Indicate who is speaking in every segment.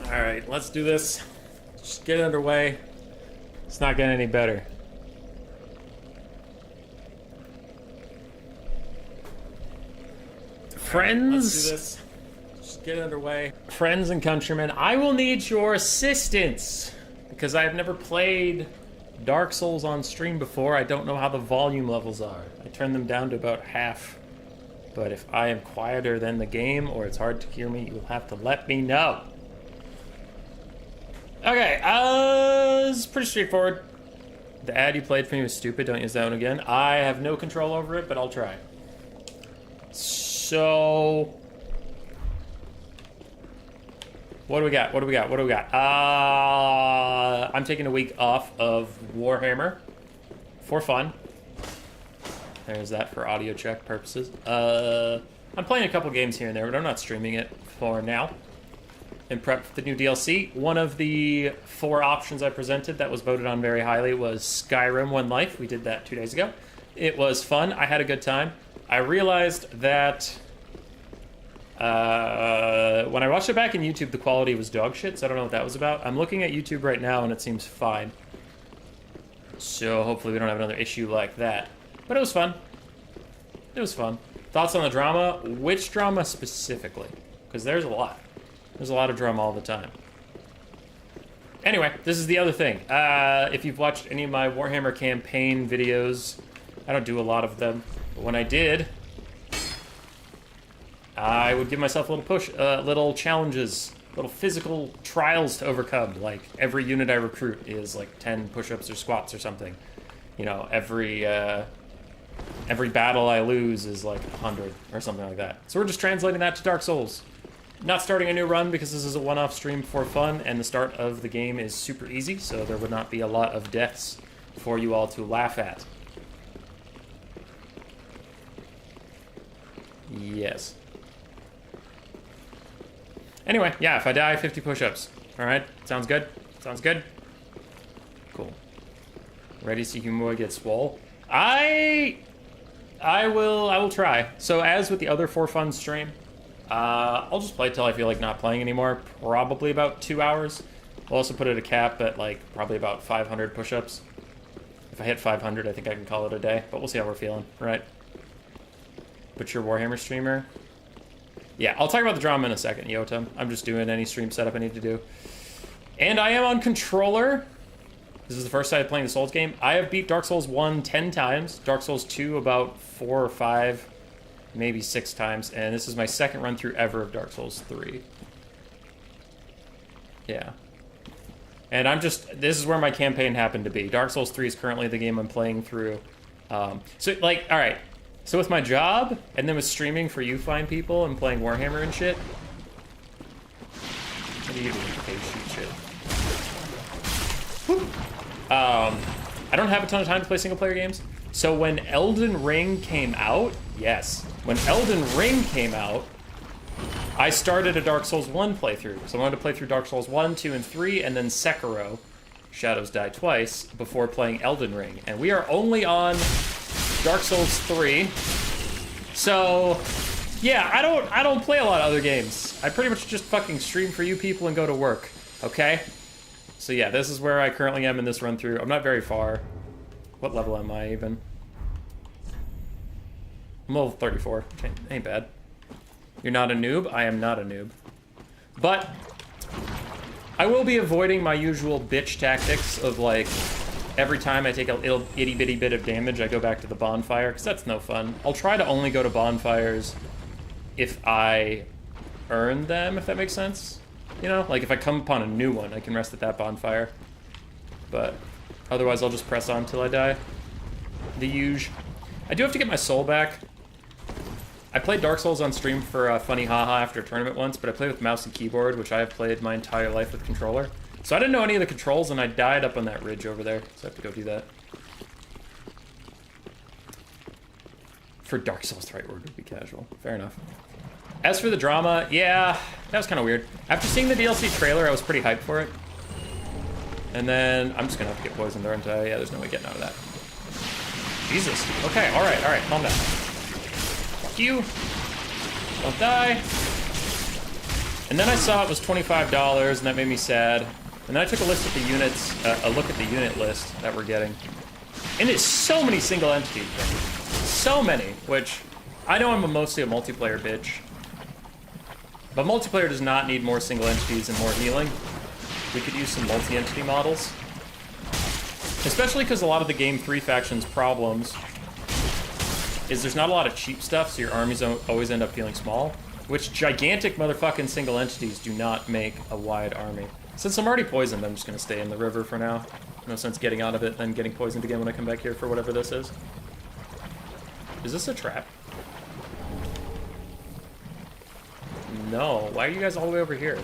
Speaker 1: Alright, let's do this. Just get it underway. It's not getting any better. Friends? Let's do this. Just get it underway. Friends and countrymen, I will need your assistance. Because I have never played Dark Souls on stream before. I don't know how the volume levels are. I turned them down to about half. But if I am quieter than the game, or it's hard to hear me, you'll have to let me know. Okay, it's pretty straightforward. The ad you played for me was stupid, don't use that one again. I have no control over it, but I'll try. So... What do we got? I'm taking a week off of Warhammer for fun. There's that for audio check purposes. I'm playing a couple games here and there, but I'm not streaming it for now. In prep for the new DLC, one of the 4 options I presented that was voted on very highly was Skyrim One Life. We did that 2 days ago. It was fun. I had a good time. I realized that when I watched it back in YouTube, the quality was dog shit, so I don't know what that was about. I'm looking at YouTube right now, and it seems fine. So hopefully we don't have another issue like that. But it was fun. It was fun. Thoughts on the drama? Which drama specifically? Because there's a lot. There's a lot of drama all the time. Anyway, this is the other thing. If you've watched any of my Warhammer campaign videos, I don't do a lot of them, but when I did, I would give myself a little push, little challenges, little physical trials to overcome. Like, every unit I recruit is like 10 push-ups or squats or something. You know, every battle I lose is like 100 or something like that. So we're just translating that to Dark Souls. Not starting a new run because this is a one-off stream for fun, and the start of the game is super easy, so there would not be a lot of deaths for you all to laugh at. Yes. Anyway, yeah, if I die, 50 push-ups. Alright, sounds good? Sounds good? Cool. Ready to see Humor get swole? I will try. So as with the other for fun stream, I'll just play till I feel like not playing anymore. Probably about 2 hours. We'll also put it a cap at like probably about 500 push-ups. If I hit 500, I think I can call it a day. But we'll see how we're feeling, right? But you're a Warhammer streamer? Yeah, I'll talk about the drama in a second, Yotam. I'm just doing any stream setup I need to do. And I am on controller. This is the first time playing the Souls game. I have beat Dark Souls 1 10 times. Dark Souls 2 about 4 or 5, maybe 6 times. And this is my second run through ever of Dark Souls 3. Yeah. And this is where my campaign happened to be. Dark Souls 3 is currently the game I'm playing through. So, like, alright. So with my job, and then with streaming for you fine people and playing Warhammer and shit. What are you doing? Okay, shoot shit. I don't have a ton of time to play single player games. So when Elden Ring came out, yes. When Elden Ring came out, I started a Dark Souls 1 playthrough. So I wanted to play through Dark Souls 1, 2, and 3, and then Sekiro, Shadows Die Twice, before playing Elden Ring. And we are only on Dark Souls 3. So, yeah, I don't play a lot of other games. I pretty much just fucking stream for you people and go to work, okay? So yeah, this is where I currently am in this run through. I'm not very far. What level am I even? I'm level 34. Ain't bad. You're not a noob? I am not a noob. But I will be avoiding my usual bitch tactics of like, every time I take a little itty-bitty bit of damage, I go back to the bonfire, because that's no fun. I'll try to only go to bonfires if I earn them, if that makes sense. You know, like if I come upon a new one, I can rest at that bonfire. But otherwise, I'll just press on till I die. The huge. I do have to get my soul back. I played Dark Souls on stream for funny haha after a tournament once, but I played with mouse and keyboard, which I have played my entire life with controller. So I didn't know any of the controls, and I died up on that ridge over there, so I have to go do that. For Dark Souls, the right word would be casual. Fair enough. As for the drama, yeah, that was kind of weird. After seeing the DLC trailer, I was pretty hyped for it. And then, I'm just gonna have to get poisoned, aren't I? Yeah, there's no way getting out of that. Jesus. Okay, alright, calm down. Fuck you. Don't die. And then I saw it was $25, and that made me sad. And then I took a look at the unit list that we're getting. And it's so many single entity things. So many, which I know I'm mostly a multiplayer bitch. But multiplayer does not need more single entities and more healing. We could use some multi-entity models. Especially because a lot of the Game 3 faction's problems is there's not a lot of cheap stuff, so your armies always end up feeling small. Which gigantic motherfucking single entities do not make a wide army. Since I'm already poisoned, I'm just gonna stay in the river for now. No sense getting out of it, then getting poisoned again when I come back here for whatever this is. Is this a trap? No. Why are you guys all the way over here?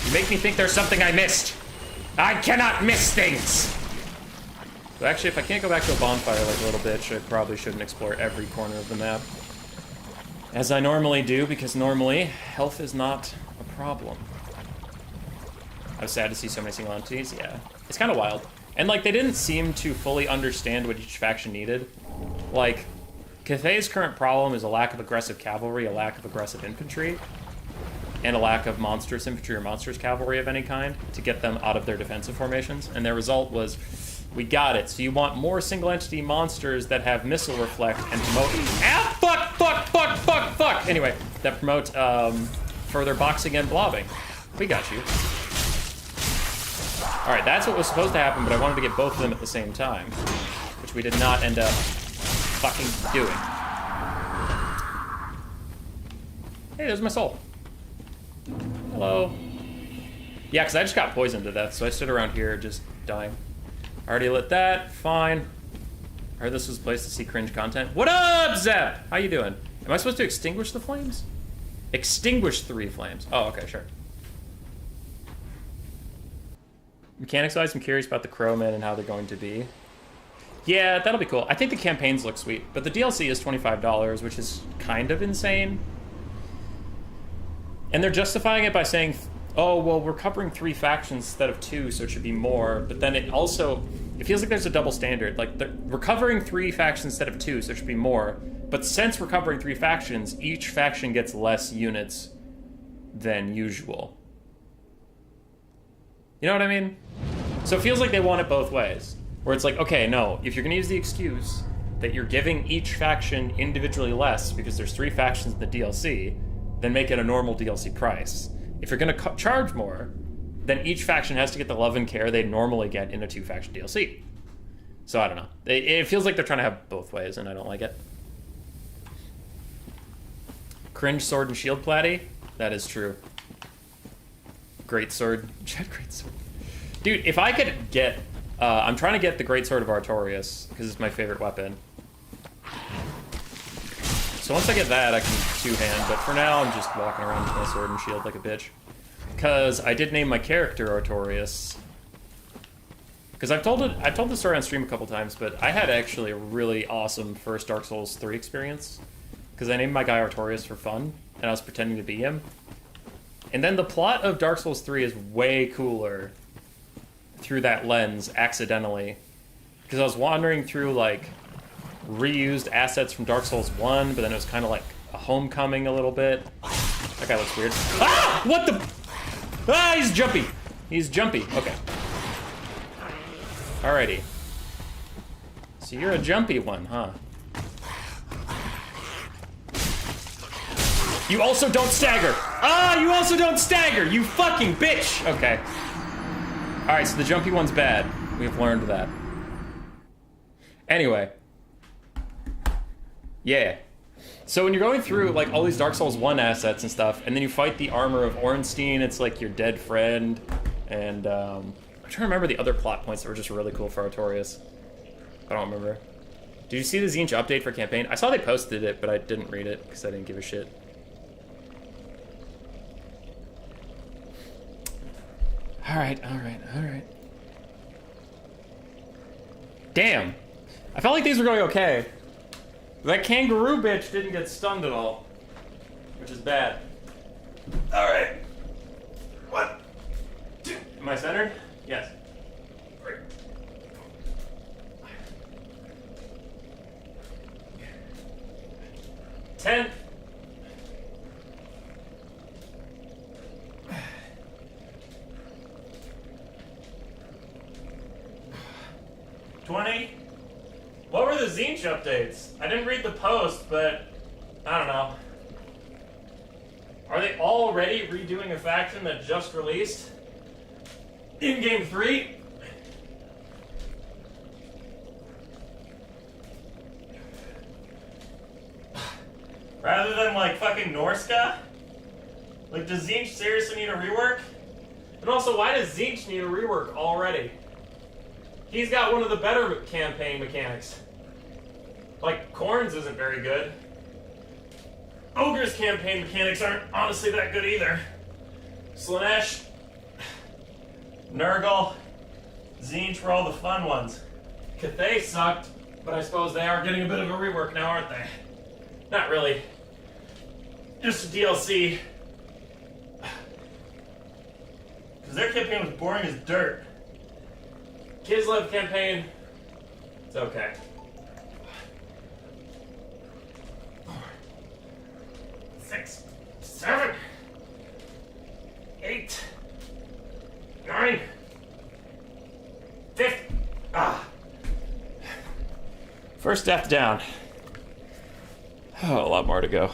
Speaker 1: You make me think there's something I missed. I cannot miss things! So actually, if I can't go back to a bonfire like a little bitch, I probably shouldn't explore every corner of the map. As I normally do, because normally, health is not a problem. I was sad to see so many single entities, yeah. It's kind of wild. And, like, they didn't seem to fully understand what each faction needed. Like, Cathay's current problem is a lack of aggressive cavalry, a lack of aggressive infantry, and a lack of monstrous infantry or monstrous cavalry of any kind to get them out of their defensive formations. And their result was, we got it. So you want more single entity monsters that have missile reflect and promote... Ah, fuck! Anyway, that promote further boxing and blobbing. We got you. Alright, that's what was supposed to happen, but I wanted to get both of them at the same time. Which we did not end up fucking doing. Hey, there's my soul. Hello. Yeah, because I just got poisoned to death, so I stood around here just dying. Already lit that, fine. I heard this was a place to see cringe content. What up, Zep? How you doing? Am I supposed to extinguish the flames? Extinguish 3 flames. Oh, okay, sure. Mechanics-wise, I'm curious about the Crowmen and how they're going to be. Yeah, that'll be cool. I think the campaigns look sweet, but the DLC is $25, which is kind of insane. And they're justifying it by saying, oh, well, we're covering 3 factions instead of 2, so it should be more. But then it also, it feels like there's a double standard. Like, we're covering 3 factions instead of 2, so it should be more. But since we're covering 3 factions, each faction gets less units than usual. You know what I mean? So it feels like they want it both ways. Where it's like, okay, no, if you're going to use the excuse that you're giving each faction individually less because there's 3 factions in the DLC, then make it a normal DLC price. If you're going to charge more, then each faction has to get the love and care they normally get in a 2-faction DLC. So I don't know. It feels like they're trying to have both ways, and I don't like it. Cringe sword and shield platy? That is true. Great sword. Great sword. Dude, if I could get... I'm trying to get the Great Sword of Artorias, because it's my favorite weapon. So once I get that, I can two-hand, but for now, I'm just walking around with my sword and shield like a bitch. Because I did name my character Artorias. Because I've told the story on stream a couple times, but I had actually a really awesome first Dark Souls 3 experience. Because I named my guy Artorias for fun, and I was pretending to be him. And then the plot of Dark Souls 3 is way cooler through that lens, accidentally. Because I was wandering through, like, reused assets from Dark Souls 1, but then it was kind of like a homecoming a little bit. That guy looks weird. Ah! What the? Ah, he's jumpy. He's jumpy. Okay. Alrighty. So you're a jumpy one, huh? You also don't stagger. Ah, you also don't stagger, you fucking bitch. Okay. Alright, so the jumpy one's bad. We've learned that. Anyway. Yeah. So when you're going through, like, all these Dark Souls 1 assets and stuff, and then you fight the armor of Ornstein, it's like your dead friend, and, I'm trying to remember the other plot points that were just really cool for Artorias. I don't remember. Did you see the Zinch update for campaign? I saw they posted it, but I didn't read it, because I didn't give a shit. Alright. Damn. I felt like these were going okay. That kangaroo bitch didn't get stunned at all. Which is bad. Alright. 1, 2. Am I centered? Yes. 3. 10. 20. What were the Zinch updates? I didn't read the post, but I don't know. Are they already redoing a faction that just released? In Game 3? Rather than like fucking Norska? Like, does Zinch seriously need a rework? And also, why does Zinch need a rework already? He's got one of the better campaign mechanics. Like, Korn's isn't very good. Ogre's campaign mechanics aren't honestly that good either. Slanesh, Nurgle, Zinch were all the fun ones. Cathay sucked, but I suppose they are getting a bit of a rework now, aren't they? Not really. Just a DLC. Because their campaign was boring as dirt. Kislev campaign, it's okay. 4, 6, 7, 8, 9, 10. First death down. Oh, a lot more to go.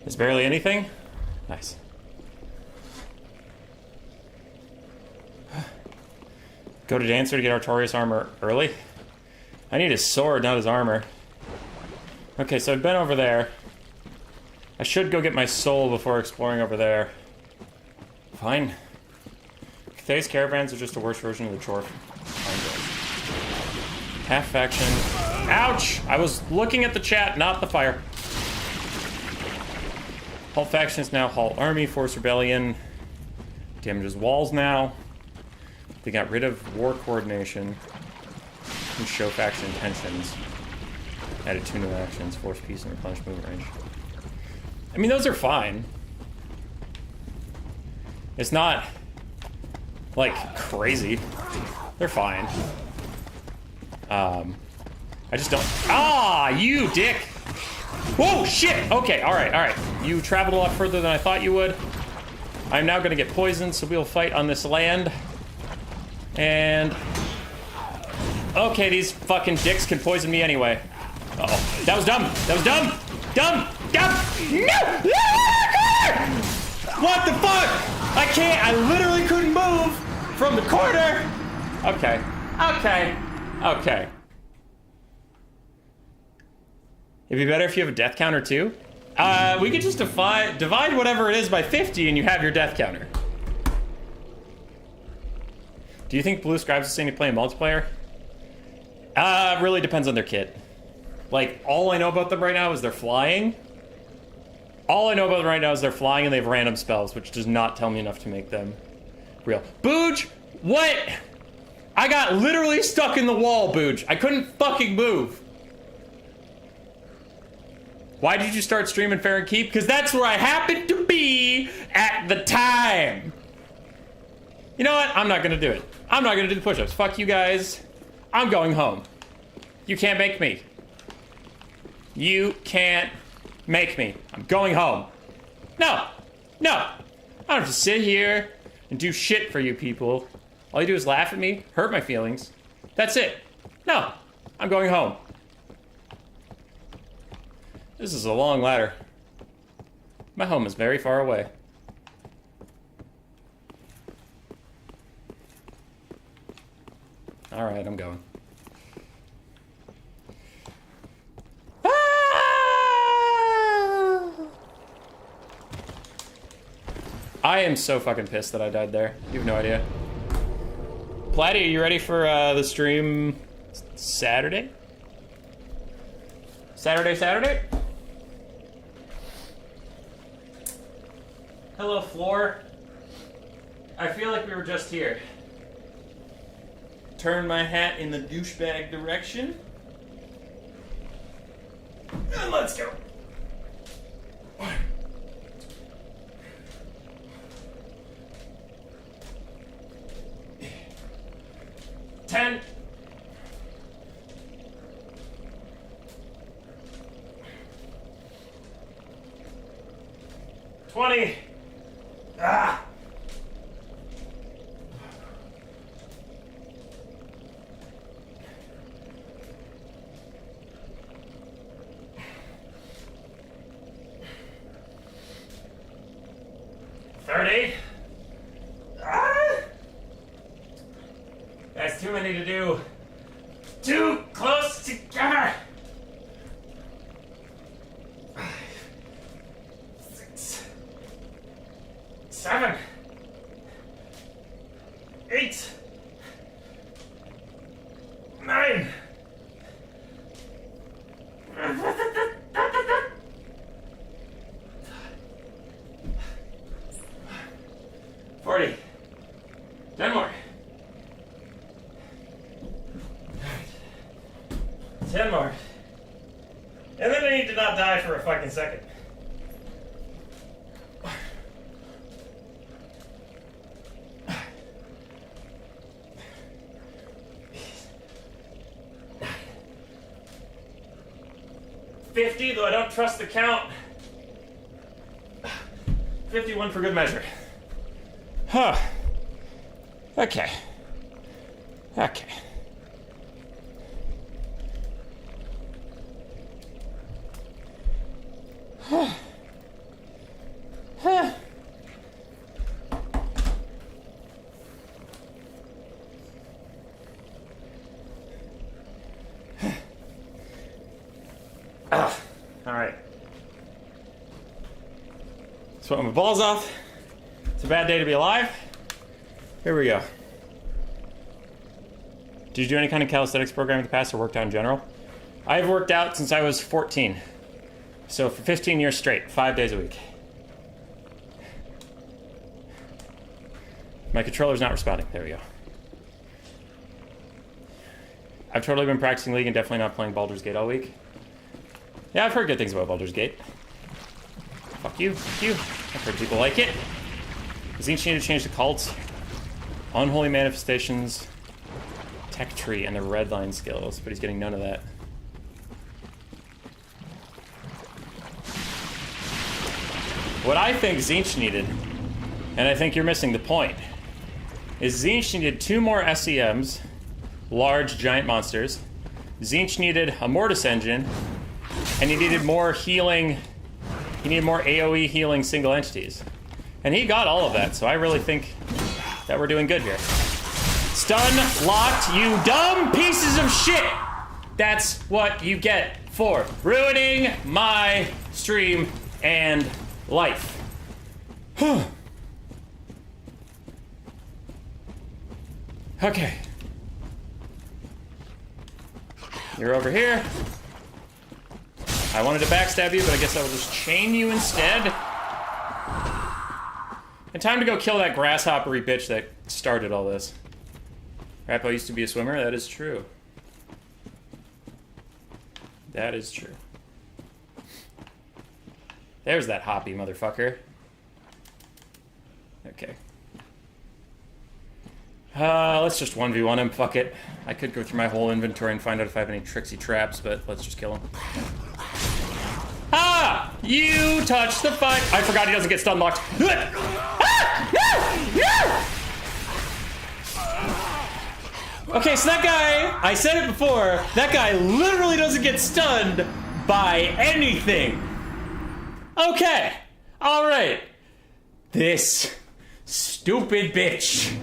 Speaker 1: There's barely anything? Nice. Go to Dancer to get Artorias armor early? I need his sword, not his armor. Okay, so I've been over there. I should go get my soul before exploring over there. Fine. Cathay's caravans are just a worse version of the Chorf. Half faction. Ouch! I was looking at the chat, not the fire. Halt faction is now Halt Army, Force Rebellion. Damages walls now. They got rid of war coordination. And show faction intentions. Added 2 new actions, force peace and replenish movement range. I mean, those are fine. It's not, like, crazy. They're fine. I just don't... Ah, you dick! Whoa, shit! Okay, alright. You traveled a lot further than I thought you would. I'm now gonna get poisoned, so we'll fight on this land. And... okay, these fucking dicks can poison me anyway. Uh-oh. That was dumb! Dumb! No! What the fuck? I can't! I literally couldn't move from the corner! Okay. It'd be better if you have a death counter too. We could just divide whatever it is by 50 and you have your death counter. Do you think Blue Scribes is saying to play in multiplayer? Really depends on their kit. Like, all I know about them right now is they're flying. All I know about them right now is they're flying and they have random spells, which does not tell me enough to make them real. Booj! What? I got literally stuck in the wall, Booj. I couldn't fucking move. Why did you start streaming Fair and Keep? Because that's where I happened to be at the time. You know what? I'm not gonna do it. I'm not gonna do the push-ups. Fuck you guys. I'm going home. You can't make me. You can't make me. I'm going home. No. I don't have to sit here and do shit for you people. All you do is laugh at me, hurt my feelings. That's it. No. I'm going home. This is a long ladder. My home is very far away. Alright, I'm going. I am so fucking pissed that I died there. You have no idea. Platty, are you ready for the stream Saturday? Saturday? Hello, Floor. I feel like we were just here. Turn my hat in the douchebag direction. And let's go. 10, 20. Ah! That's too many to do. Too close together. 5, 6, 7, 8, 9. 40. 10 more. 10 more. And then I need to not die for a fucking second. $50, though I don't trust the count. 51 for good measure. Huh. Okay. Okay. Huh. Huh. All right. Sweating my balls off. It's a bad day to be alive. Here we go. Did you do any kind of calisthenics program in the past or worked out in general? I've worked out since I was 14. So for 15 years straight, 5 days a week. My controller's not responding. There we go. I've totally been practicing League and definitely not playing Baldur's Gate all week. Yeah, I've heard good things about Baldur's Gate. Fuck you, fuck you. I've heard people like it. Tzeentch need to change the cults, unholy manifestations, tech tree, and the red line skills, but he's getting none of that. What I think Tzeentch needed, and I think you're missing the point, is Tzeentch needed 2 more SEMs, large giant monsters. Tzeentch needed a Mortis engine, and he needed more healing. He needed more AoE healing single entities. And he got all of that, so I really think that we're doing good here. Stun locked, you dumb pieces of shit! That's what you get for ruining my stream and life. Okay. You're over here. I wanted to backstab you, but I guess I will just chain you instead. And time to go kill that grasshoppery bitch that started all this. Rappo used to be a swimmer, that is true. That is true. There's that hoppy motherfucker. Okay. Let's just 1v1 him, fuck it. I could go through my whole inventory and find out if I have any tricksy traps, but let's just kill him. Ah! You touched the fight. I forgot he doesn't get stun locked. Okay, so that guy, I said it before, that guy literally doesn't get stunned by anything. Okay, all right. This stupid bitch.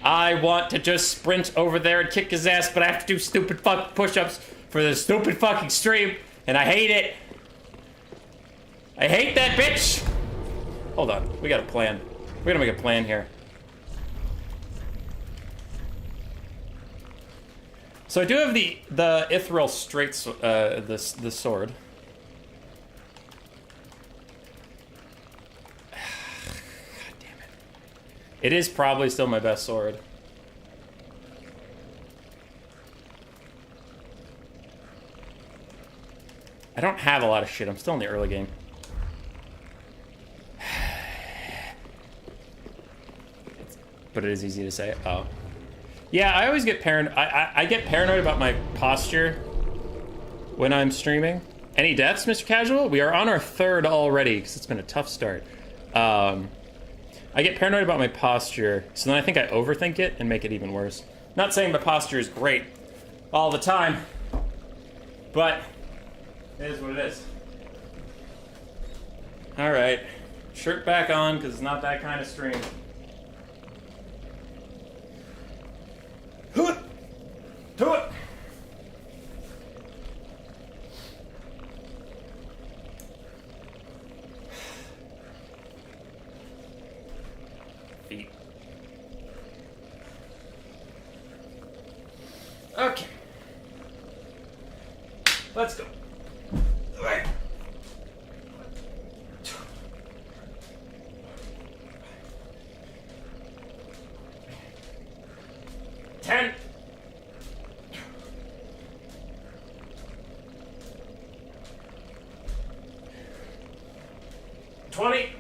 Speaker 1: I want to just sprint over there and kick his ass, but I have to do stupid fucking push-ups for the stupid fucking stream, and I hate it. I hate that bitch. Hold on, we got a plan. We're gonna make a plan here. So I do have the Ithril straight, the sword. God damn it. It is probably still my best sword. I don't have a lot of shit. I'm still in the early game. But it is easy to say. Oh. Yeah, I always get paranoid. I get paranoid about my posture when I'm streaming. Any deaths, Mr. Casual? We are on our third already, because it's been a tough start. I get paranoid about my posture, so then I think I overthink it and make it even worse. Not saying my posture is great all the time, but it is what it is. Alright. Shirt back on, because it's not that kind of stream. To it! Feet. Okay. Let's go. All right. 10. 20.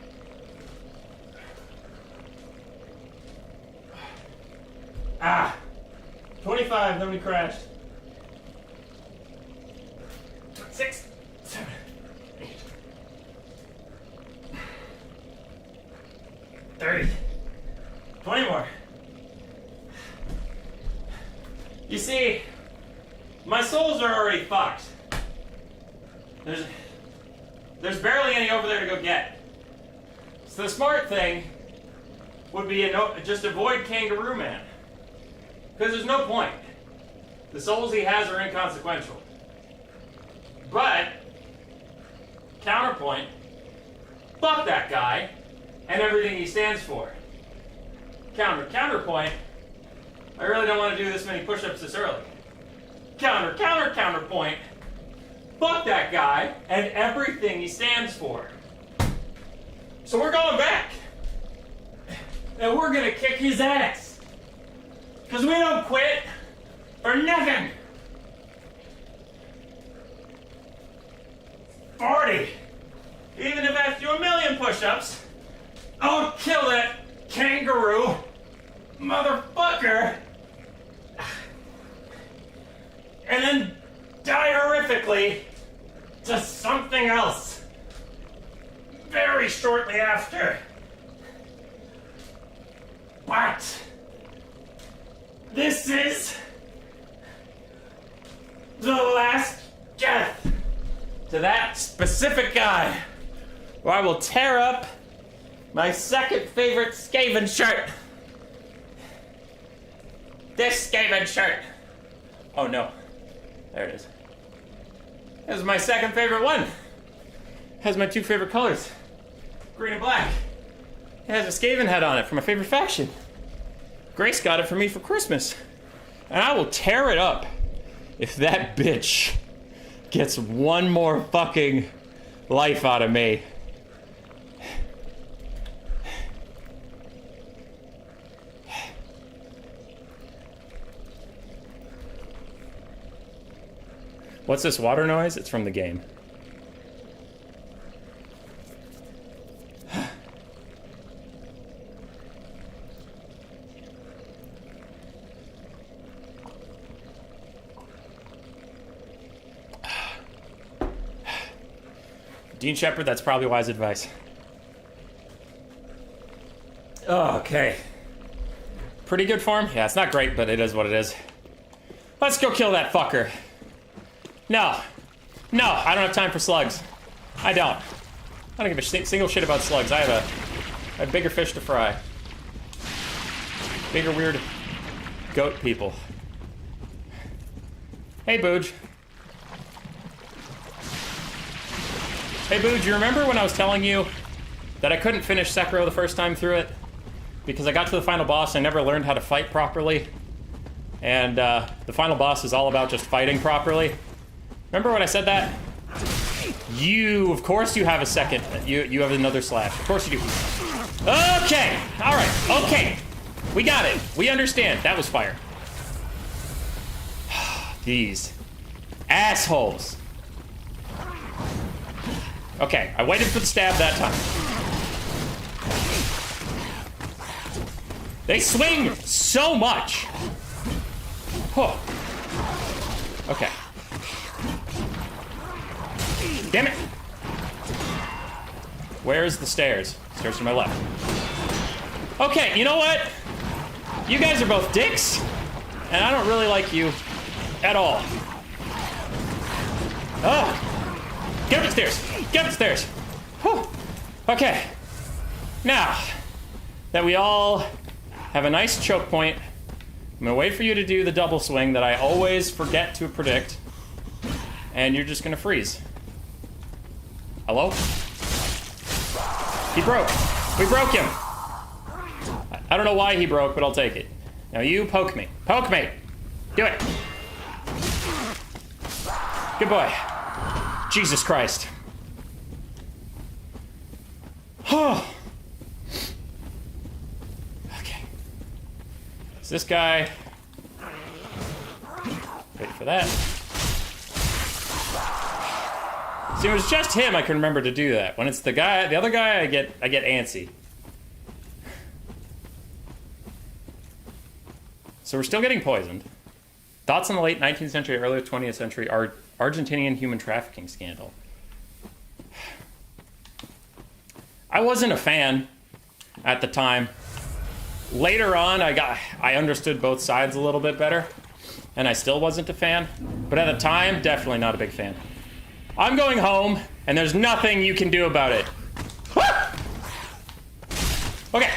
Speaker 1: 25, then we crashed. 6, 7, 8. 30. 20 more. You see, my souls are already fucked. There's barely any over there to go get. So the smart thing would be just avoid Kangaroo Man. Because there's no point. The souls he has are inconsequential. But, counterpoint, fuck that guy and everything he stands for. Counterpoint, I really don't want to do this many push-ups this early. Counterpoint, fuck that guy and everything he stands for. So we're going back. And we're gonna kick his ass. Because we don't quit for nothing. 40. Even if I have to do 1,000,000 push-ups, I'll kill that kangaroo motherfucker. And then die horrifically to something else. Very shortly after. But this is the last death to that specific guy, where I will tear up my second favorite Skaven shirt. This Skaven shirt. Oh no. There it is. This is my second favorite one. It has my two favorite colors, green and black. It has a Skaven head on it from my favorite faction. Grace got it for me for Christmas. And I will tear it up if that bitch gets one more fucking life out of me. What's this water noise? It's from the game. Dean Shepard, that's probably wise advice. Okay. Pretty good form? Yeah, it's not great, but it is what it is. Let's go kill that fucker. No, I don't have time for slugs. I don't give a single shit about slugs. I have bigger fish to fry. Bigger weird goat people. Hey, Booj. Hey, Booj, you remember when I was telling you that I couldn't finish Sekiro the first time through it? Because I got to the final boss and I never learned how to fight properly. And the final boss is all about just fighting properly. Remember when I said that? Of course you have a second. You have another slash. Of course you do. Okay. All right. Okay. We got it. We understand. That was fire. These assholes. Okay. I waited for the stab that time. They swing so much. Oh. Okay. Damn it! Where's the stairs? Stairs to my left. Okay, you know what? You guys are both dicks, and I don't really like you at all. Oh! Get up the stairs! Get up the stairs! Whew. Okay. Now that we all have a nice choke point, I'm gonna wait for you to do the double swing that I always forget to predict, and you're just gonna freeze. Hello? He broke. We broke him. I don't know why he broke, but I'll take it. Now you poke me. Poke me! Do it! Good boy. Jesus Christ. Oh. Okay. Is this guy? Wait for that. See, it was just him I can remember to do that. When it's the guy, the other guy, I get antsy. So we're still getting poisoned. Thoughts on the late 19th century, early 20th century Argentinian human trafficking scandal. I wasn't a fan at the time. Later on, I understood both sides a little bit better, and I still wasn't a fan. But at the time, definitely not a big fan. I'm going home, and there's nothing you can do about it. Okay.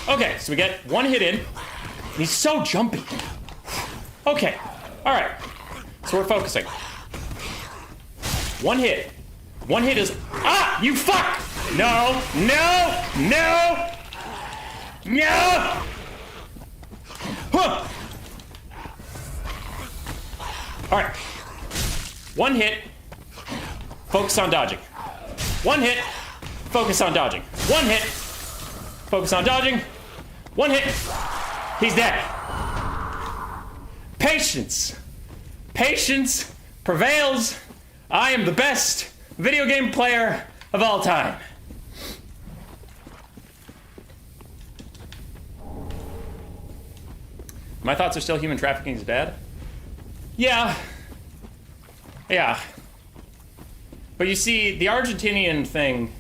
Speaker 1: Okay, so we get one hit in. He's so jumpy. Okay. All right. So we're focusing. One hit. One hit is... Ah! You fuck! No! No! No! No! Huh! All right. One hit. Focus on dodging. One hit. Focus on dodging. One hit. Focus on dodging. One hit. He's dead. Patience. Patience prevails. I am the best video game player of all time. My thoughts are still human trafficking is bad? Yeah. Yeah. But you see, the Argentinian thing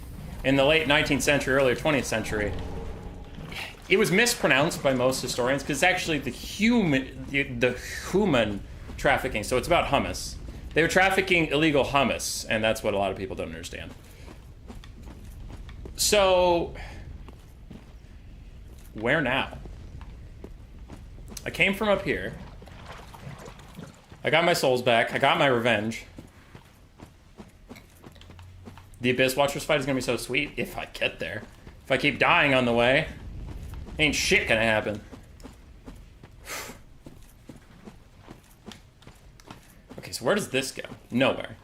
Speaker 1: in the late 19th century, early 20th century, it was mispronounced by most historians because it's actually the human trafficking. So it's about hummus. They were trafficking illegal hummus, and that's what a lot of people don't understand. So, where now? I came from up here. I got my souls back. I got my revenge. The Abyss Watchers fight is gonna be so sweet if I get there. If I keep dying on the way, ain't shit gonna happen. Okay, so where does this go? Nowhere.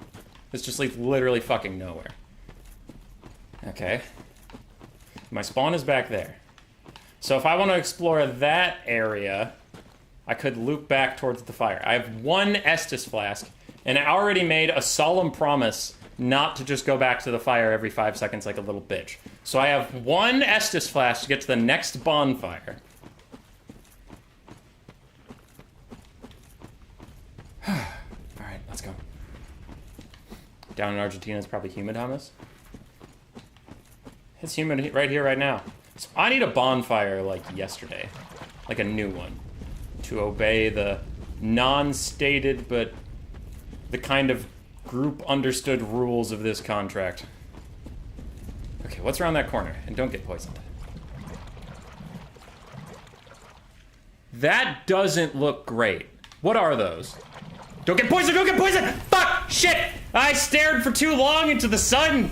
Speaker 1: This just leads literally fucking nowhere. Okay. My spawn is back there. So if I want to explore that area, I could loop back towards the fire. I have one Estus flask, and I already made a solemn promise not to just go back to the fire every 5 seconds like a little bitch. So I have one Estus flask to get to the next bonfire. Alright, let's go. Down in Argentina is probably humid hummus. It's humid right here, right now. So I need a bonfire like yesterday. Like a new one. To obey the non-stated but the kind of group understood rules of this contract. Okay, what's around that corner? And don't get poisoned. That doesn't look great. What are those? Don't get poisoned! Don't get poisoned! Fuck! Shit! I stared for too long into the sun!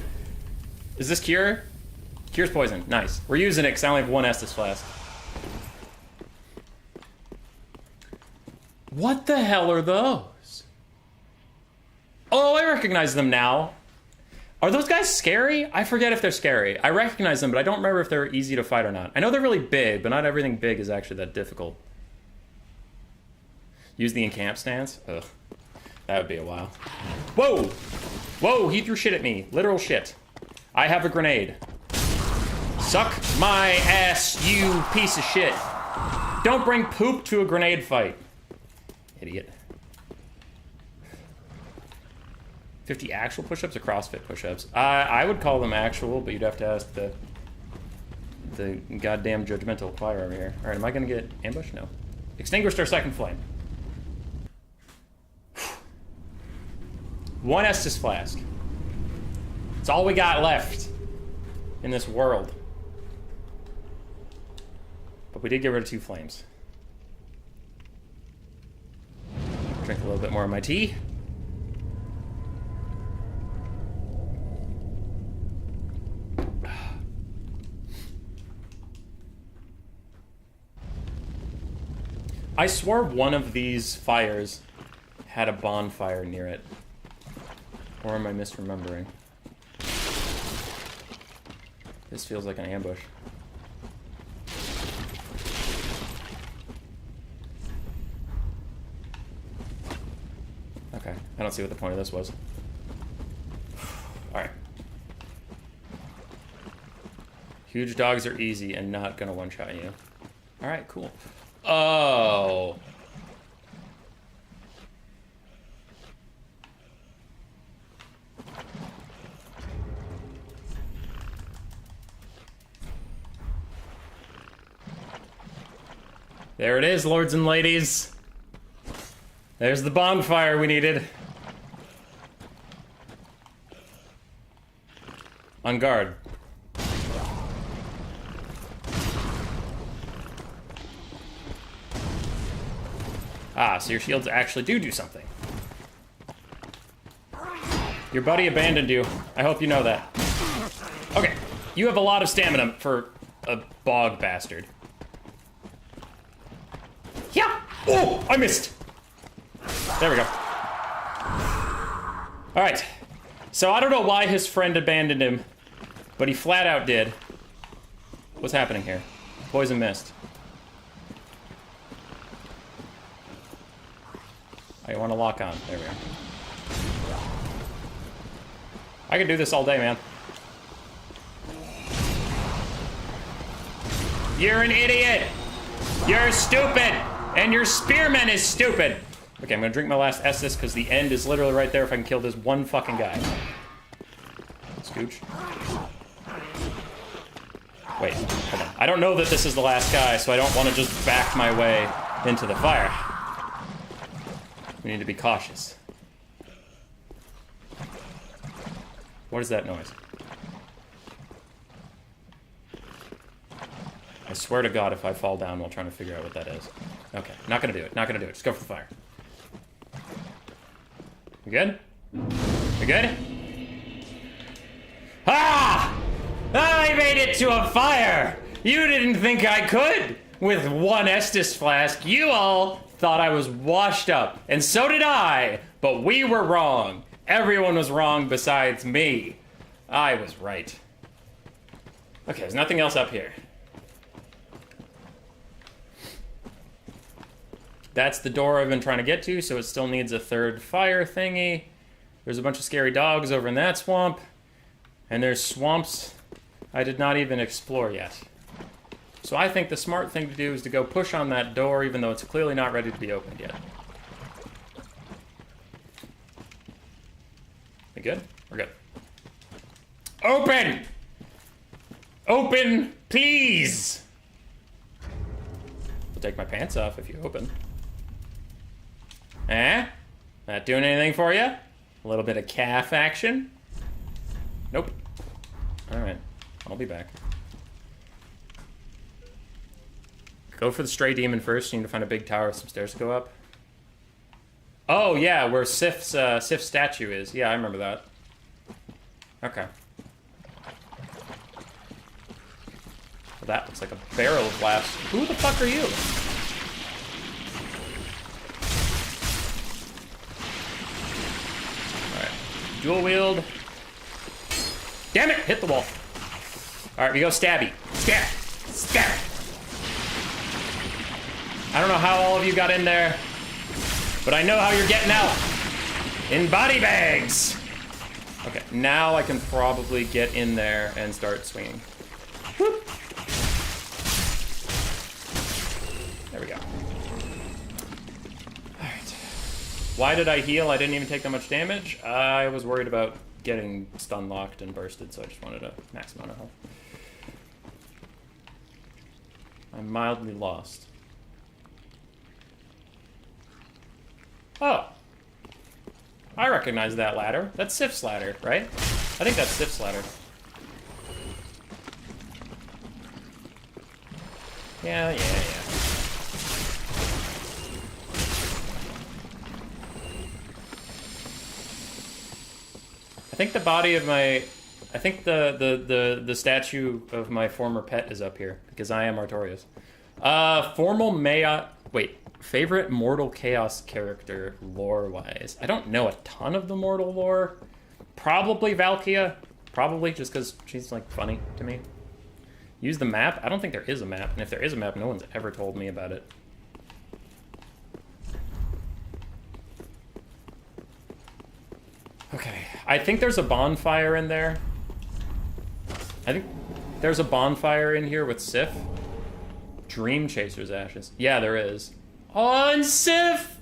Speaker 1: Is this cure? Cure's poison. Nice. We're using it because I only have one Estus flask. What the hell are those? Oh, I recognize them now. Are those guys scary? I forget if they're scary. I recognize them, but I don't remember if they're easy to fight or not. I know they're really big, but not everything big is actually that difficult. Use the encamp stance? Ugh. That would be a while. Whoa! Whoa, he threw shit at me. Literal shit. I have a grenade. Suck my ass, you piece of shit. Don't bring poop to a grenade fight. Idiot. 50 actual push-ups or CrossFit push-ups? I would call them actual, but you'd have to ask the goddamn judgmental choir over here. All right, am I gonna get ambushed? No. Extinguished our second flame. One Estus flask. It's all we got left in this world. But we did get rid of 2 flames. Drink a little bit more of my tea. I swore one of these fires had a bonfire near it. Or am I misremembering? This feels like an ambush. Okay, I don't see what the point of this was. Alright. Huge dogs are easy and not gonna one-shot you. Alright, cool. Oh. There it is, lords and ladies. There's the bonfire we needed. On guard. Ah, so your shields actually do something. Your buddy abandoned you. I hope you know that. Okay, you have a lot of stamina for a bog bastard. Yeah! Oh, I missed! There we go. Alright. So I don't know why his friend abandoned him, but he flat out did. What's happening here? Poison mist. I want to lock on. There we go. I can do this all day, man. You're an idiot! You're stupid! And your spearman is stupid! Okay, I'm gonna drink my last Estus because the end is literally right there if I can kill this one fucking guy. Scooch. Wait, hold on. I don't know that this is the last guy, so I don't want to just back my way into the fire. We need to be cautious. What is that noise? I swear to God if I fall down while trying to figure out what that is. Okay, not gonna do it, not gonna do it. Just go for the fire. You good? You good? Ah! I made it to a fire! You didn't think I could! With one Estus flask, you all thought I was washed up. And so did I, but we were wrong. Everyone was wrong besides me. I was right. Okay, there's nothing else up here. That's the door I've been trying to get to, so it still needs a third fire thingy. There's a bunch of scary dogs over in that swamp. And there's swamps I did not even explore yet. So I think the smart thing to do is to go push on that door, even though it's clearly not ready to be opened yet. We good? We're good. Open! Open, please! I'll take my pants off if you open. Eh? Not doing anything for you? A little bit of calf action? Nope. Alright, I'll be back. Go for the stray demon first. You need to find a big tower with some stairs to go up. Oh, yeah, where Sif's statue is. Yeah, I remember that. Okay. Well, that looks like a barrel of blast. Who the fuck are you? Alright. Dual wield. Damn it! Hit the wall. Alright, we go stabby. Stab! Stab! I don't know how all of you got in there, but I know how you're getting out. In body bags! Okay, now I can probably get in there and start swinging. Whoop. There we go. Alright. Why did I heal? I didn't even take that much damage. I was worried about getting stun locked and bursted, so I just wanted a max amount of health. I'm mildly lost. Oh. I recognize that ladder. That's Sif's ladder, right? I think that's Sif's ladder. Yeah. I think the body of my... I think the statue of my former pet is up here, because I am Artorias. Favorite Mortal Chaos character, lore-wise. I don't know a ton of the Mortal lore. Probably Valkia. Probably, just because she's, like, funny to me. Use the map? I don't think there is a map, and if there is a map, no one's ever told me about it. Okay, I think there's a bonfire in there. I think there's a bonfire in here with Sif. Dream Chaser's ashes. Yeah, there is. Oh, and Sif!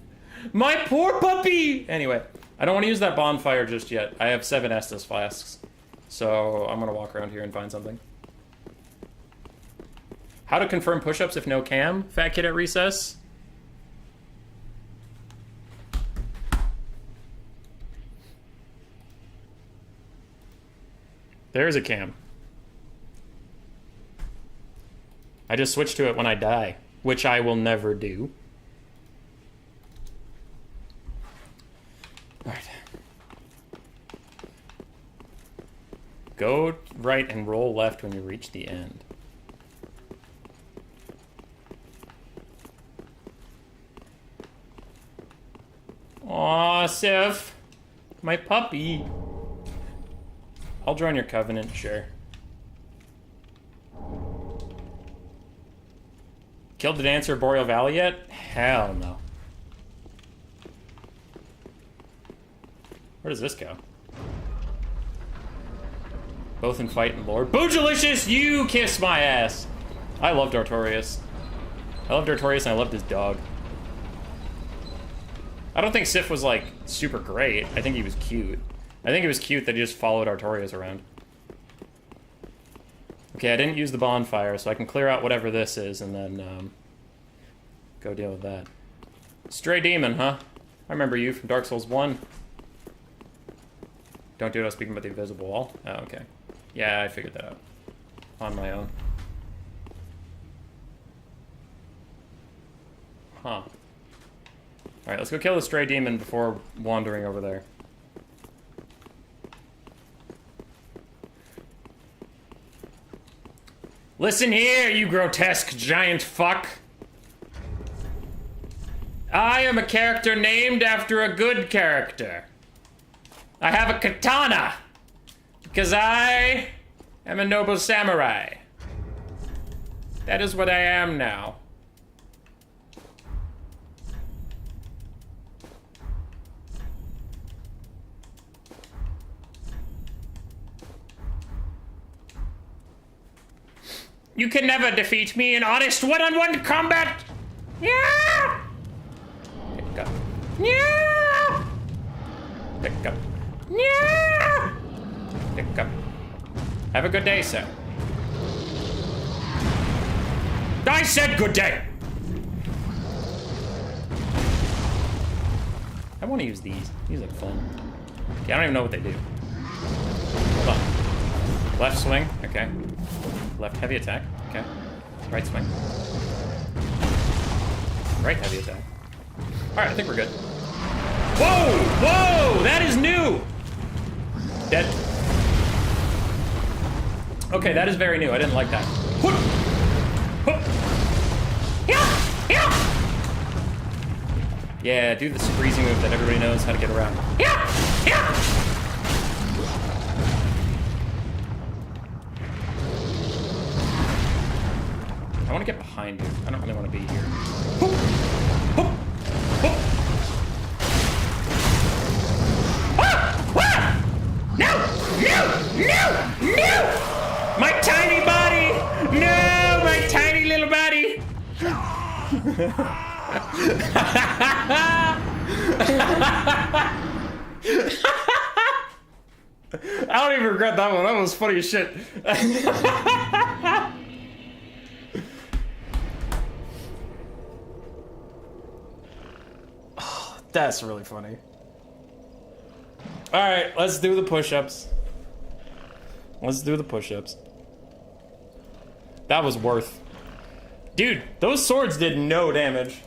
Speaker 1: My poor puppy! Anyway, I don't want to use that bonfire just yet. I have 7 Estus flasks. So I'm gonna walk around here and find something. How to confirm push-ups if no cam? Fat kid at recess. There's a cam. I just switch to it when I die, which I will never do. All right. Go right and roll left when you reach the end. Aw, Sif. My puppy. I'll join your covenant, sure. Killed the dancer at Boreal Valley yet? Hell no. Where does this go? Both in fight and lore. Boojilicious, you kiss my ass! I loved Artorias. I loved Artorias and I loved his dog. I don't think Sif was, like, super great. I think he was cute. I think it was cute that he just followed Artorias around. Okay, I didn't use the bonfire, so I can clear out whatever this is and then go deal with that. Stray Demon, huh? I remember you from Dark Souls 1. Don't do it, I was speaking about the invisible wall. Oh, okay. Yeah, I figured that out. On my own. Huh. Alright, let's go kill the Stray Demon before wandering over there. Listen here, you grotesque giant fuck. I am a character named after a good character. I have a katana. Because I am a noble samurai. That is what I am now. You can never defeat me in honest one-on-one combat! Yeah! Pick up. Yeah! Pick up. Yeah! Pick up. Have a good day, sir. I said good day! I want to use these. These look fun. Okay, I don't even know what they do. Hold on. Left swing. Okay. Left heavy attack. Okay. Right swing. Right heavy attack. Alright, I think we're good. Whoa! Whoa! That is new! Dead. Okay, that is very new. I didn't like that. Whoop! Whoop! Yeah, do the squeezy move that everybody knows how to get around. I want to get behind you. I don't really want to be here. Whoop! Whoop! Whoop! Ah! Ah! No! No! No! No! My tiny body! No! My tiny little body! I don't even regret that one. That was funny as shit. Oh, that's really funny. Alright, let's do the push-ups. Let's do the push-ups. That was worth. Dude, those swords did no damage.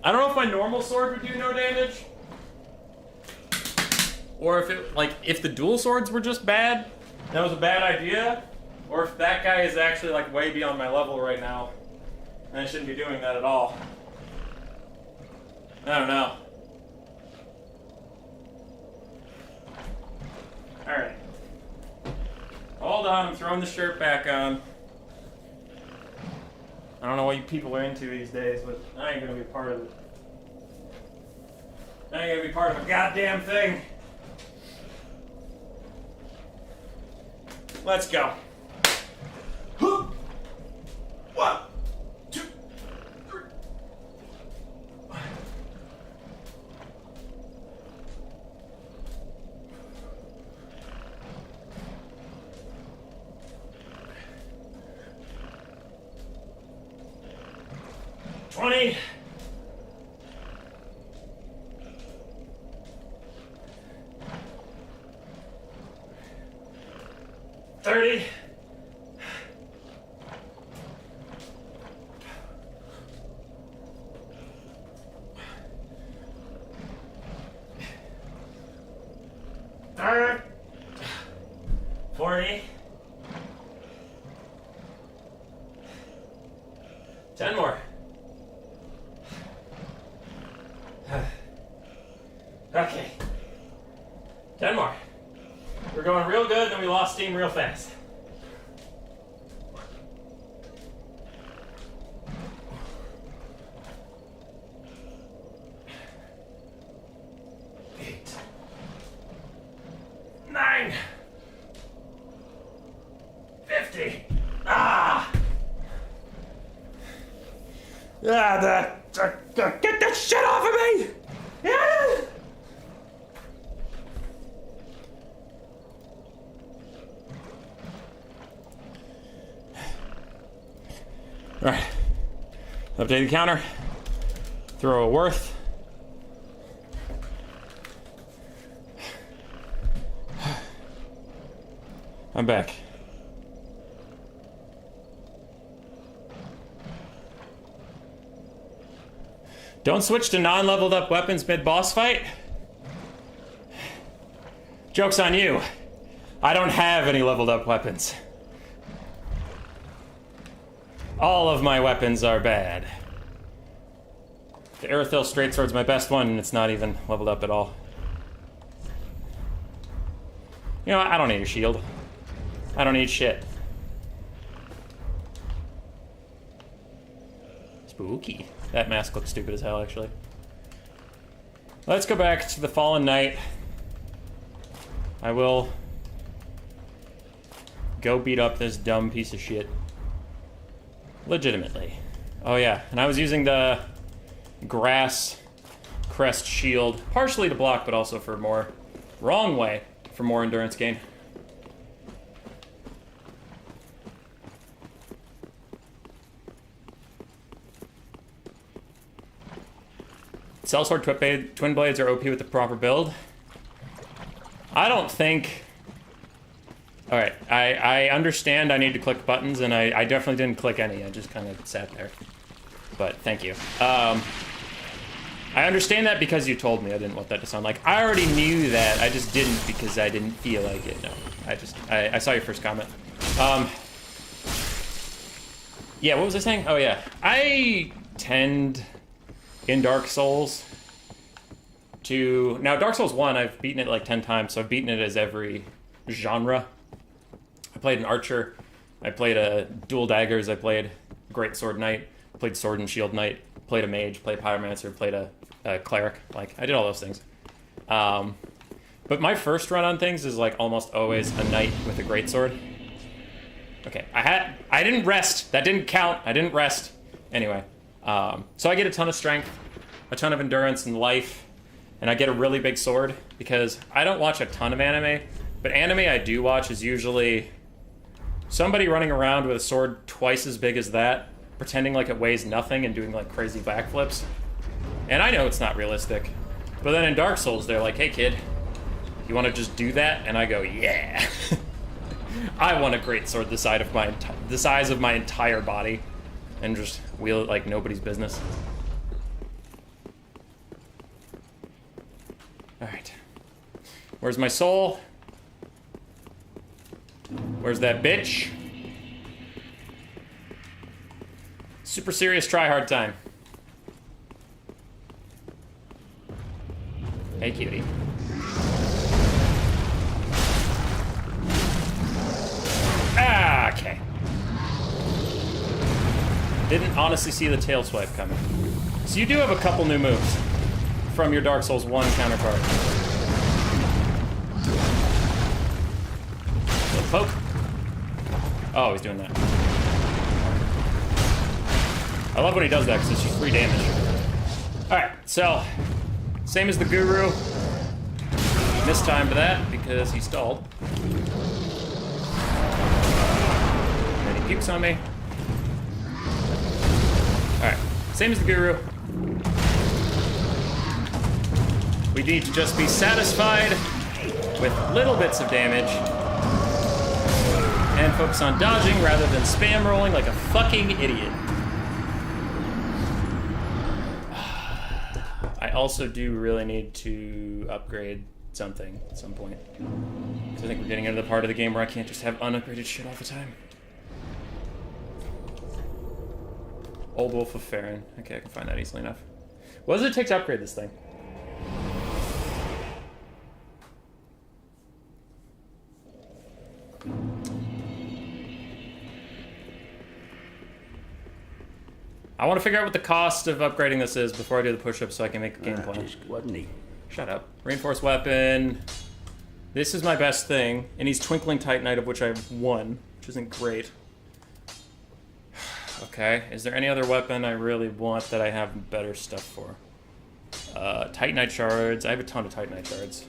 Speaker 1: I don't know if my normal sword would do no damage. Or if it, like, if the dual swords were just bad, that was a bad idea. Or if that guy is actually, like, way beyond my level right now. And I shouldn't be doing that at all. I don't know. Alright. Hold on, I'm throwing the shirt back on. I don't know what you people are into these days, but I ain't gonna be part of it. I ain't gonna be part of a goddamn thing. Let's go. 1, 2, 3. $20. 30. 40. 10 more. Okay. 10 more. We're going real good, then we lost steam real fast. Eight. 9. 50. Ah! Get that shit off of me! Yeah! Alright. Update the counter. Throw a worth. I'm back. Don't switch to non-leveled up weapons mid-boss fight? Joke's on you. I don't have any leveled up weapons. All of my weapons are bad. The Aerothil Straight Sword's my best one, and it's not even leveled up at all. You know what? I don't need a shield. I don't need shit. Spooky. That mask looks stupid as hell, actually. Let's go back to the Fallen Knight. I will go beat up this dumb piece of shit. Legitimately. Oh yeah, and I was using the grass crest shield, partially to block, but also for more, wrong way, for more endurance gain. Sellsword twin blades are OP with the proper build. I don't think... Alright, I understand I need to click buttons, and I definitely didn't click any. I just kind of sat there. But thank you. I understand that because you told me. I didn't want that to sound like... I already knew that. I just didn't because I didn't feel like it. No, I saw your first comment. Yeah, what was I saying? Oh yeah. I tend... in Dark Souls to... Now, Dark Souls 1, I've beaten it like 10 times, so I've beaten it as every genre. I played an archer, I played a dual daggers, I played Great Sword Knight, played Sword and Shield Knight, played a mage, played Pyromancer, played a cleric. Like, I did all those things. But my first run on things is like almost always a knight with a great sword. Okay, I didn't rest. That didn't count. I didn't rest. Anyway. So I get a ton of strength. a ton of endurance and life, and I get a really big sword, because I don't watch a ton of anime, but anime I do watch is usually somebody running around with a sword twice as big as that, pretending like it weighs nothing and doing like crazy backflips. And I know it's not realistic. But then in Dark Souls, they're like, hey kid, you want to just do that? And I go, yeah. I want a great sword the size of my entire body and just wield it like nobody's business. Alright. Where's my soul? Where's that bitch? Super serious try-hard time. Hey, cutie. Ah, okay. Didn't honestly see the tail swipe coming. So you do have a couple new moves from your Dark Souls 1 counterpart. Little poke. Oh, he's doing that. I love when he does that because it's just free damage. Alright, so same as the Guru. Mistimed that because he stalled. And he pukes on me. Alright, same as the Guru. We need to just be satisfied with little bits of damage and focus on dodging rather than spam rolling like a fucking idiot. I also do really need to upgrade something at some point. Because I think we're getting into the part of the game where I can't just have unupgraded shit all the time. Old Wolf of Farron. Okay, I can find that easily enough. What does it take to upgrade this thing? I want to figure out what the cost of upgrading this is before I do the push-ups so I can make a game plan. Shut up. Reinforced weapon. This is my best thing. And he's Twinkling Titanite, of which I have 1, which isn't great. Okay, is there any other weapon I really want that I have better stuff for? Titanite shards. I have a ton of Titanite shards.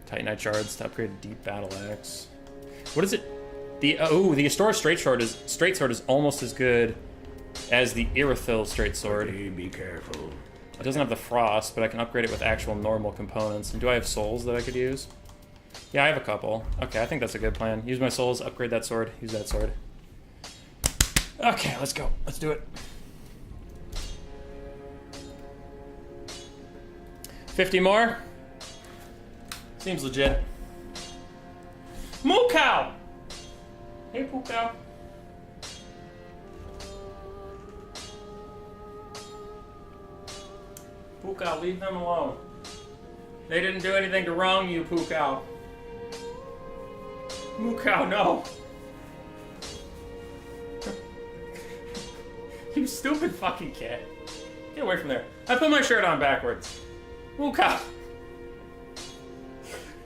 Speaker 1: Titanite shards to upgrade Deep Battle Axe. What is it? The Astora Straight Sword is almost as good as the Irithyll Straight Sword.
Speaker 2: Okay, be careful.
Speaker 1: It doesn't have the frost, but I can upgrade it with actual normal components. And do I have souls that I could use? Yeah, I have a couple. Okay, I think that's a good plan. Use my souls, upgrade that sword, use that sword. Okay, let's go. Let's do it. 50 more? Seems legit. Moo cow! Hey, Poo Cow. Poo Cow, leave them alone. They didn't do anything to wrong you, Poo Cow. Moo Cow, no. You stupid fucking cat. Get away from there. I put my shirt on backwards. Moo Cow.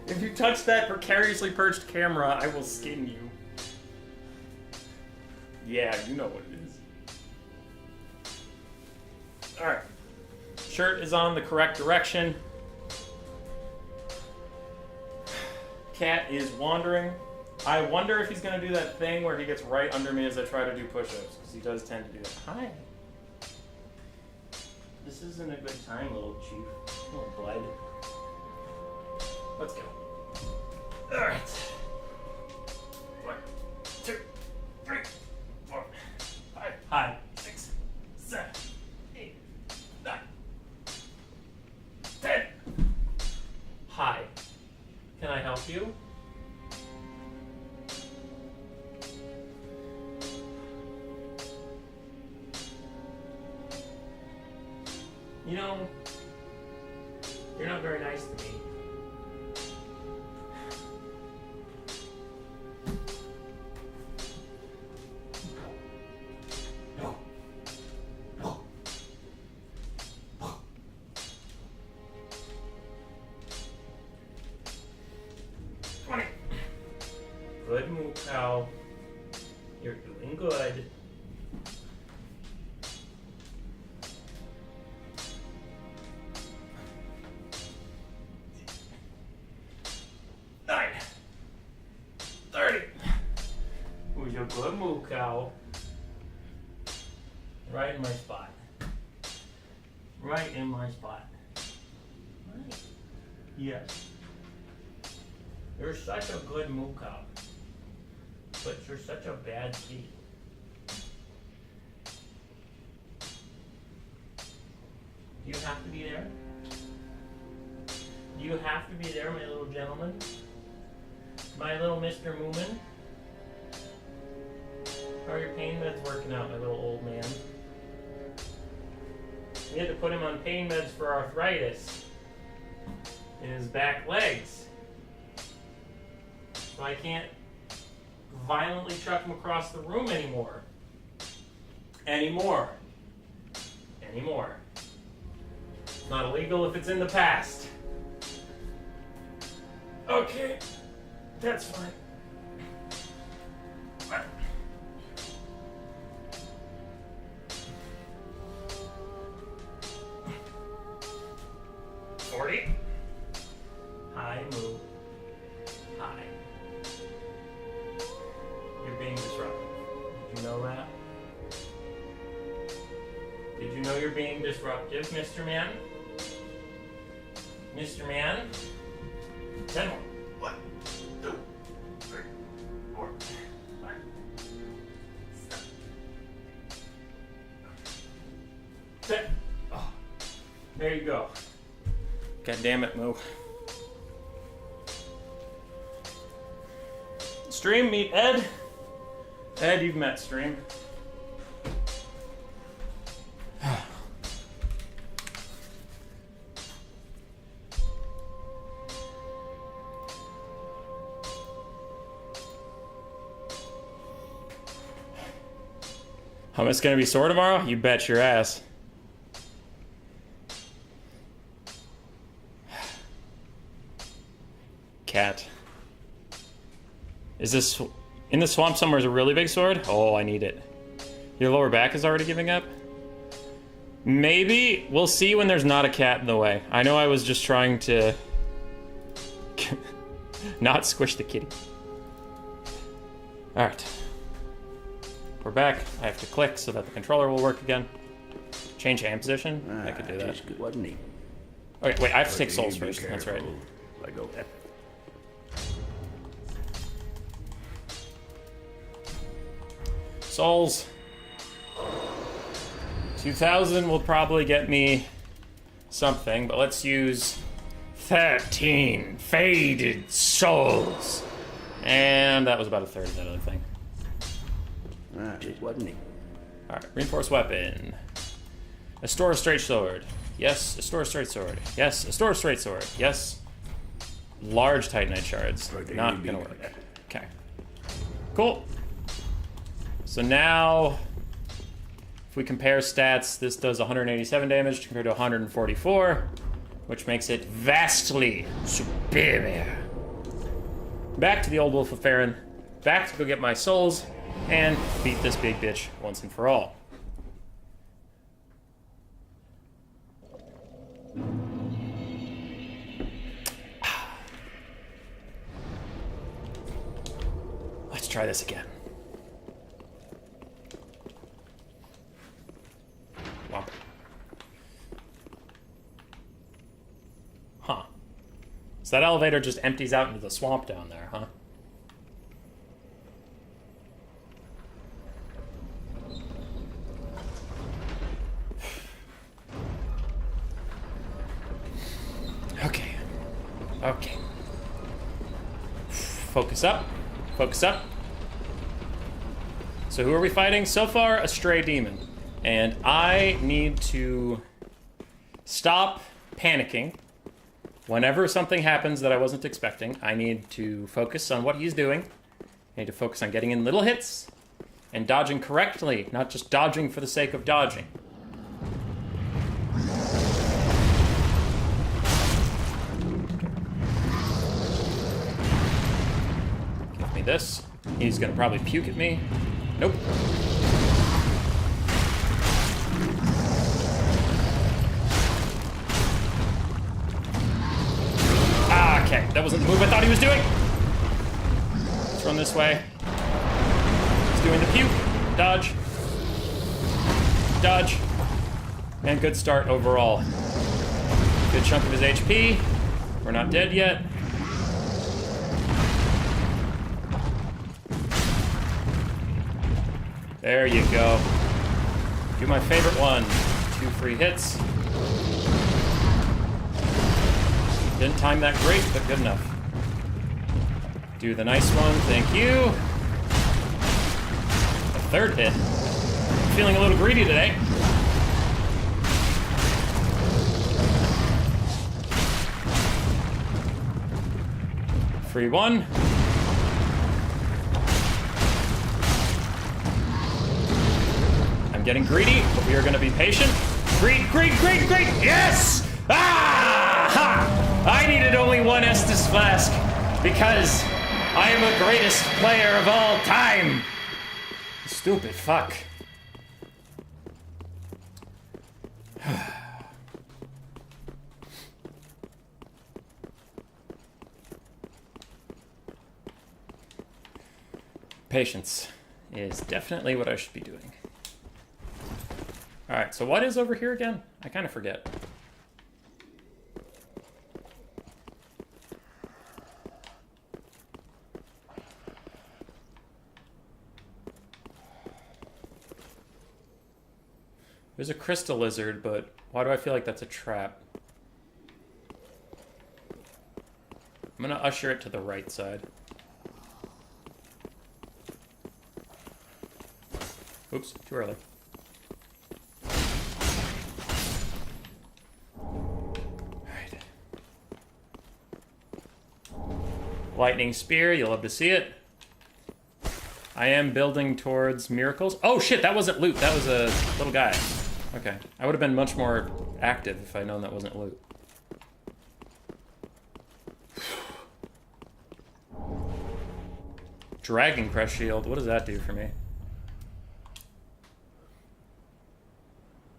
Speaker 1: If you touch that precariously perched camera, I will skin you. Yeah, you know what it is. Alright. Shirt is on the correct direction. Cat is wandering. I wonder if he's going to do that thing where he gets right under me as I try to do push-ups, because he does tend to do that. Hi. This isn't a good time, little chief. Little blood. Let's go. Alright. 1, 2, 3, 4, 5, 5, 6, 7, 8, 9, 10. Hi. Can I help you? You know, you're not very nice to me. Good move, pal. You're doing good. cow. Right in my spot. Right in my spot. Right. Yes. You're such a good moo cow. But you're such a bad kitty. Do you have to be there? Do you have to be there, my little gentleman? My little Mr. Moomin? How are your pain meds working out, my little old man? We had to put him on pain meds for arthritis in his back legs. So I can't violently chuck him across the room anymore. Anymore. It's not illegal if it's in the past. Okay, that's fine. 40. Hi, Moo. Hi. You're being disruptive. Did you know that? Did you know you're being disruptive, Mr. Man? Mr. Man? 10 more. 1, 2, 3, 4, 5, 7, 10. Oh, there you go. God damn it, Moo. Stream, meet Ed. Ed, you've met Stream. Hummus gonna be sore tomorrow? You bet your ass. Cat. Is this in the swamp somewhere? Is a really big sword? Oh, I need it. Your lower back is already giving up? Maybe. We'll see when there's not a cat in the way. I know I was just trying to not squish the kitty. Alright. We're back. I have to click so that the controller will work again. Change hand position? I could do that.
Speaker 2: Good, wasn't he?
Speaker 1: Okay, wait, I have to take souls first. That's right.
Speaker 2: I go.
Speaker 1: Souls. 2,000 will probably get me something, but let's use 13 faded souls. And that was about a third of that other thing.
Speaker 2: Just wasn't he?
Speaker 1: Alright, reinforced weapon. A store straight sword. Yes, a store straight sword. Yes, a store straight sword. Yes. Large titanite shards. Not gonna work. Okay. Cool. So now, if we compare stats, this does 187 damage compared to 144, which makes it vastly superior. Back to the old Wolf of Farron. Back to go get my souls and beat this big bitch once and for all. Let's try this again. Wow. Huh. So that elevator just empties out into the swamp down there, huh? Okay. Okay. Focus up. Focus up. So who are we fighting? So far, a stray demon. And I need to stop panicking. Whenever something happens that I wasn't expecting, I need to focus on what he's doing. I need to focus on getting in little hits and dodging correctly, not just dodging for the sake of dodging. Give me this. He's gonna probably puke at me. Nope. Okay, that wasn't the move I thought he was doing. Let's run this way. He's doing the puke. Dodge. Dodge. And good start overall. Good chunk of his HP. We're not dead yet. There you go. Do my favorite one. 2 free hits. Didn't time that great, but good enough. Do the nice one, thank you. A 3rd hit. I'm feeling a little greedy today. Free 1. I'm getting greedy, but we are going to be patient. Greed, greed, greed, greed! Yes! Ah! Ha! I needed only 1 Estus Flask because I am the greatest player of all time. Stupid fuck. Patience is definitely what I should be doing. Alright, so what is over here again? I kind of forget. There's a crystal lizard, but why do I feel like that's a trap? I'm gonna usher it to the right side. Oops, too early. Alright. Lightning Spear, you'll love to see it. I am building towards miracles. Oh shit, that wasn't loot, that was a little guy. Okay, I would have been much more active if I'd known that wasn't loot. Dragon Crest Shield, what does that do for me?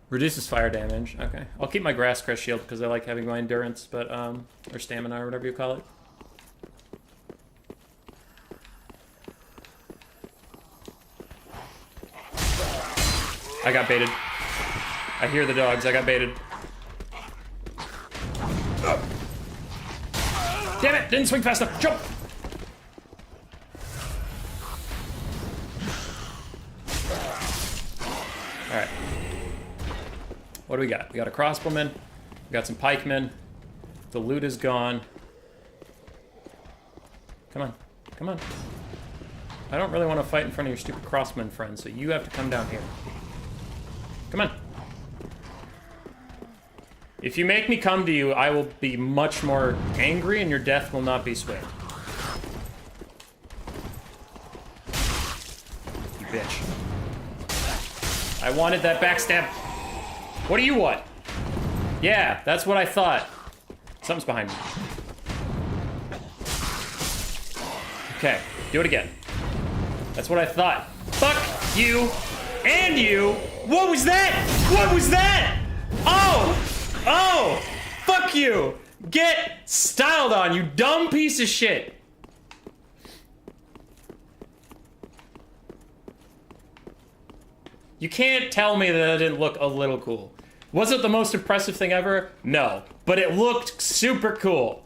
Speaker 1: Reduces fire damage, okay. I'll keep my Grass Crest Shield because I like having my endurance, but, or stamina or whatever you call it. I got baited. I hear the dogs, I got baited. Damn it, didn't swing fast enough, jump! Alright. What do we got? We got a crossbowman, we got some pikemen, the loot is gone. Come on, come on. I don't really want to fight in front of your stupid crossman friends, so you have to come down here. Come on. If you make me come to you, I will be much more angry and your death will not be swift. You bitch. I wanted that backstab. What do you want? Yeah, that's what I thought. Something's behind me. Okay, do it again. That's what I thought. Fuck you and you. What was that? What was that? Oh! Oh! Fuck you! Get styled on, you dumb piece of shit! You can't tell me that it didn't look a little cool. Was it the most impressive thing ever? No. But it looked super cool.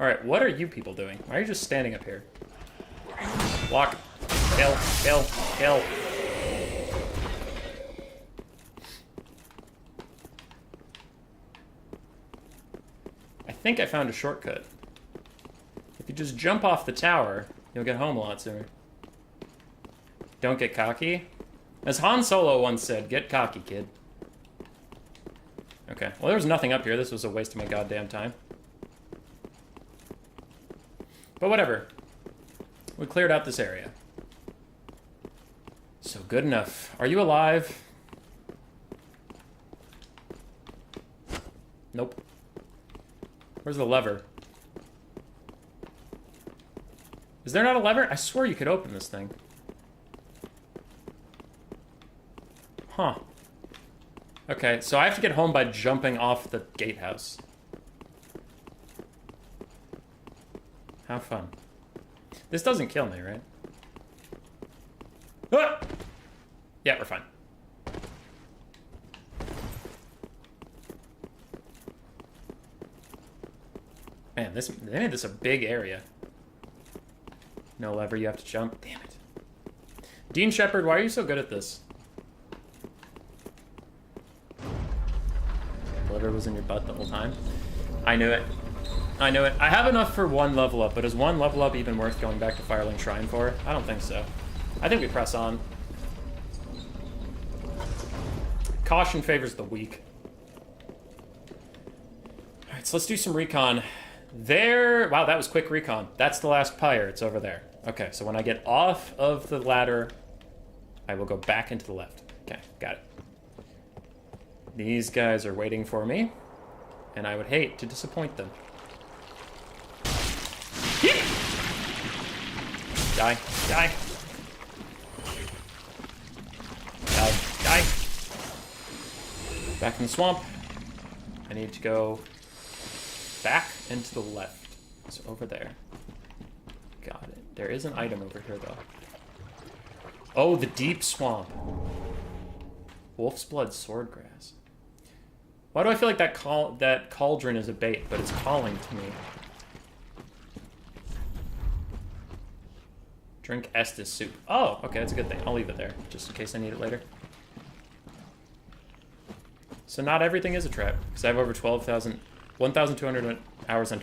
Speaker 1: Alright, what are you people doing? Why are you just standing up here? Block. Kill. Kill. Kill. I think I found a shortcut. If you just jump off the tower, you'll get home a lot sooner. Don't get cocky. As Han Solo once said, get cocky, kid. Okay, well there was nothing up here. This was a waste of my goddamn time. But whatever. We cleared out this area. So good enough. Are you alive? Nope. Where's the lever? Is there not a lever? I swear you could open this thing. Huh. Okay, so I have to get home by jumping off the gatehouse. How fun. This doesn't kill me, right? Ah! Yeah, we're fine. Man, they made this a big area. No lever, you have to jump. Damn it. Dean Shepard, why are you so good at this? The lever was in your butt the whole time. I knew it. I knew it. I have enough for one level up, but is one level up even worth going back to Firelink Shrine for? I don't think so. I think we press on. Caution favors the weak. Alright, so let's do some recon. There... Wow, that was quick recon. That's the last pyre. It's over there. Okay, so when I get off of the ladder, I will go back into the left. Okay, got it. These guys are waiting for me, and I would hate to disappoint them. Die, die. Die, die. Back in the swamp. I need to go back and to the left. So over there. Got it. There is an item over here, though. Oh, the deep swamp. Wolf's blood swordgrass. Why do I feel like that cauldron is a bait, but it's calling to me? Drink Estus soup. Oh, okay, that's a good thing. I'll leave it there, just in case I need it later. So not everything is a trap, because I have over 1,200 hours on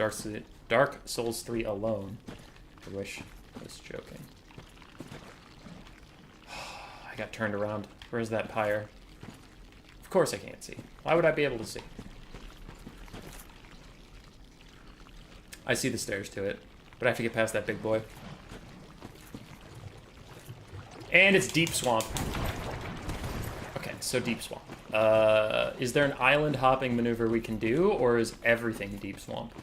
Speaker 1: Dark Souls 3 alone. I wish I was joking. I got turned around. Where's that pyre? Of course I can't see. Why would I be able to see? I see the stairs to it, but I have to get past that big boy. And it's deep swamp. Okay, so deep swamp. Is there an island hopping maneuver we can do, or is everything deep swamp?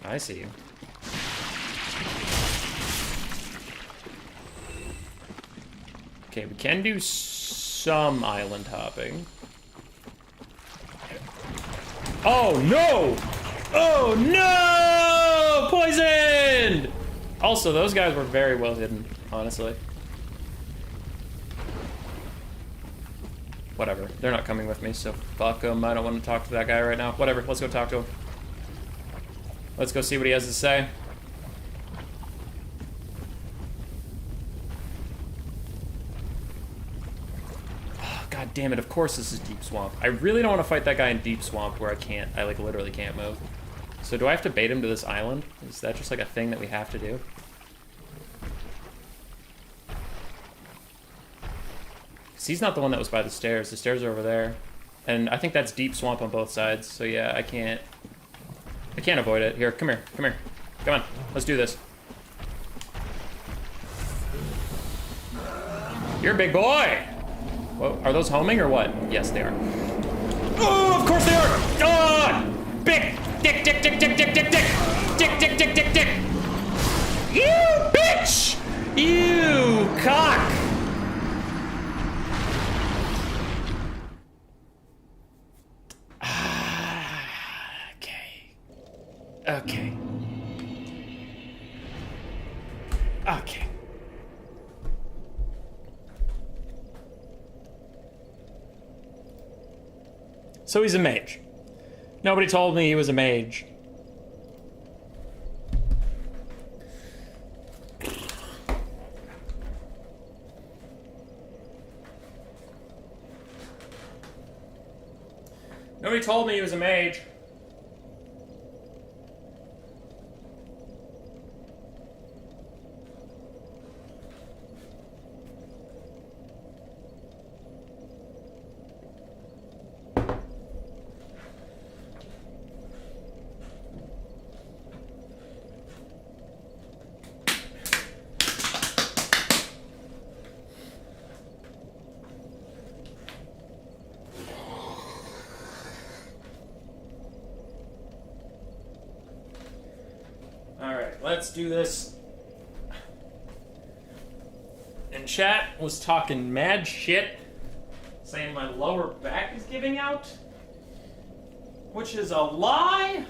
Speaker 1: I see you. Okay, we can do some island hopping. Oh, no! Oh, no! Poisoned! Also, those guys were very well hidden, honestly. Whatever. They're not coming with me, so fuck them. I don't want to talk to that guy right now. Whatever. Let's go talk to him. Let's go see what he has to say. God damn it, of course this is deep swamp. I really don't want to fight that guy in deep swamp where I like literally can't move. So do I have to bait him to this island? Is that just like a thing that we have to do? Because he's not the one that was by the stairs. The stairs are over there. And I think that's deep swamp on both sides. So yeah, I can't avoid it. Here, come here, come here. Come on, let's do this. You're a big boy! Whoa, are those homing or what? Yes, they are. Oh, of course they are! Oh! Big! Dick, dick, dick, dick, dick, dick, dick! Dick, dick, dick, dick, dick! You bitch! You cock! Okay. Okay. Okay. So he's a mage. Nobody told me he was a mage. Nobody told me he was a mage. Let's do this. chat was talking mad shit, saying my lower back is giving out, which is a lie.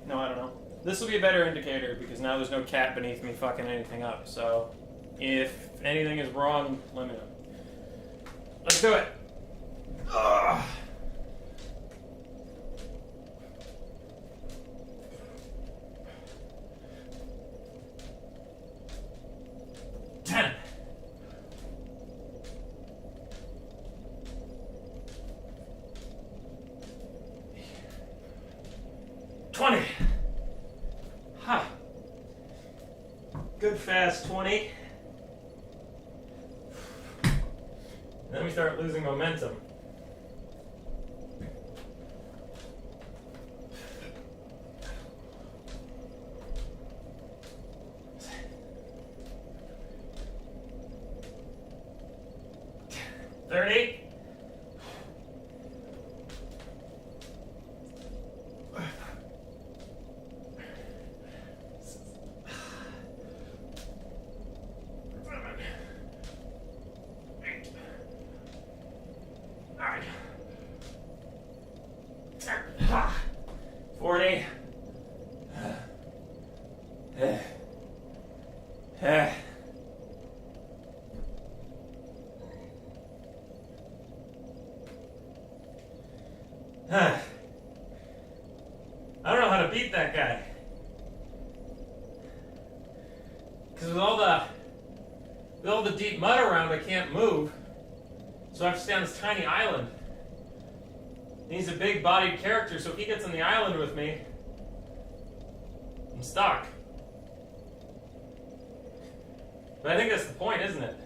Speaker 1: No, I don't know. This will be a better indicator because now there's no cat beneath me fucking anything up. So if anything is wrong, let me know. Let's do it. Ugh. Ten. 20. Ha. Good fast 20. Then we start losing momentum. I don't know how to beat that guy. Because with all the deep mud around, I can't move. So I have to stay on this tiny island. He's a big-bodied character, so if he gets on the island with me, I'm stuck. But I think that's the point, isn't it?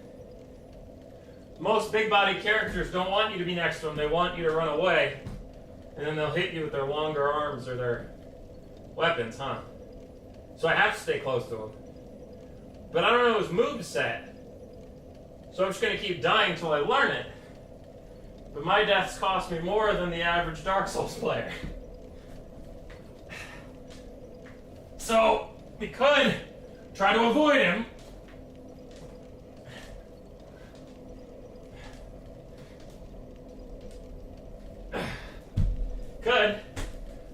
Speaker 1: Most big-bodied characters don't want you to be next to them. They want you to run away. And then they'll hit you with their longer arms or their weapons, huh? So I have to stay close to him. But I don't know his moveset. So I'm just going to keep dying until I learn it. But my deaths cost me more than the average Dark Souls player. So we could try to avoid him. Could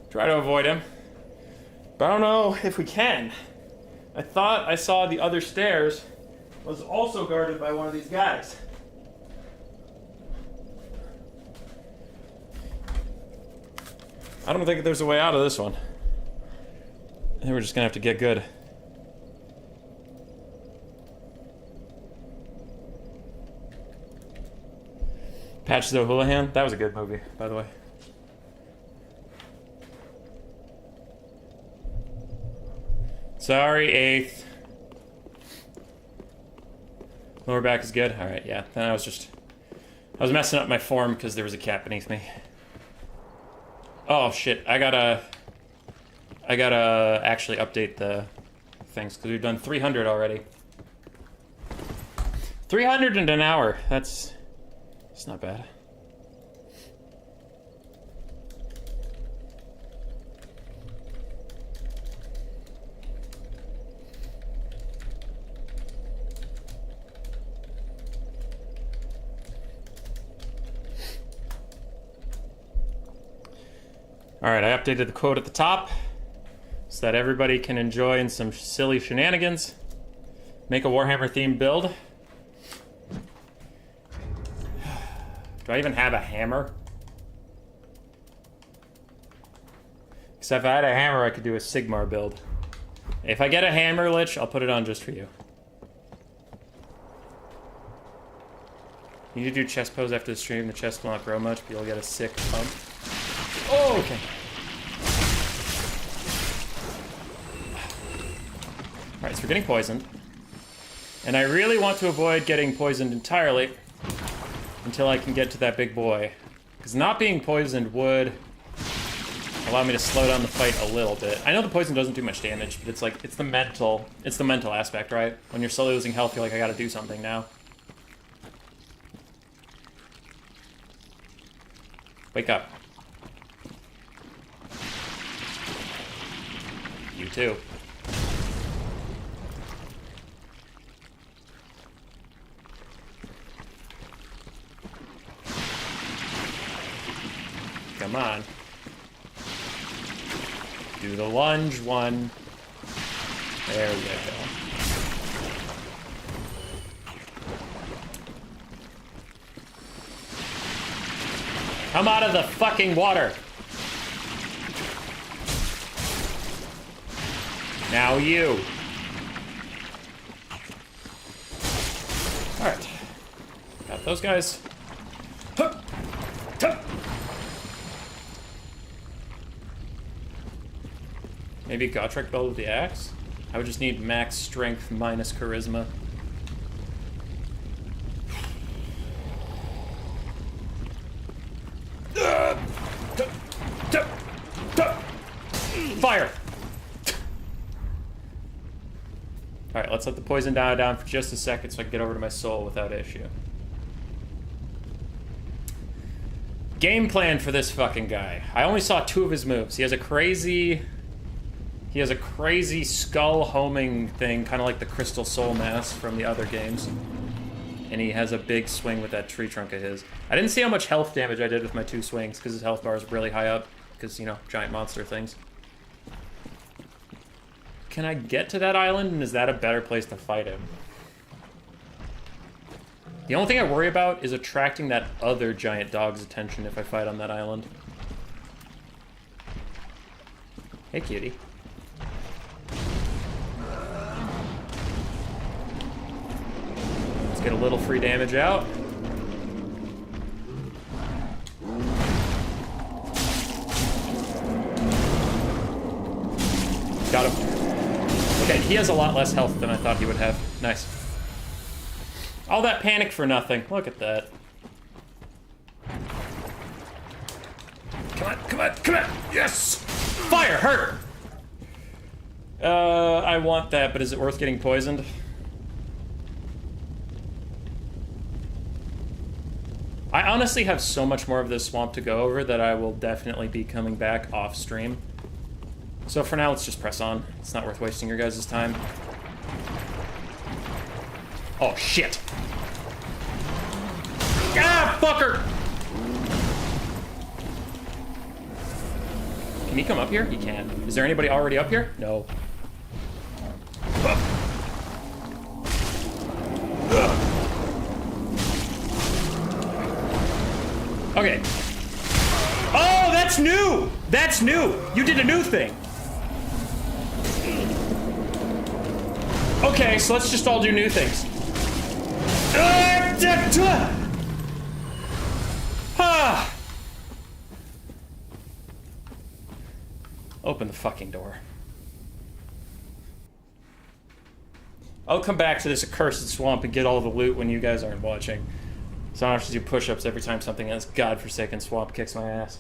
Speaker 1: try to avoid him. But I don't know if we can. I thought I saw the other stairs was also guarded by one of these guys. I don't think there's a way out of this one. I think we're just gonna have to get good. Patches O'Houlihan, that was a good movie, by the way. Sorry, 8th. Lower back is good? Alright, yeah. Then I was messing up my form because there was a cat beneath me. Oh, shit. I gotta actually update the things because we've done 300 already. 300 in an hour. That's not bad. Alright, I updated the quote at the top so that everybody can enjoy in some silly shenanigans. Make a Warhammer themed build. Do I even have a hammer? Because if I had a hammer, I could do a Sigmar build. If I get a hammer, Lich, I'll put it on just for you. You need to do chest pose after the stream. The chest will not grow much, but you'll get a sick pump. Oh, okay. Alright, so we're getting poisoned. And I really want to avoid getting poisoned entirely until I can get to that big boy. Because not being poisoned would allow me to slow down the fight a little bit. I know the poison doesn't do much damage, but it's like, it's the mental aspect, right? When you're slowly losing health, you're like, I gotta do something now. Wake up. You too. Come on. Do the lunge one. There we go. Come out of the fucking water. Now you. Alright. Got those guys. Hup. Hup. Maybe Gotrek build with the axe? I would just need max strength minus charisma. Fire! Alright, let's let the poison die down for just a second so I can get over to my soul without issue. Game plan for this fucking guy. I only saw 2 of his moves. He has a crazy skull homing thing, kind of like the Crystal Soul Mass from the other games. And he has a big swing with that tree trunk of his. I didn't see how much health damage I did with my 2 swings, because his health bar is really high up, because, you know, giant monster things. Can I get to that island, and is that a better place to fight him? The only thing I worry about is attracting that other giant dog's attention if I fight on that island. Hey, cutie. Let's get a little free damage out. Got him. Okay, he has a lot less health than I thought he would have. Nice. All that panic for nothing. Look at that. Come on, come on, come on! Yes! Fire! Hurt! I want that, but is it worth getting poisoned? I honestly have so much more of this swamp to go over that I will definitely be coming back off stream. So for now, let's just press on. It's not worth wasting your guys' time. Oh, shit. Ah, fucker! Can he come up here? He can. Is there anybody already up here? No. Okay. Oh, that's new! That's new! You did a new thing! Okay, so let's just all do new things. Open the fucking door. I'll come back to this accursed swamp and get all the loot when you guys aren't watching. So I don't have to do push-ups every time something in this godforsaken swamp kicks my ass.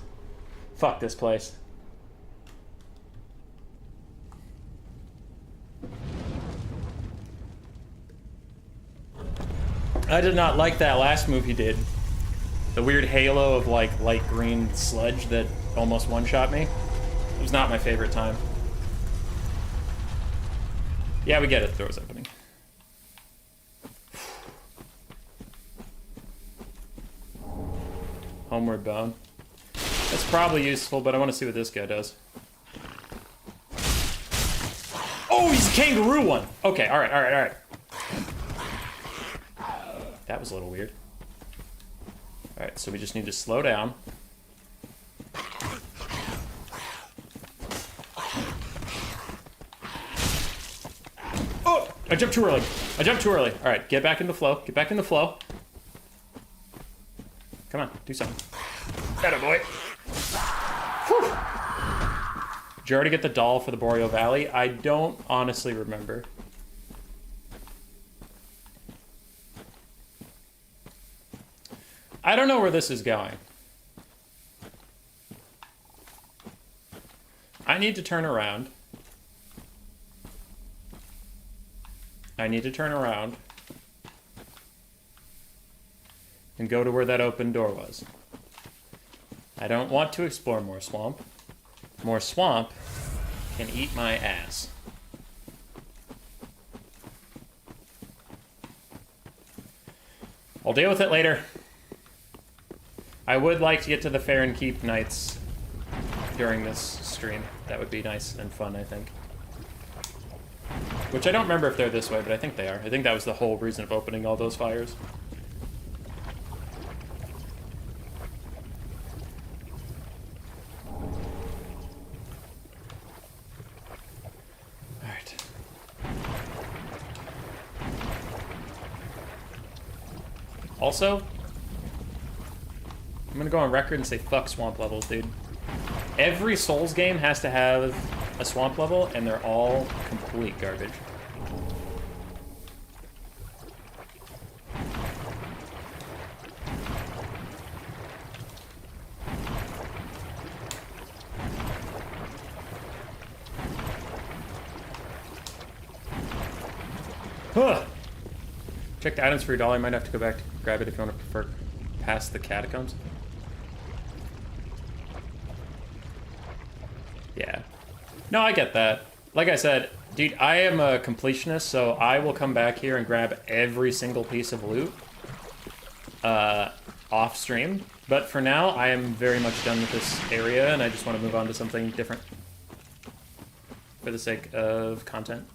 Speaker 1: Fuck this place. I did not like that last move he did. The weird halo of, like, light green sludge that almost one-shot me. It was not my favorite time. Yeah, we get it. The door's opening. Homeward bound. That's probably useful, but I want to see what this guy does. Oh, he's a kangaroo one! Okay, alright, alright, alright. That was a little weird. Alright, so we just need to slow down. Oh! I jumped too early. I jumped too early. Alright, get back in the flow. Get back in the flow. Come on, do something. Atta boy. Whew. Did you already get the doll for the Boreal Valley? I don't honestly remember. I don't know where this is going. I need to turn around. I need to turn around and go to where that open door was. I don't want to explore more swamp. More swamp can eat my ass. I'll deal with it later. I would like to get to the Fair and Keep Knights during this stream. That would be nice and fun, I think. Which I don't remember if they're this way, but I think they are. I think that was the whole reason of opening all those fires. Alright. Also, I'm gonna go on record and say fuck swamp levels, dude. Every Souls game has to have a swamp level, and they're all complete garbage. Huh. Check the items for your $1. You might have to go back to grab it if you want to prefer past the catacombs. Yeah. No, I get that. Like I said, dude, I am a completionist, so I will come back here and grab every single piece of loot off stream. But for now, I am very much done with this area, and I just want to move on to something different for the sake of content.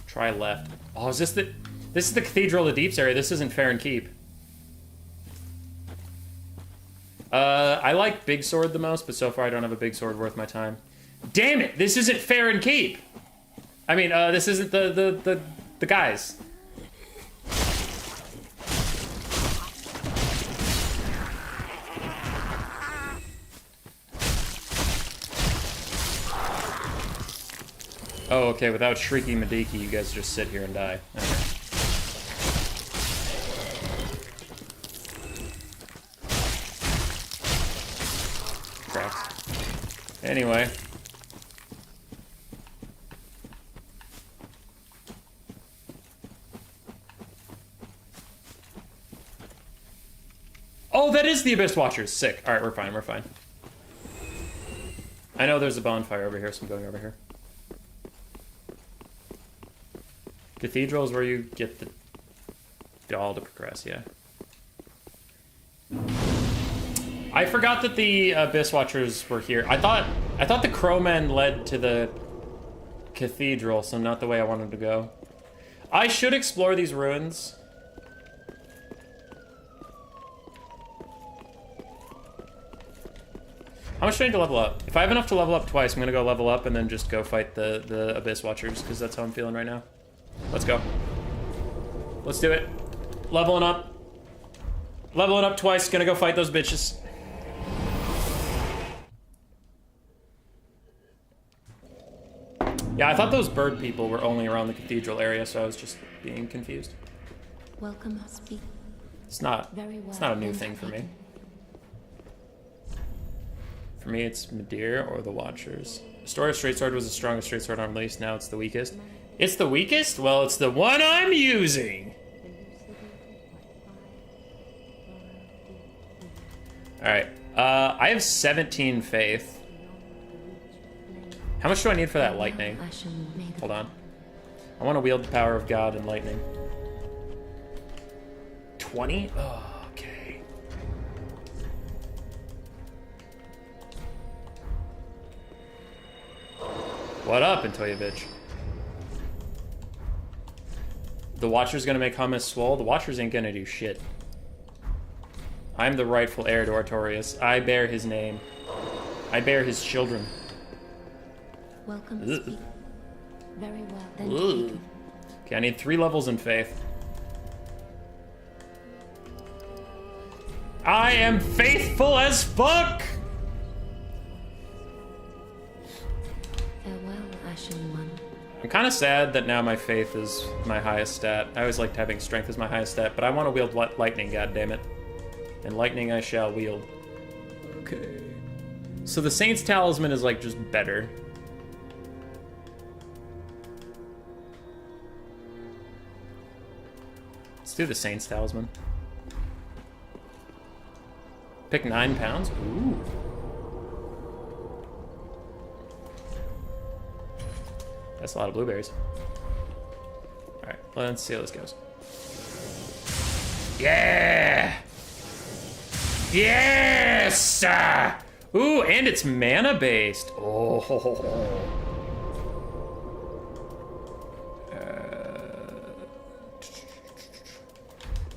Speaker 1: Try left. Oh, is this the... This is the Cathedral of the Deeps area. This isn't Fair and Keep. I like Big Sword the most, but so far I don't have a Big Sword worth my time. Damn it! This isn't Fair and Keep! I mean, this isn't the guys. Oh, okay, without Shrieky Madiki, you guys just sit here and die. Okay. Anyway. Oh, that is the Abyss Watchers. Sick. Alright, we're fine, we're fine. I know there's a bonfire over here, so I'm going over here. Cathedral is where you get the doll to progress, yeah. I forgot that the Abyss Watchers were here. I thought the Crowmen led to the cathedral, so not the way I wanted to go. I should explore these ruins. How much do I need to level up? If I have enough to level up twice, I'm gonna go level up and then just go fight the Abyss Watchers, because that's how I'm feeling right now. Let's go. Let's do it. Leveling up. Leveling up twice, gonna go fight those bitches. Yeah, I thought those bird people were only around the cathedral area, so I was just being confused.
Speaker 3: Welcome, speak.
Speaker 1: It's not a new thing for me. For me, it's Madeira or the Watchers. The story of Straight Sword was the strongest Straight Sword on release, now it's the weakest. It's the weakest? Well, it's the one I'm using! Alright, I have 17 faith. How much do I need for that lightning? Hold on. I want to wield the power of God and lightning. 20? Oh, okay. What up, Antoya bitch? The Watcher's gonna make hummus swole? The Watchers ain't gonna do shit. I'm the rightful heir to Artorias. I bear his name. I bear his children.
Speaker 3: Welcome, speak. Very well, then.
Speaker 1: Okay, I need 3 levels in faith. I am faithful as fuck!
Speaker 3: Farewell, Ashen One.
Speaker 1: I'm kind of sad that now my faith is my highest stat. I always liked having strength as my highest stat, but I want to wield lightning, goddammit. And lightning I shall wield. Okay. So the Saint's Talisman is like just better. Let's do the Saint's Talisman. Pick 9 pounds? Ooh. That's a lot of blueberries. Alright, let's see how this goes. Yeah! Yes! Yes! Ooh, and it's mana-based. Oh.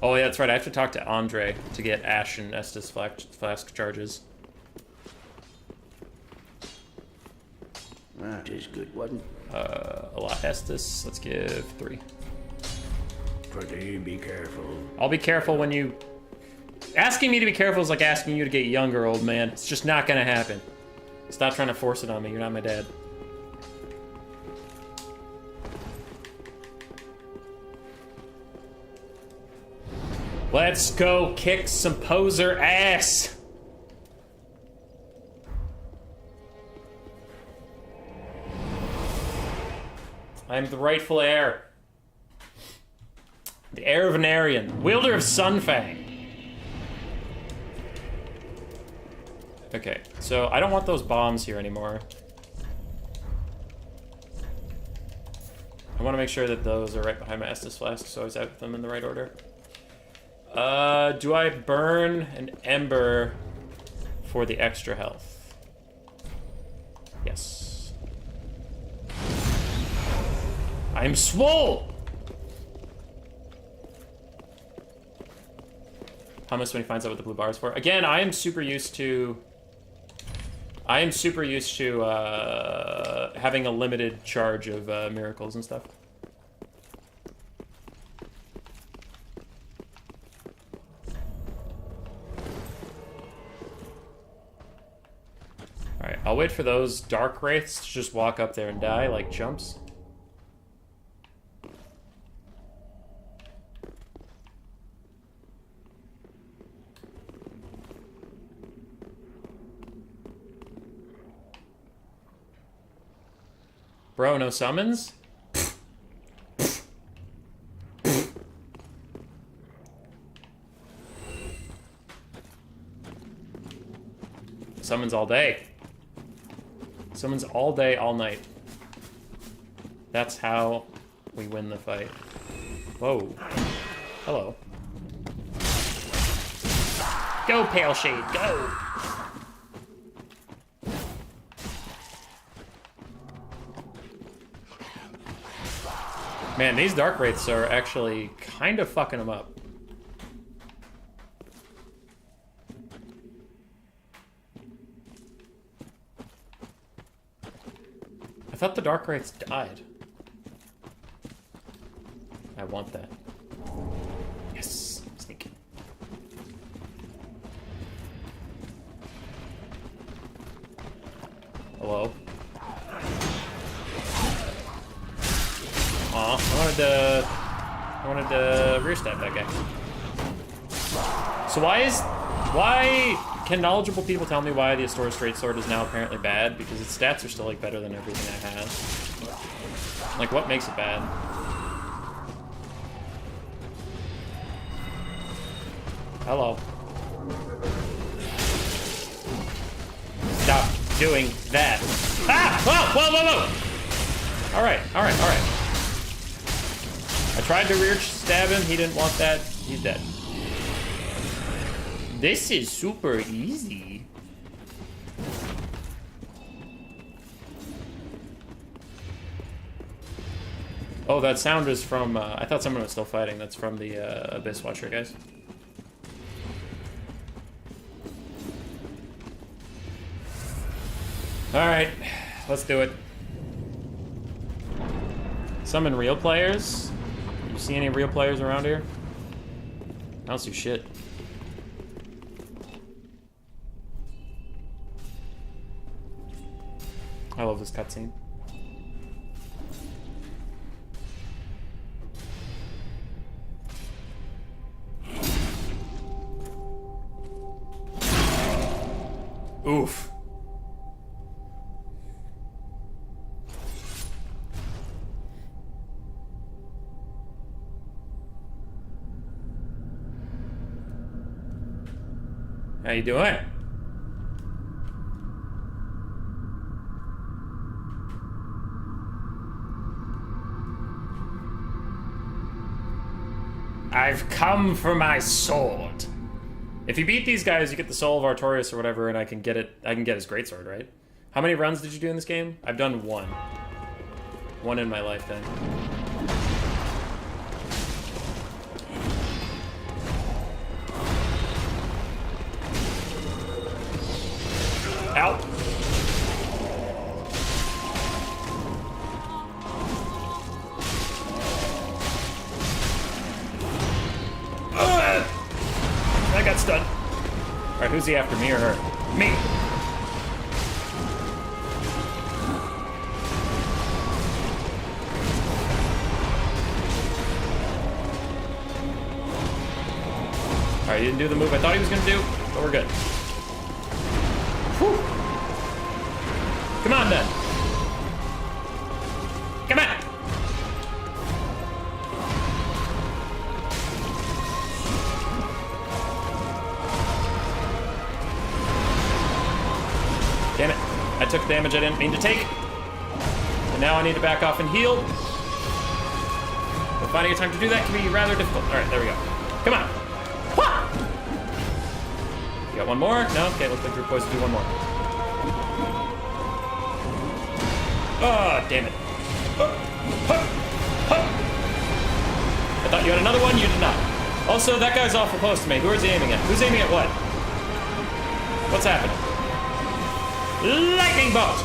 Speaker 1: Oh, yeah, that's right. I have to talk to Andre to get Ash and Estus flask charges.
Speaker 2: That is good, wasn't it?
Speaker 1: A lot Estus. Let's give 3.
Speaker 2: Pretty be careful.
Speaker 1: I'll be careful when you... Asking me to be careful is like asking you to get younger, old man. It's just not gonna happen. Stop trying to force it on me. You're not my dad. Let's go kick some poser ass. I'm the rightful heir. The heir of an Aryan. Wielder of Sunfang. Okay, so I don't want those bombs here anymore. I want to make sure that those are right behind my Estus flask, so I always have them in the right order. Do I burn an ember for the extra health? Yes. I'm swole! Hummus when he finds out what the blue bar is for. Again, I am super used to having a limited charge of miracles and stuff. Alright, I'll wait for those dark wraiths to just walk up there and die like chumps. Bro, no summons? Summons all day. Summons all day, all night. That's how we win the fight. Whoa. Hello. Go, Pale Shade, go! Man, these Dark Wraiths are actually kind of fucking them up. I thought the Dark Wraiths died. I want that. Yes, sneak. Hello? Aw, I wanted to rear stab that guy. So why can knowledgeable people tell me why the Astora Straight Sword is now apparently bad? Because its stats are still like better than everything I have. Like, what makes it bad? Hello. Stop doing that. Ah! Whoa, whoa, whoa, whoa! Alright, alright, alright. I tried to rear stab him, he didn't want that, he's dead. This is super easy. Oh, that sound is from, I thought someone was still fighting. That's from the Abyss Watcher, guys. Alright, let's do it. Summon real players? You see any real players around here? I don't see shit. I love this cutscene. Oof. How you doing? I've come for my sword. If you beat these guys, you get the Soul of Artorias or whatever, and I can get it. I can get his greatsword, right? How many runs did you do in this game? I've done one. One in my lifetime. Ow. I got stunned. Alright, who's he after, me or her? Me! Alright, he didn't do the move I thought he was gonna do, but we're good. Whew. Come on, then. Come on! Damn it. I took damage I didn't mean to take. And now I need to back off and heal. But finding a time to do that can be rather difficult. Alright, there we go. Come on. Wah! You got one more? No? Okay, looks like you're poised to do one more. Oh, damn it. I thought you had another one, you did not. Also, that guy's awful close to me. Who is he aiming at? Who's aiming at what? What's happening? Lightning bolt!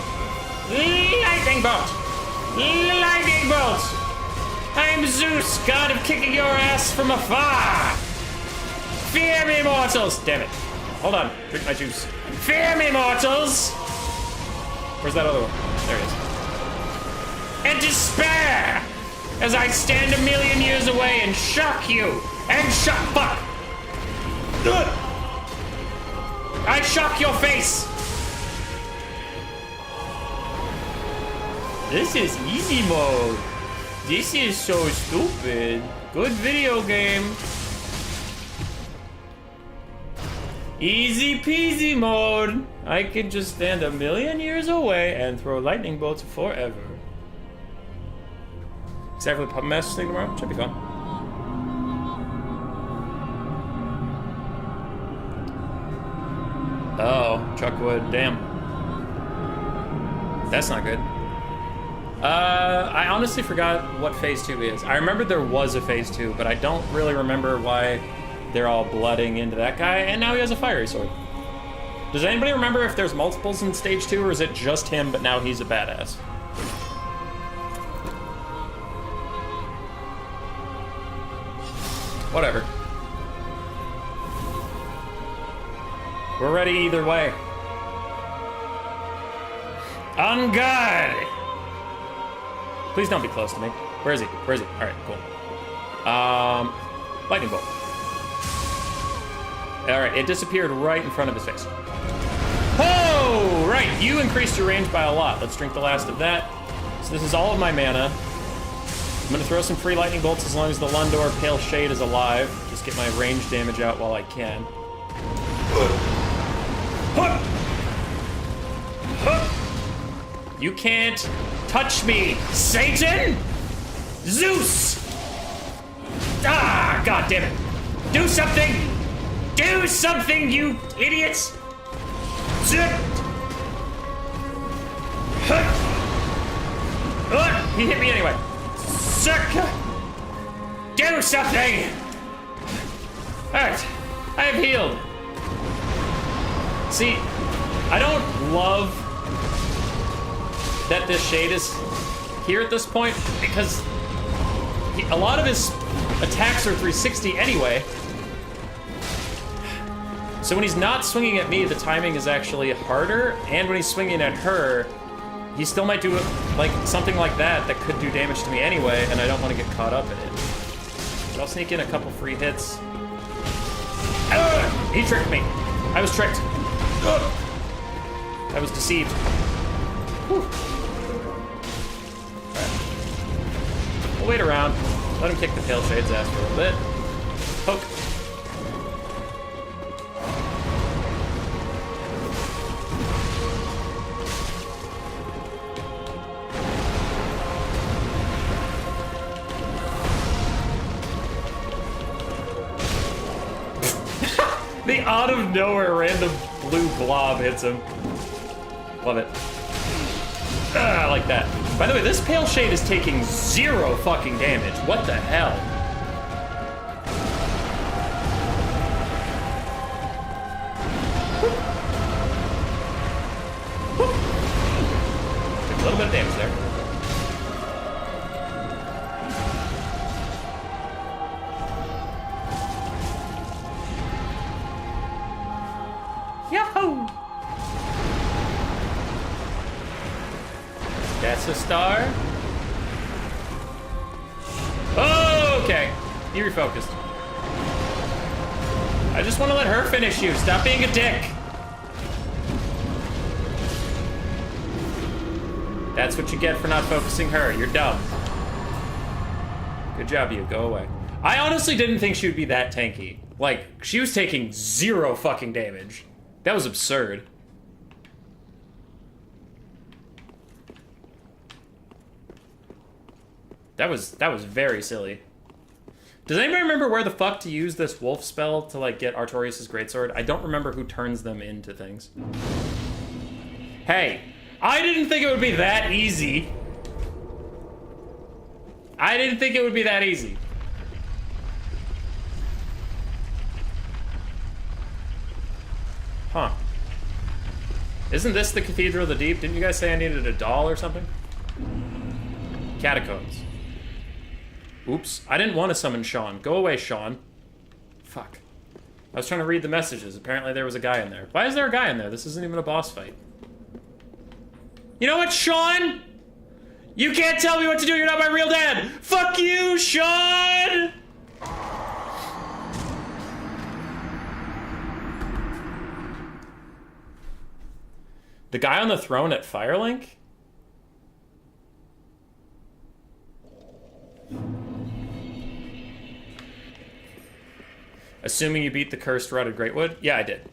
Speaker 1: Lightning bolt! Lightning bolt! I'm Zeus, god of kicking your ass from afar! Fear me, mortals! Damn it. Hold on, drink my juice. Fear me, mortals! Where's that other one? There he is. And despair! As I stand 1,000,000 years away and shock you! And fuck! Ugh. I shock your face! This is easy mode. This is so stupid. Good video game. Easy peasy mode. I could just stand 1,000,000 years away and throw lightning bolts forever. Except for the Puppet Master thing tomorrow. Should be fun. Oh, Chuckwood. Damn. That's not good. I honestly forgot what Phase 2 is. I remember there was a Phase 2, but I don't really remember why they're all blooding into that guy, and now he has a fiery sword. Does anybody remember if there's multiples in Stage 2, or is it just him, but now he's a badass? Whatever. We're ready either way. On guard! Please don't be close to me. Where is he? Where is he? Alright, cool. Lightning bolt. Alright, it disappeared right in front of his face. Oh, right, you increased your range by a lot. Let's drink the last of that. So this is all of my mana. I'm gonna throw some free lightning bolts as long as the Lundor Pale Shade is alive. Just get my range damage out while I can. You can't touch me, Satan! Zeus! Ah, god damn it. Do something! Do something, you idiots! He hit me anyway. Do something! Alright, I have healed. See, I don't love that this shade is here at this point, because a lot of his attacks are 360 anyway. So when he's not swinging at me, the timing is actually harder, and when he's swinging at her, he still might do like something like that that could do damage to me anyway, and I don't want to get caught up in it. But I'll sneak in a couple free hits. He tricked me. I was tricked. I was deceived. Whew. Right. We'll wait around. Let him kick the Pale Shade's ass for a little bit. Poke. The out of nowhere random blue blob hits him. Love it. I like that. By the way, this pale shade is taking 0 fucking damage. What the hell? Took a little bit of damage there. Yahoo! That's a star. Oh, okay. You refocused. I just want to let her finish you. Stop being a dick. That's what you get for not focusing her. You're dumb. Good job, you. Go away. I honestly didn't think she would be that tanky. Like, she was taking 0 fucking damage. That was absurd. That was very silly. Does anybody remember where the fuck to use this wolf spell to, like, get Artorias' greatsword? I don't remember who turns them into things. Hey, I didn't think it would be that easy. I didn't think it would be that easy. Huh. Isn't this the Cathedral of the Deep? Didn't you guys say I needed a doll or something? Catacombs. Oops. I didn't want to summon Sean. Go away, Sean. Fuck. I was trying to read the messages. Apparently there was a guy in there. Why is there a guy in there? This isn't even a boss fight. You know what, Sean? You can't tell me what to do. You're not my real dad. Fuck you, Sean! The guy on the throne at Firelink? Assuming you beat the cursed rotted Greatwood? Yeah, I did.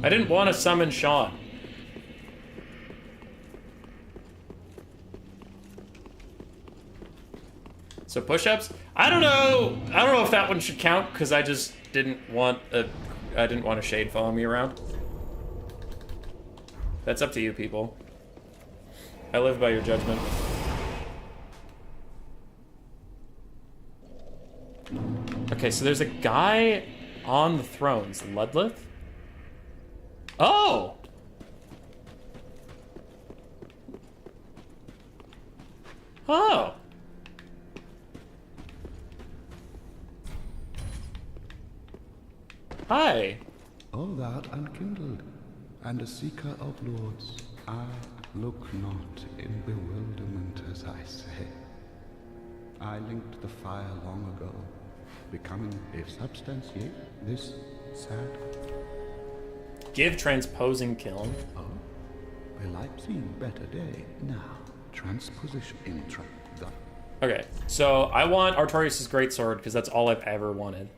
Speaker 1: I didn't want to summon Sean. So push-ups? I don't know if that one should count because I just didn't want a shade following me around. That's up to you people. I live by your judgment. Okay, so there's a guy on the thrones. Ludlith? Oh! Oh! Hi.
Speaker 4: All that unkindled, and a seeker of lords, I look not in bewilderment as I say. I linked the fire long ago, becoming, if substantiate, this sad.
Speaker 1: Give transposing kiln.
Speaker 4: Oh, well, I've seen better day. Now, transposition intra.
Speaker 1: Okay, so I want Artorias' greatsword because that's all I've ever wanted.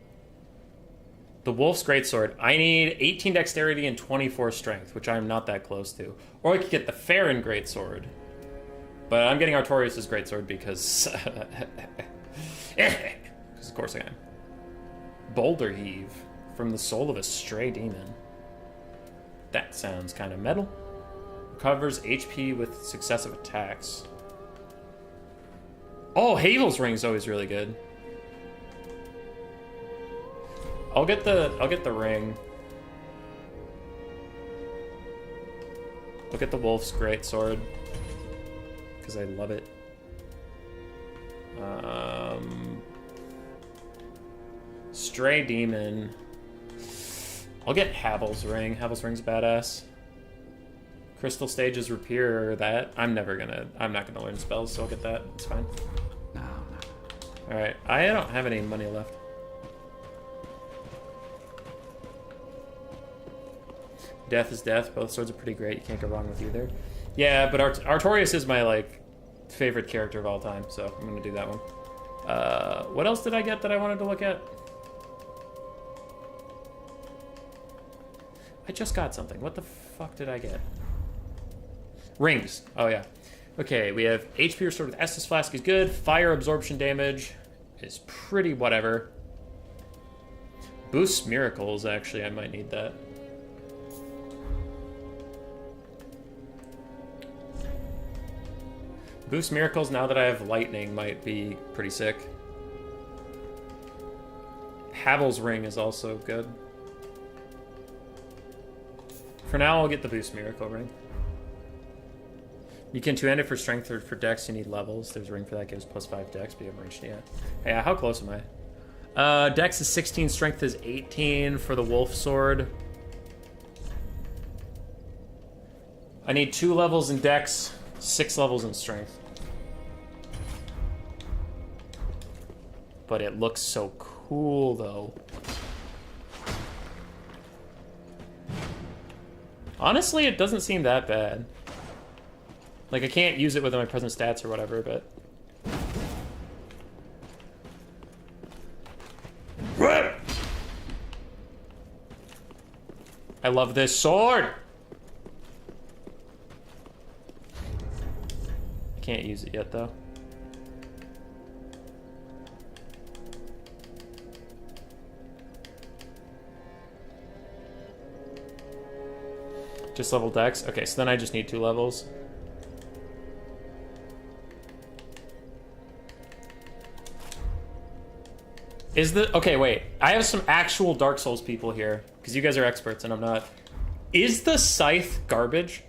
Speaker 1: The Wolf's Greatsword. I need 18 dexterity and 24 strength, which I'm not that close to. Or I could get the Farron Greatsword. But I'm getting Artorias' Greatsword because... because of course I am. Boulder Heave. From the soul of a stray demon. That sounds kind of metal. Recovers HP with successive attacks. Oh, Havel's Ring is always really good. I'll get the ring. Look at the Wolf's Greatsword. Because I love it. Stray Demon. I'll get Havel's Ring. Havel's Ring's badass. Crystal Stages Rapier, that. I'm not gonna learn spells, so I'll get that. It's fine.
Speaker 4: No.
Speaker 1: Alright, I don't have any money left. Death is death. Both swords are pretty great. You can't go wrong with either. Yeah, but Artorias is my, like, favorite character of all time, so I'm gonna do that one. What else did I get that I wanted to look at? I just got something. What the fuck did I get? Rings. Oh, yeah. Okay, we have HP restored with Estus Flask is good. Fire absorption damage is pretty whatever. Boost miracles, actually, I might need that. Boost miracles now that I have lightning might be pretty sick. Havel's ring is also good. For now, I'll get the boost miracle ring. You can two-hand it for strength or for dex. You need levels. There's a ring for that. Gives +5 dex, but you haven't reached it yet. Yeah, how close am I? Dex is 16. Strength is 18 for the wolf sword. I need 2 levels in dex, 6 levels in strength. But it looks so cool, though. Honestly, it doesn't seem that bad. Like, I can't use it within my present stats or whatever, but... I love this sword! Can't use it yet, though. Just level dex? Okay, so then I just need 2 levels. Is the... Okay, wait. I have some actual Dark Souls people here, because you guys are experts and I'm not. Is the scythe garbage?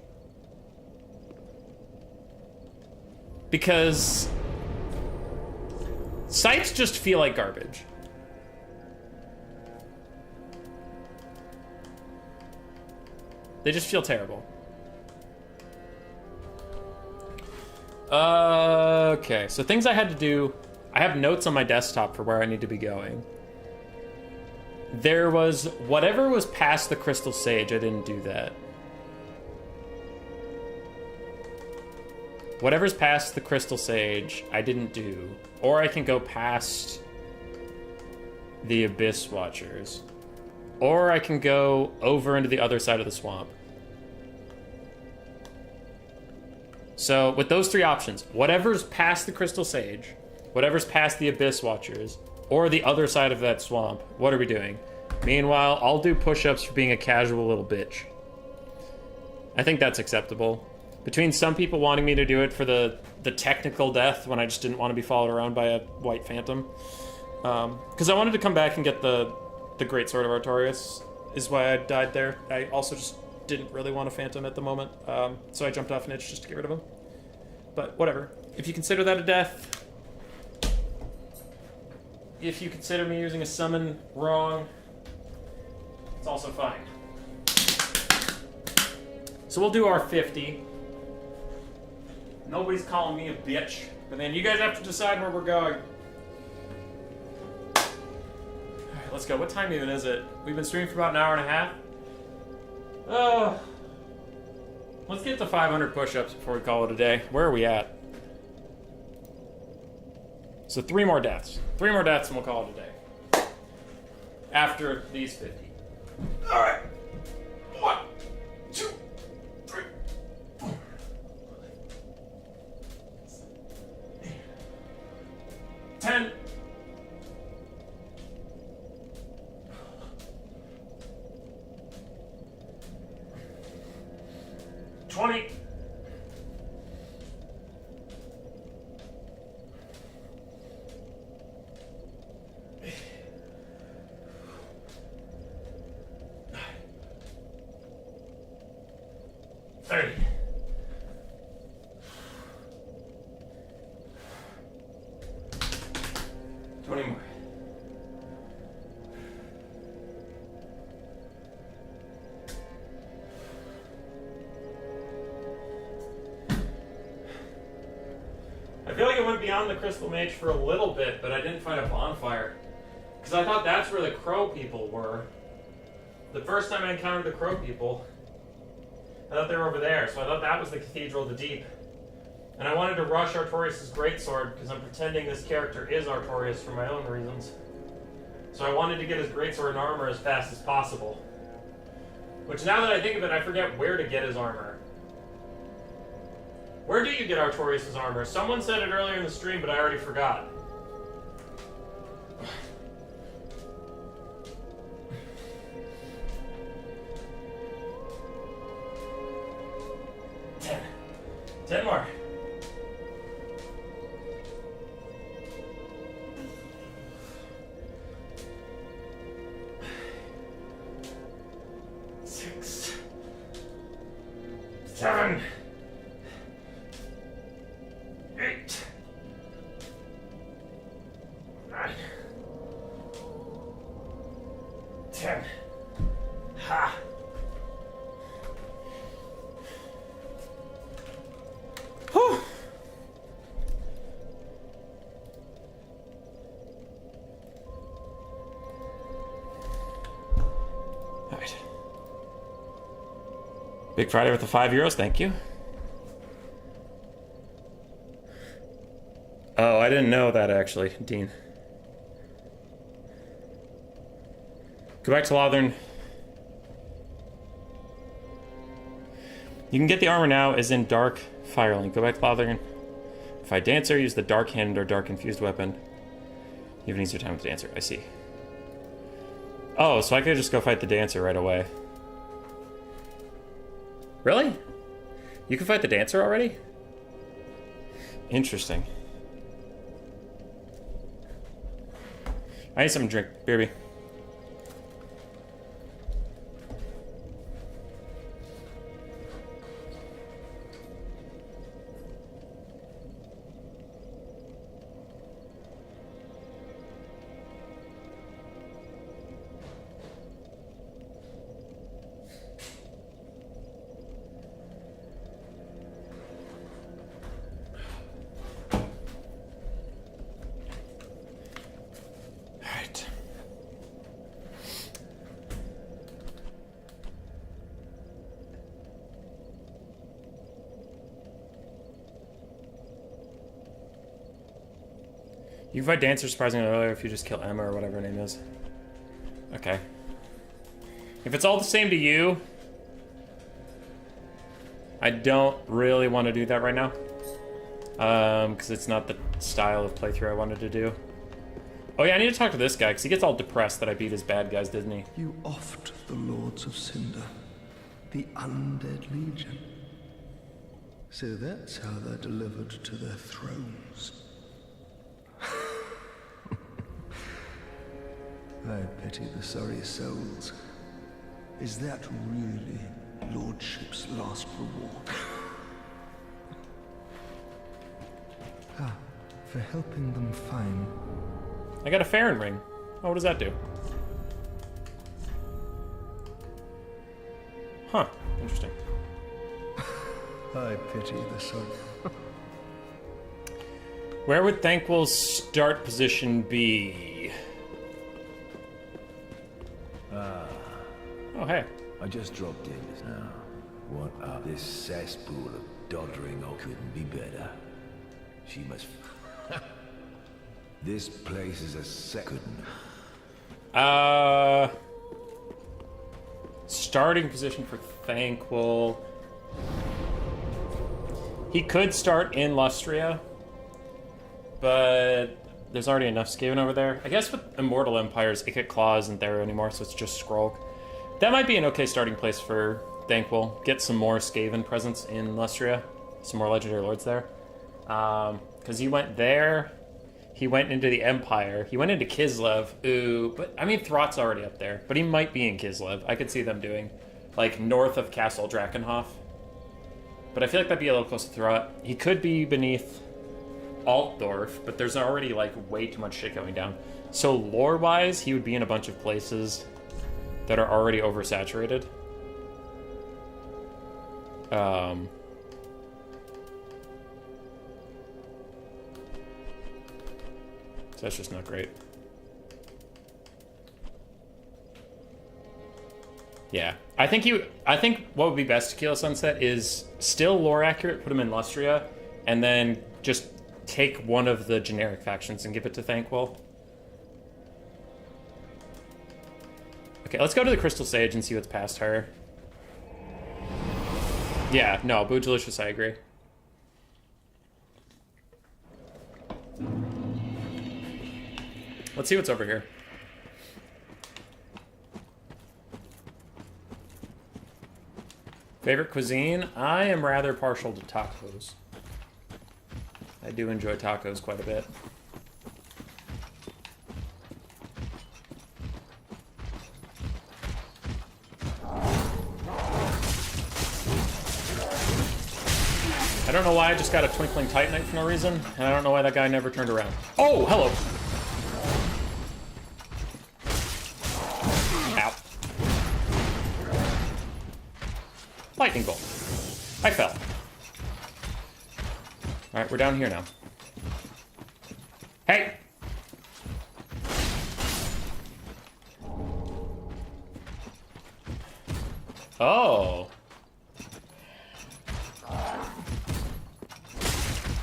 Speaker 1: Because... scythes just feel like garbage. They just feel terrible. Okay, so things I had to do. I have notes on my desktop for where I need to be going. There was whatever was past the Crystal Sage, I didn't do that. Whatever's past the Crystal Sage, I didn't do. Or I can go past the Abyss Watchers. Or I can go over into the other side of the swamp. So, with those 3 options, whatever's past the Crystal Sage, whatever's past the Abyss Watchers, or the other side of that swamp, what are we doing? Meanwhile, I'll do push-ups for being a casual little bitch. I think that's acceptable. Between some people wanting me to do it for the technical death, when I just didn't want to be followed around by a white phantom. Because I wanted to come back and get the Great Sword of Artorias, is why I died there. I also just didn't really want a phantom at the moment, so I jumped off an itch just to get rid of him. But whatever. If you consider that a death, if you consider me using a summon wrong, it's also fine. So we'll do our 50. Nobody's calling me a bitch, but then you guys have to decide where we're going. Alright, let's go. What time even is it? We've been streaming for about an hour and a half. Let's get to 500 push-ups before we call it a day. Where are we at? So 3 more deaths. 3 more deaths and we'll call it a day. After these 50. Alright. 1, 2, 3, 4. 10. 20. 30. 20 more. I feel like I went beyond the Crystal Mage for a little bit, but I didn't find a bonfire. Because I thought that's where the Crow people were. The first time I encountered the Crow people, I thought they were over there, so I thought that was the Cathedral of the Deep. And I wanted to rush Artorias' greatsword, because I'm pretending this character is Artorias for my own reasons. So I wanted to get his greatsword and armor as fast as possible. Which, now that I think of it, I forget where to get his armor. Where do you get Artorias' armor? Someone said it earlier in the stream, but I already forgot. Ten more. Six. 7. 8. 9. 10. Ha. Whew. All right. Big Friday with the €5, thank you. Oh, I didn't know that actually, Dean. Go back to Lothern. You can get the armor now as in Dark Firelink. Go back to Lothern. Fight Dancer, use the Dark Hand or Dark Infused weapon. You have an easier time with the Dancer, I see. Oh, so I could just go fight the Dancer right away. Really? You can fight the Dancer already? Interesting. I need something to drink, baby. You can fight Dancer surprisingly earlier if you just kill Emma or whatever her name is. Okay. If it's all the same to you, I don't really want to do that right now. Because it's not the style of playthrough I wanted to do. Oh yeah, I need to talk to this guy, because he gets all depressed that I beat his bad guys, doesn't he?
Speaker 5: You oft the Lords of Cinder, the Undead Legion. So that's how they're delivered to their thrones. I pity the sorry souls. Is that really Lordship's last reward? For helping them find...
Speaker 1: I got a Farron ring. Oh, what does that do? Huh, interesting.
Speaker 5: I pity the sorry...
Speaker 1: Where would Thanquil's start position be? Oh, hey.
Speaker 2: I just dropped in. Now, what up? This cesspool of doddering couldn't be better. She must... This place is a second.
Speaker 1: Starting position for Thanquil. He could start in Lustria, but there's already enough Skaven over there. I guess with Immortal Empires, Ikit Claw isn't there anymore, so it's just Skrulk. That might be an okay starting place for Thanquil. Get some more Skaven presence in Lustria. Some more Legendary Lords there. Because he went there. He went into the Empire. He went into Kislev. Ooh, but I mean, Throt's already up there. But he might be in Kislev. I could see them doing, like, north of Castle Drakenhof. But I feel like that'd be a little close to Throt. He could be beneath Altdorf, but there's already, like, way too much shit going down. So lore-wise, he would be in a bunch of places that are already oversaturated. So that's just not great. Yeah. I think what would be best to Keel Sunset is still lore accurate, put him in Lustria, and then just take one of the generic factions and give it to Thanquil. Okay, let's go to the Crystal Sage and see what's past her. Yeah, no, Boo Delicious, I agree. Let's see what's over here. Favorite cuisine? I am rather partial to tacos. I do enjoy tacos quite a bit. I don't know why I just got a twinkling titanite for no reason, and I don't know why that guy never turned around. Oh, hello! Ow. Lightning bolt. I fell. Alright, we're down here now. Hey! Oh.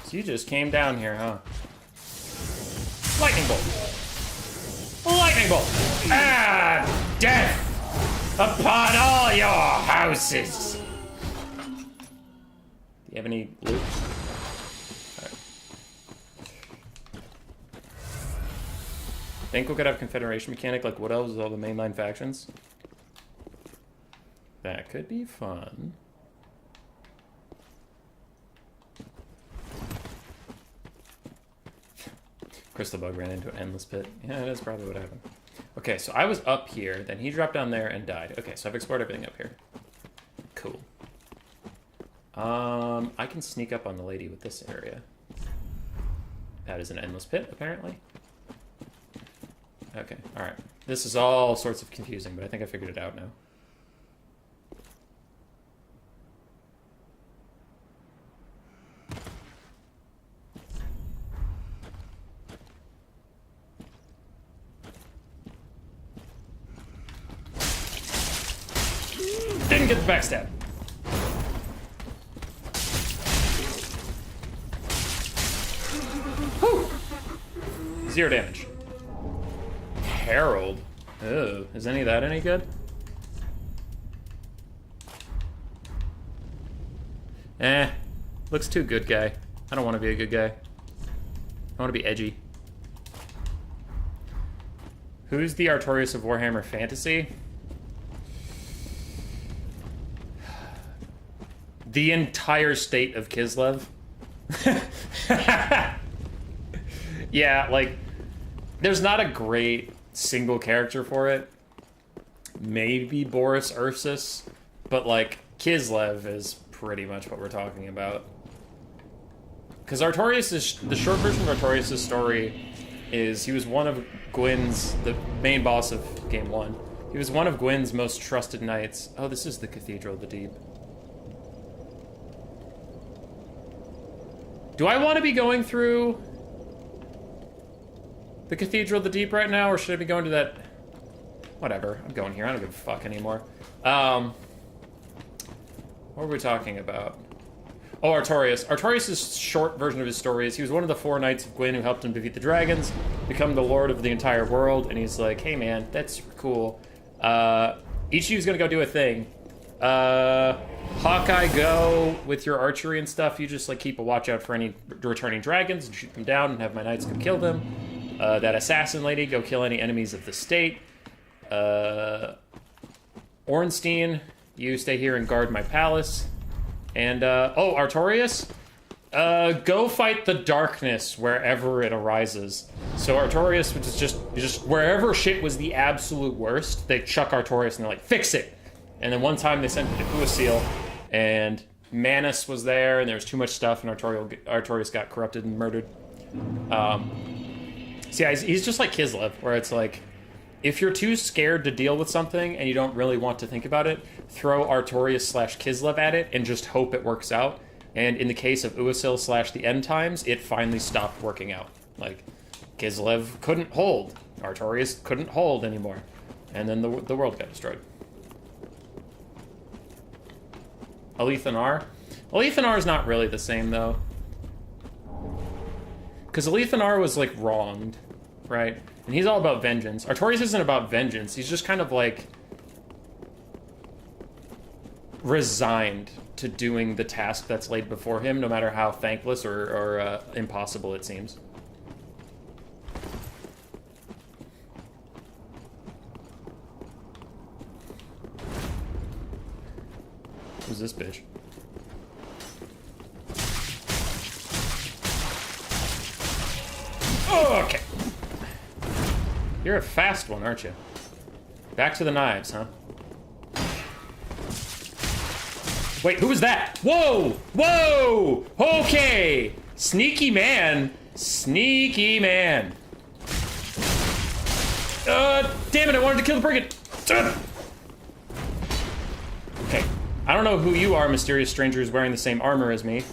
Speaker 1: So you just came down here, huh? Lightning bolt. Lightning bolt. Ah! Death upon all your houses. Do you have any loot? Alright. Think we could have Confederation mechanic like Wood Elves with all the mainline factions? That could be fun. Crystal Bug ran into an endless pit. Yeah, that's probably what happened. Okay, so I was up here, then he dropped down there and died. Okay, so I've explored everything up here. Cool. I can sneak up on the lady with this area. That is an endless pit, apparently. Okay, alright. This is all sorts of confusing, but I think I figured it out now. Didn't get the backstab. Whew. 0 damage. Herald. Oh, is any of that any good? Eh. Looks too good guy. I don't want to be a good guy. I want to be edgy. Who's the Artorias of Warhammer Fantasy? The entire state of Kislev. Yeah, like, there's not a great single character for it. Maybe Boris Ursus, but like, Kislev is pretty much what we're talking about. Because Artorias is, the short version of Artorias' story is he was one of Gwyn's, the main boss of Game 1. He was one of Gwyn's most trusted knights. Oh, this is the Cathedral of the Deep. Do I want to be going through the Cathedral of the Deep right now, or should I be going to that? Whatever, I'm going here. I don't give a fuck anymore. What were we talking about? Oh, Artorias. Artorias' short version of his story is he was one of the 4 knights of Gwyn who helped him defeat the dragons, become the lord of the entire world, and he's like, hey man, that's super cool. Each of you's gonna go do a thing. Hawkeye, go with your archery and stuff. You just like keep a watch out for any returning dragons and shoot them down and have my knights go kill them. That assassin lady, go kill any enemies of the state. Ornstein, you stay here and guard my palace. And, oh, Artorias, go fight the darkness wherever it arises. So Artorias, which is just wherever shit was the absolute worst, they chuck Artorias and they're like, fix it! And then one time they sent it to Uasil, and Manus was there, and there was too much stuff, and Artorias got corrupted and murdered. So yeah, he's just like Kislev, where it's like, if you're too scared to deal with something and you don't really want to think about it, throw Artorias/Kislev at it and just hope it works out. And in the case of Uasil/the End Times, it finally stopped working out. Like, Kislev couldn't hold. Artorias couldn't hold anymore. And then the world got destroyed. Alethanar? Alethanar is not really the same, though. Because Alethanar was, like, wronged, right? And he's all about vengeance. Artorias isn't about vengeance. He's just kind of, like, resigned to doing the task that's laid before him, no matter how thankless or impossible it seems. Who's this bitch? Oh, okay. You're a fast one, aren't you? Back to the knives, huh? Wait, who was that? Whoa! Whoa! Okay! Sneaky man. Sneaky man. Damn it, I wanted to kill the brigand. Okay. I don't know who you are, mysterious stranger who's wearing the same armor as me.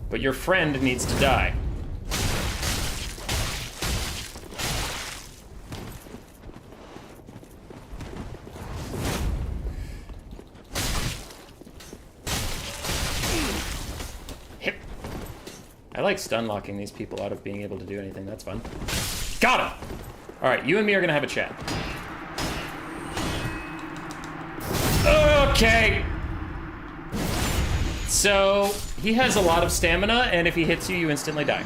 Speaker 1: But your friend needs to die. I like stun locking these people out of being able to do anything. That's fun. Got him! Alright, you and me are gonna have a chat. Okay! So, he has a lot of stamina, and if he hits you, you instantly die.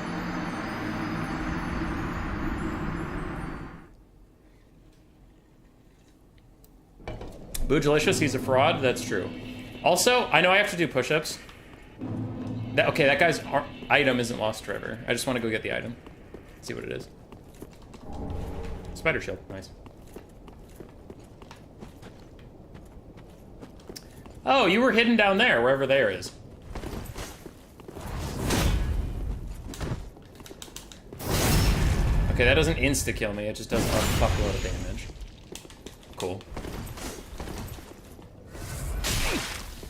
Speaker 1: Boojilicious, he's a fraud. That's true. Also, I know I have to do push-ups. Okay, that guy's item isn't lost forever. I just want to go get the item. See what it is. Spider shield, nice. Oh, you were hidden down there, wherever there is. Okay, that doesn't insta-kill me, it just does a fuckload of damage. Cool.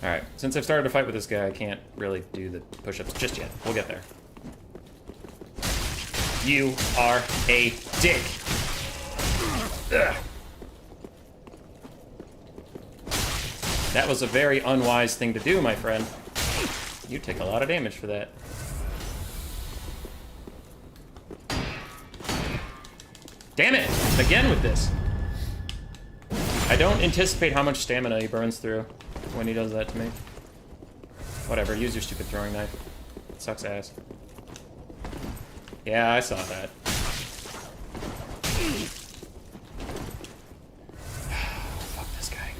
Speaker 1: Alright, since I've started a fight with this guy, I can't really do the push-ups just yet. We'll get there. You are a dick. Ugh. That was a very unwise thing to do, my friend. You take a lot of damage for that. Damn it! Again with this. I don't anticipate how much stamina he burns through when he does that to me. Whatever, use your stupid throwing knife. It sucks ass. Yeah, I saw that. Fuck this guy.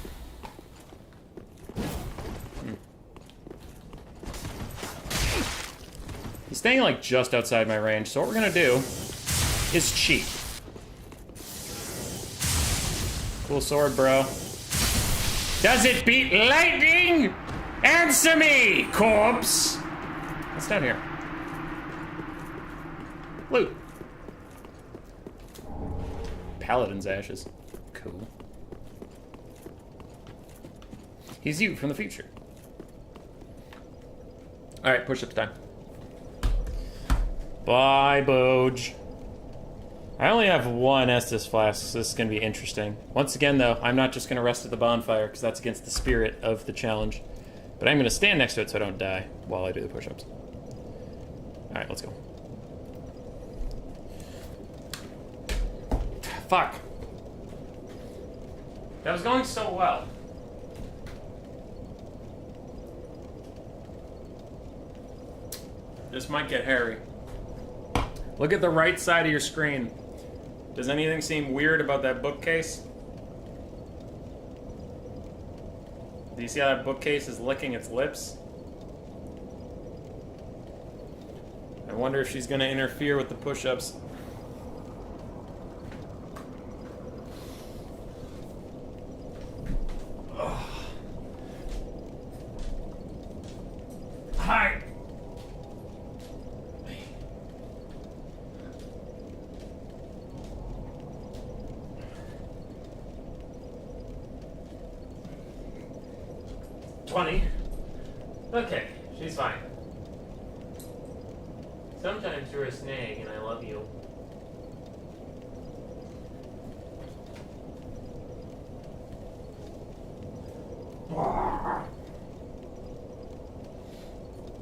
Speaker 1: He's staying like just outside my range, so what we're gonna do is cheat. Cool sword, bro. Does it beat lightning? Answer me, corpse! What's down here? Loot. Paladin's ashes. Cool. He's you from the future. Alright, push-up time. Bye, Boj. I only have one Estus flask, so this is going to be interesting. Once again, though, I'm not just going to rest at the bonfire, because that's against the spirit of the challenge. But I'm going to stand next to it so I don't die while I do the push-ups. Alright, let's go. Fuck. That was going so well. This might get hairy. Look at the right side of your screen. Does anything seem weird about that bookcase? Do you see how that bookcase is licking its lips? I wonder if she's gonna interfere with the push-ups. Hi! Okay, she's fine. Sometimes you're a snake and I love you.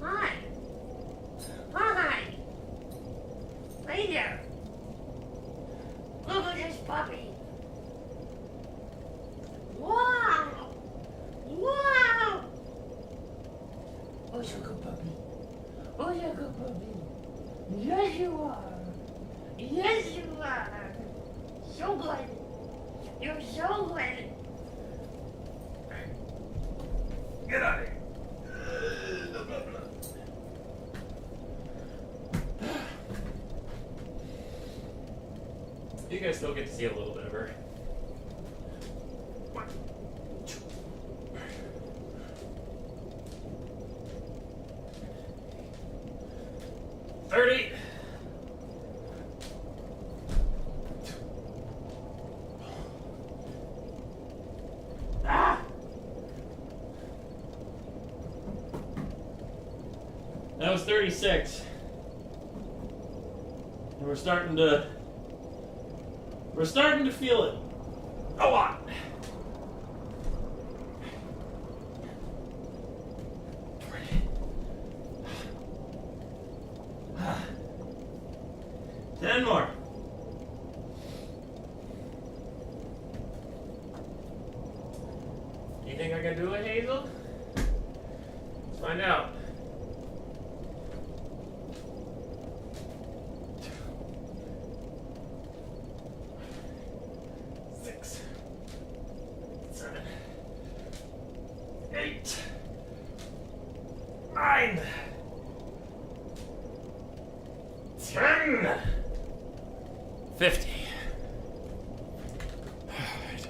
Speaker 6: Hi. Hi. Hey there. Look at this puppy. Wow. Wow. Oh, you're a good puppy. Oh, you're a good puppy. Yes, you are. Yes, you are. So good. You're so good.
Speaker 1: Get out of here. You guys still get to see a little bit of her. 30. Ah! That was 36. And we're starting to feel it a lot. Ten more. You think I can do it, Hazel? Let's find out. Six, 7, 8, 9, 10. 50. Alright.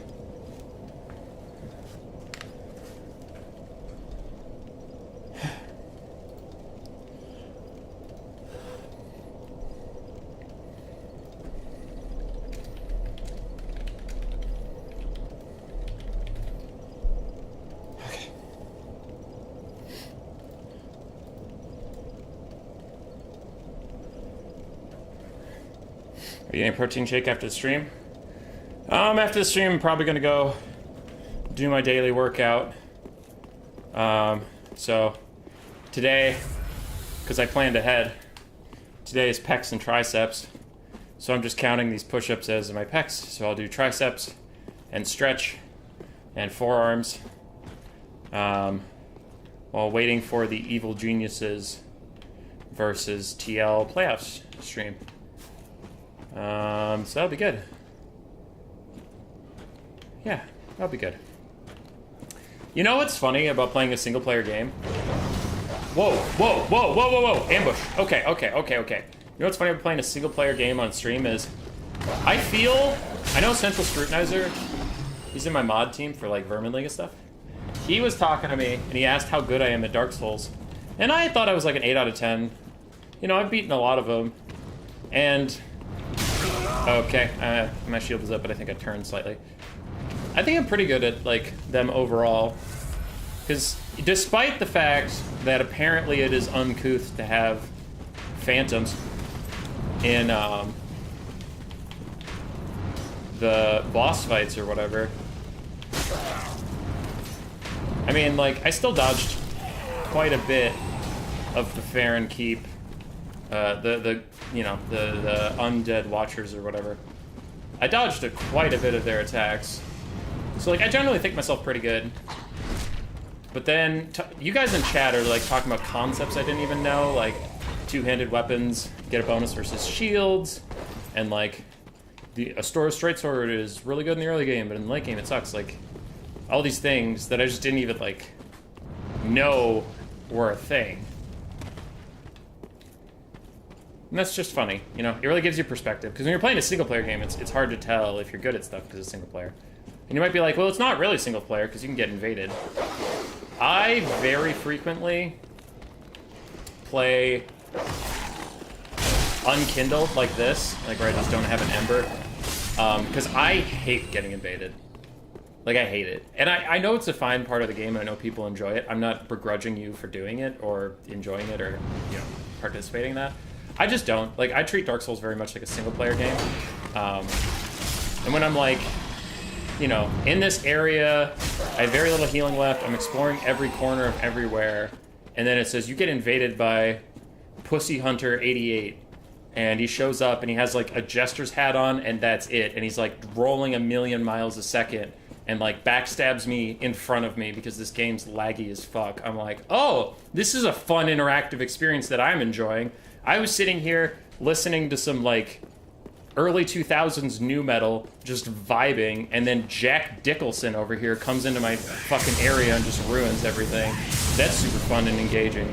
Speaker 1: Okay. Are you getting a protein shake after the stream? After the stream, I'm probably gonna go do my daily workout. So today, because I planned ahead, today is pecs and triceps. So I'm just counting these push-ups as my pecs. So I'll do triceps and stretch and forearms, while waiting for the Evil Geniuses versus TL playoffs stream. So that'll be good. Yeah, that'll be good. You know what's funny about playing a single player game? Whoa, whoa, whoa, whoa, whoa, whoa, ambush. Okay. You know what's funny about playing a single player game on stream is, I know Central Scrutinizer, he's in my mod team for like Vermin League and stuff. He was talking to me and he asked how good I am at Dark Souls. And I thought I was like an 8 out of 10. You know, I've beaten a lot of them. And okay, my shield is up, but I think I turned slightly. I think I'm pretty good at, like, them overall. Because despite the fact that apparently it is uncouth to have phantoms in the boss fights or whatever, I mean, like, I still dodged quite a bit of the Farron Keep, the undead watchers or whatever. I dodged quite a bit of their attacks. So, like, I generally think myself pretty good. But then, you guys in chat are, like, talking about concepts I didn't even know, like, two-handed weapons get a bonus versus shields, and, like, a straight sword is really good in the early game, but in the late game it sucks. Like, all these things that I just didn't even, like, know were a thing. And that's just funny, you know? It really gives you perspective. Because when you're playing a single-player game, it's hard to tell if you're good at stuff because it's single-player. And you might be like, well, it's not really single-player because you can get invaded. I very frequently play unkindled like this, like where I just don't have an ember, because I hate getting invaded. Like, I hate it. And I know it's a fine part of the game, and I know people enjoy it. I'm not begrudging you for doing it, or enjoying it, or, you know, participating in that. I just don't. Like, I treat Dark Souls very much like a single-player game. And when I'm like, you know, in this area, I have very little healing left, I'm exploring every corner of everywhere, and then it says, you get invaded by Pussy Hunter 88, and he shows up, and he has, like, a Jester's hat on, and that's it, and he's, like, rolling 1,000,000 miles a second, and, like, backstabs me in front of me because this game's laggy as fuck. I'm like, oh, this is a fun interactive experience that I'm enjoying. I was sitting here listening to some, like, early 2000s new metal, just vibing, and then Jack Dickelson over here comes into my fucking area and just ruins everything. That's super fun and engaging.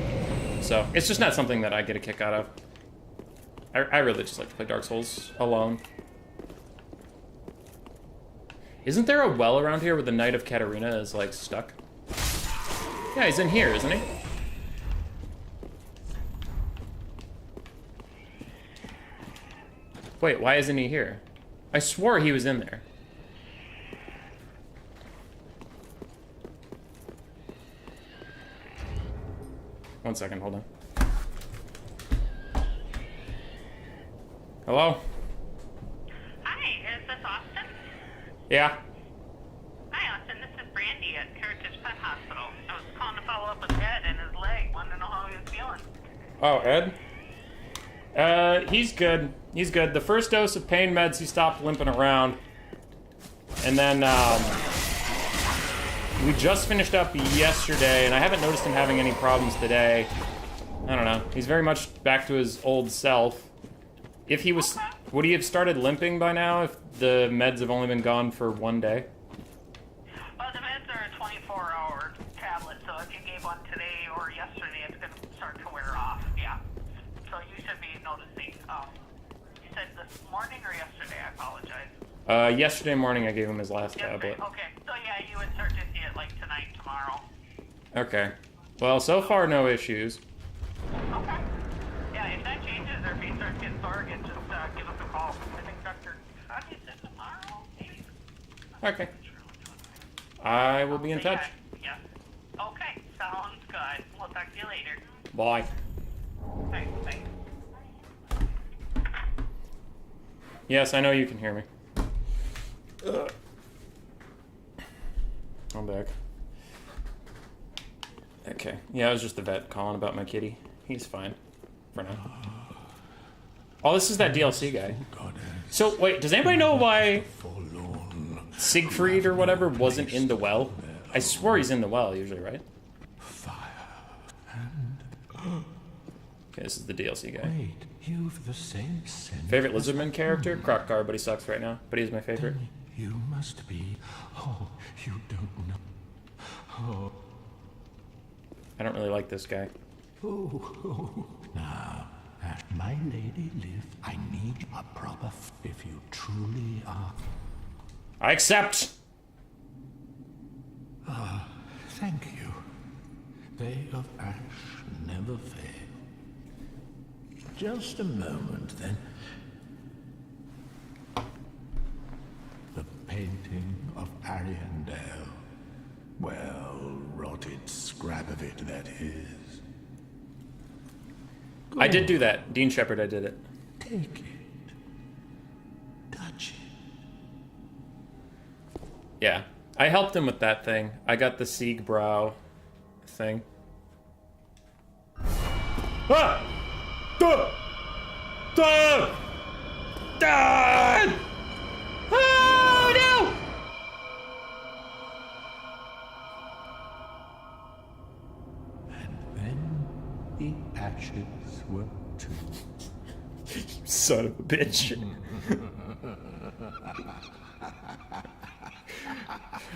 Speaker 1: So, it's just not something that I get a kick out of. I really just like to play Dark Souls alone. Isn't there a well around here where the Knight of Katarina is, like, stuck? Yeah, he's in here, isn't he? Wait, why isn't he here? I swore he was in there. One second, hold on. Hello?
Speaker 7: Hi, is this Austin?
Speaker 1: Yeah?
Speaker 7: Hi, Austin. This is Brandy at Heritage Pet Hospital. I was calling to follow up with Ed and his leg. Wanted to know how he was feeling.
Speaker 1: Oh, Ed? He's good. He's good. The first dose of pain meds, he stopped limping around. And then, we just finished up yesterday, and I haven't noticed him having any problems today. I don't know. He's very much back to his old self. If he was... Would he have started limping by now if the meds have only been gone for one day?
Speaker 7: Well, the meds are a 24-hour tablet, so if you gave one today or yesterday, it's going to start to wear off, yeah. So you should be noticing. You said this morning or yesterday? I apologize.
Speaker 1: Yesterday morning I gave him his last
Speaker 7: Yesterday,
Speaker 1: tablet.
Speaker 7: okay. So yeah, you would start to see it like tonight, tomorrow.
Speaker 1: Okay. Well, so far no issues.
Speaker 7: Okay. Yeah, if that changes or if he starts getting sore again, just give us a call. I think Dr. Connie said tomorrow, maybe?
Speaker 1: Okay. I will be in touch.
Speaker 7: Yeah. Okay, sounds good. We'll talk to you later.
Speaker 1: Bye.
Speaker 7: Thanks, thanks.
Speaker 1: Yes, I know you can hear me. Ugh. I'm back. Okay. Yeah, it was just the vet calling about my kitty. He's fine. For now. Oh, this is that DLC guy. So, wait, does anybody know why Siegfried or whatever wasn't in the well? I swore he's in the well usually, right? Okay, this is the DLC guy.
Speaker 2: Wait, you've the same scent.
Speaker 1: Favorite Lizardman character? Croccar, but he sucks right now. But he's my favorite.
Speaker 2: You must be. Oh, you don't know. Oh.
Speaker 1: I don't really like this guy.
Speaker 2: Oh. Now, at my lady live, I need a proper if you truly are.
Speaker 1: I accept!
Speaker 2: Thank you. They of ash never fail. Just a moment, then. The painting of Ariandel. Well, rotted scrap of it, that is.
Speaker 1: I did do that. Dean Shepard, I did it.
Speaker 2: Take it. Touch it.
Speaker 1: Yeah. I helped him with that thing. I got the Siegbrow thing. Ah! Duh! Duh! Duh! Oh, no!
Speaker 2: And then the ashes were too.
Speaker 1: Son of a bitch.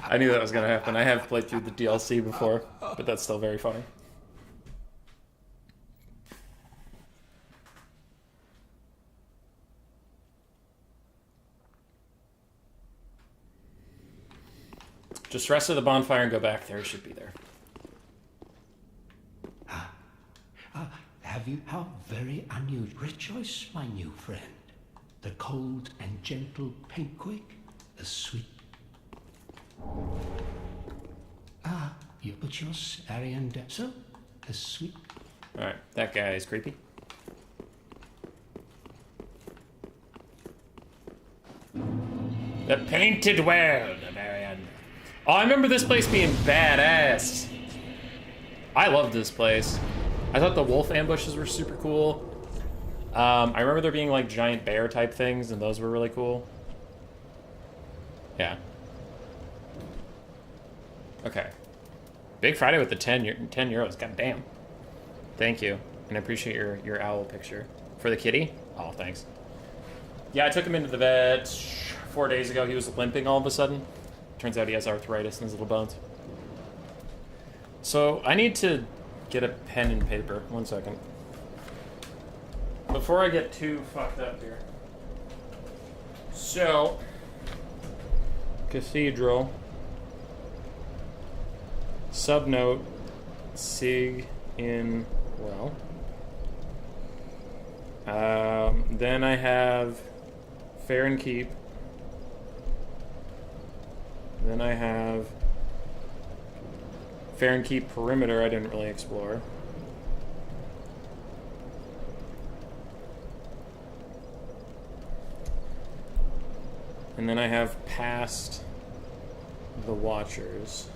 Speaker 1: I knew that was going to happen. I have played through the DLC before, but that's still very funny. Just rest of the bonfire and go back there. It should be there.
Speaker 8: Have you? How very unusual. Rejoice, my new friend. The cold and gentle paintquake, the sweet. You put your Arian so the sweet.
Speaker 1: Alright, that guy is creepy. The Painted World of Arian. Oh, I remember this place being badass. I loved this place. I thought the wolf ambushes were super cool. I remember there being like giant bear type things, and those were really cool. Yeah. Okay. Big Friday with the 10 euros. God damn. Thank you. And I appreciate your owl picture. For the kitty? Oh, thanks. Yeah, I took him into the vet 4 days ago. He was limping all of a sudden. Turns out he has arthritis in his little bones. So I need to get a pen and paper. 1 second. Before I get too fucked up here. So, cathedral, subnote, sig in well. Then I have fair and keep. Then I have fair and keep perimeter. I didn't really explore. And then I have past the Watchers.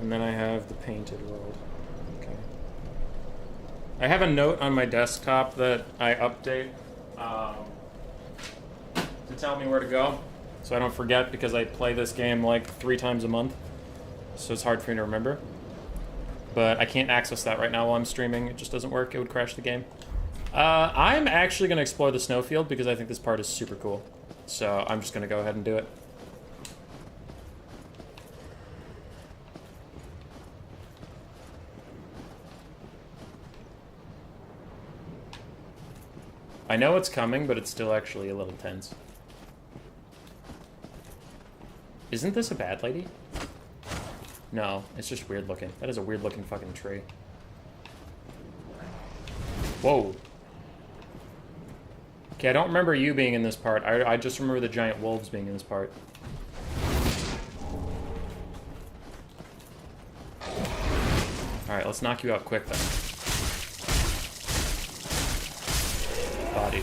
Speaker 1: And then I have the Painted World. Okay. I have a note on my desktop that I update to tell me where to go, so I don't forget, because I play this game like 3 times a month, so it's hard for me to remember. But I can't access that right now while I'm streaming. It just doesn't work. It would crash the game. I'm actually going to explore the snowfield because I think this part is super cool. So I'm just going to go ahead and do it. I know it's coming, but it's still actually a little tense. Isn't this a bad lady? No, it's just weird looking. That is a weird looking fucking tree. Whoa. Okay, I don't remember you being in this part. I just remember the giant wolves being in this part. Alright, let's knock you out quick then. Body.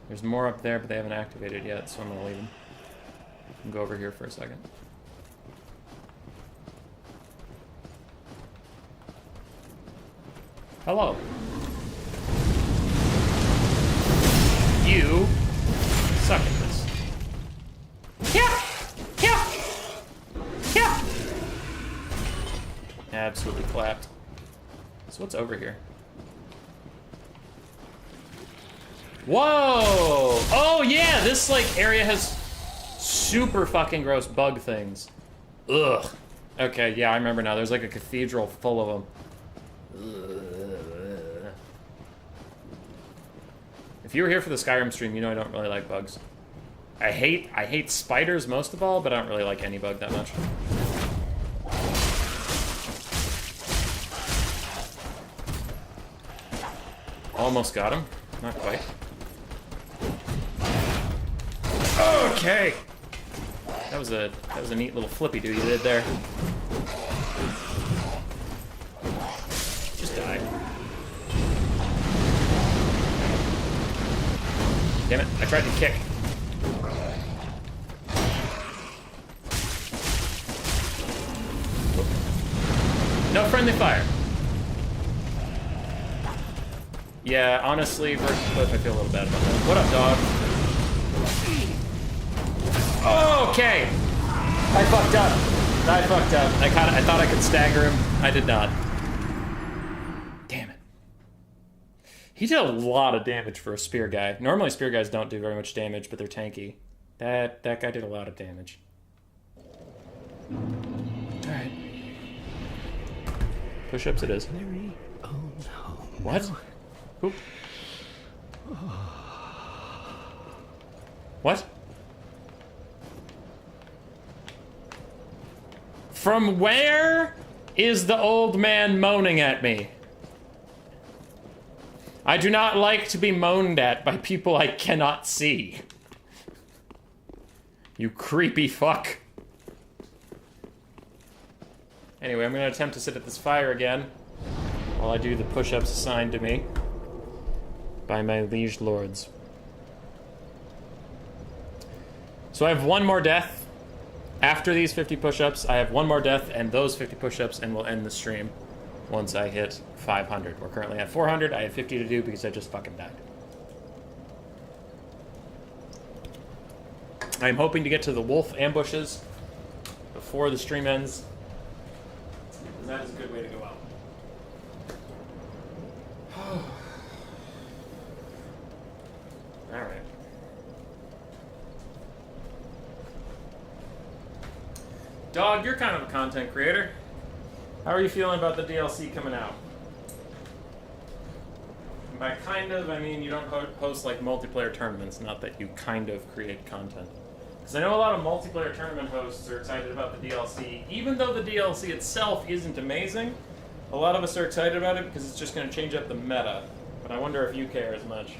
Speaker 1: There's more up there, but they haven't activated yet, so I'm gonna leave them. Go over here for a second. Hello. You suck at this. Yeah! Yeah! Yeah! Absolutely clapped. So what's over here? Whoa! Oh yeah, this like area has super fucking gross bug things. Ugh. Okay, yeah, I remember now. There's like a cathedral full of them. Ugh. If you were here for the Skyrim stream, you know I don't really like bugs. I hate spiders most of all, but I don't really like any bug that much. Almost got him. Not quite. Okay. That was a neat little flippy do you did there. Just die. Damn it, I tried to kick. No friendly fire. Yeah, honestly, versus Cliff, I feel a little bad about that. What up, dog? Okay! I fucked up. I thought I could stagger him. I did not. Damn it. He did a lot of damage for a spear guy. Normally spear guys don't do very much damage, but they're tanky. That guy did a lot of damage. Alright. Push-ups it is. What? Who? What? From where is the old man moaning at me? I do not like to be moaned at by people I cannot see. You creepy fuck. Anyway, I'm going to attempt to sit at this fire again while I do the push-ups assigned to me by my liege lords. So I have one more death. After these 50 push-ups, I have one more death and those 50 push-ups, and we'll end the stream once I hit 500. We're currently at 400. I have 50 to do because I just fucking died. I'm hoping to get to the wolf ambushes before the stream ends. That is a good way to go out. Dog, you're kind of a content creator. How are you feeling about the DLC coming out? And by kind of, I mean you don't host like multiplayer tournaments, not that you kind of create content. Because I know a lot of multiplayer tournament hosts are excited about the DLC. Even though the DLC itself isn't amazing, a lot of us are excited about it because it's just going to change up the meta. But I wonder if you care as much.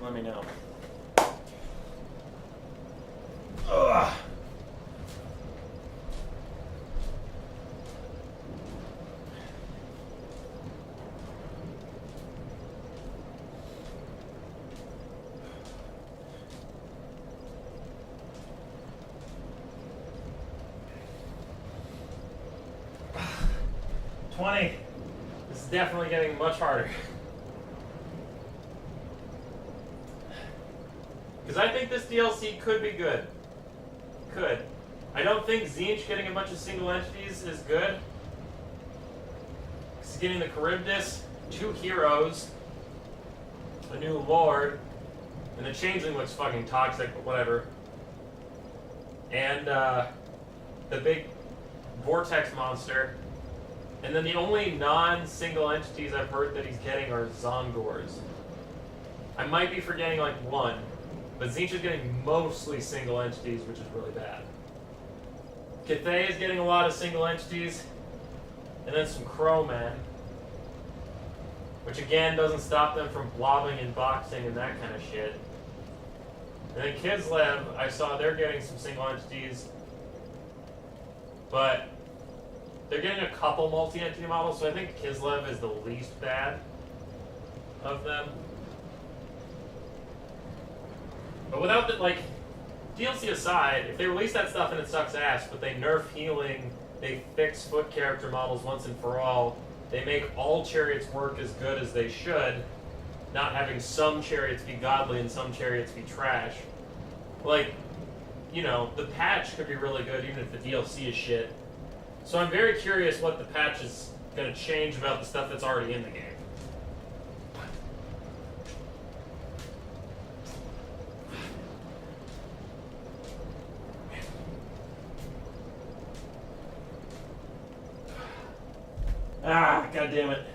Speaker 1: Let me know. Ugh. This is definitely getting much harder. Because I think this DLC could be good. Could. I don't think Tzeentch getting a bunch of single entities is good. Because getting the Charybdis, 2 heroes, a new lord, and the Changeling looks fucking toxic, but whatever. And the big Vortex monster. And then the only non-single entities I've heard that he's getting are Zongors. I might be forgetting like one, but Tzeentch is getting mostly single entities, which is really bad. Cathay is getting a lot of single entities, and then some Crowmen, which again doesn't stop them from blobbing and boxing and that kind of shit. And then Kislev, I saw they're getting some single entities, but they're getting a couple multi-entity models, so I think Kislev is the least bad of them. But without the, like, DLC aside, if they release that stuff and it sucks ass, but they nerf healing, they fix foot character models once and for all, they make all chariots work as good as they should, not having some chariots be godly and some chariots be trash. Like, you know, the patch could be really good even if the DLC is shit. So I'm very curious what the patch is going to change about the stuff that's already in the game. Ah, god damn it.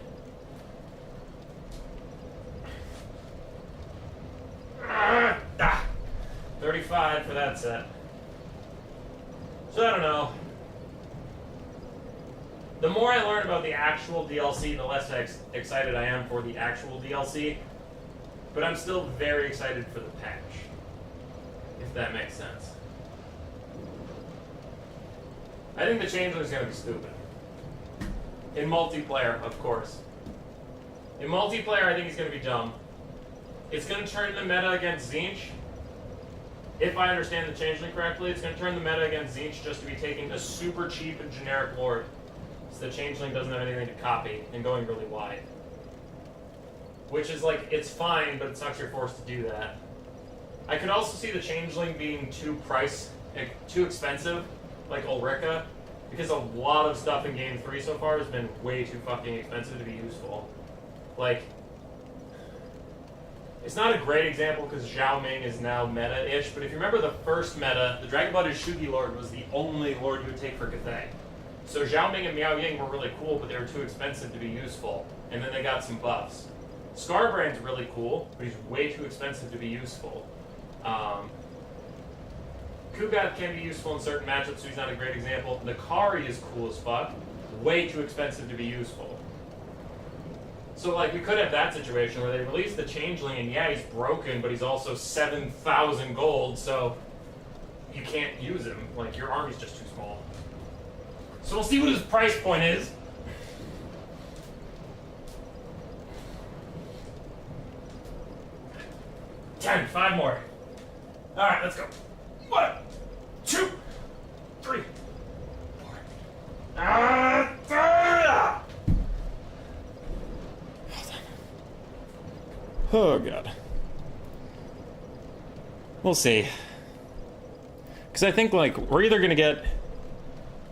Speaker 1: 35 for that set. So I don't know. The more I learn about the actual DLC, the less excited I am for the actual DLC. But I'm still very excited for the patch. If that makes sense. I think the Changeling's gonna be stupid. In multiplayer, of course. In multiplayer, I think he's gonna be dumb. It's gonna turn the meta against Tzeentch. If I understand the Changeling correctly, it's gonna turn the meta against Tzeentch just to be taking a super cheap and generic lord. So the Changeling doesn't have anything to copy and going really wide. Which is like, it's fine, but it sucks you're forced to do that. I could also see the Changeling being too expensive, like Ulrika, because a lot of stuff in Game 3 so far has been way too fucking expensive to be useful. Like, it's not a great example because Zhao Ming is now meta-ish, but if you remember the first meta, the Dragon-Blooded Shugi Lord was the only lord you would take for Cathay. So Zhao Ming and Miao Ying were really cool, but they were too expensive to be useful, and then they got some buffs. Scarbrand's really cool, but he's way too expensive to be useful. Kugat can be useful in certain matchups, so he's not a great example. Nakari is cool as fuck, way too expensive to be useful. So, like, we could have that situation where they release the Changeling, and yeah, he's broken, but he's also 7,000 gold, so you can't use him. Like, your army's just too small. So we'll see what his price point is. Five more. Alright, let's go. 1, 2, 3, 4. Oh god. We'll see. Because I think, like, we're either going to get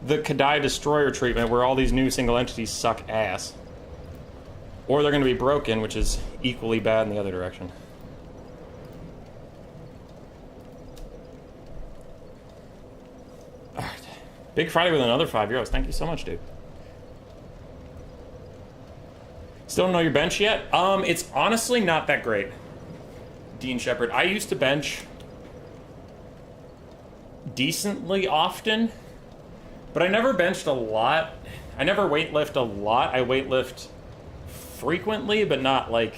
Speaker 1: the Kadai Destroyer treatment where all these new single entities suck ass, or they're going to be broken, which is equally bad in the other direction. Big Friday with another €5. Thank you so much, dude. Still don't know your bench yet? It's honestly not that great. Dean Shepard. I used to bench decently often, but I never benched a lot. I never weightlift a lot. I weightlift frequently, but not like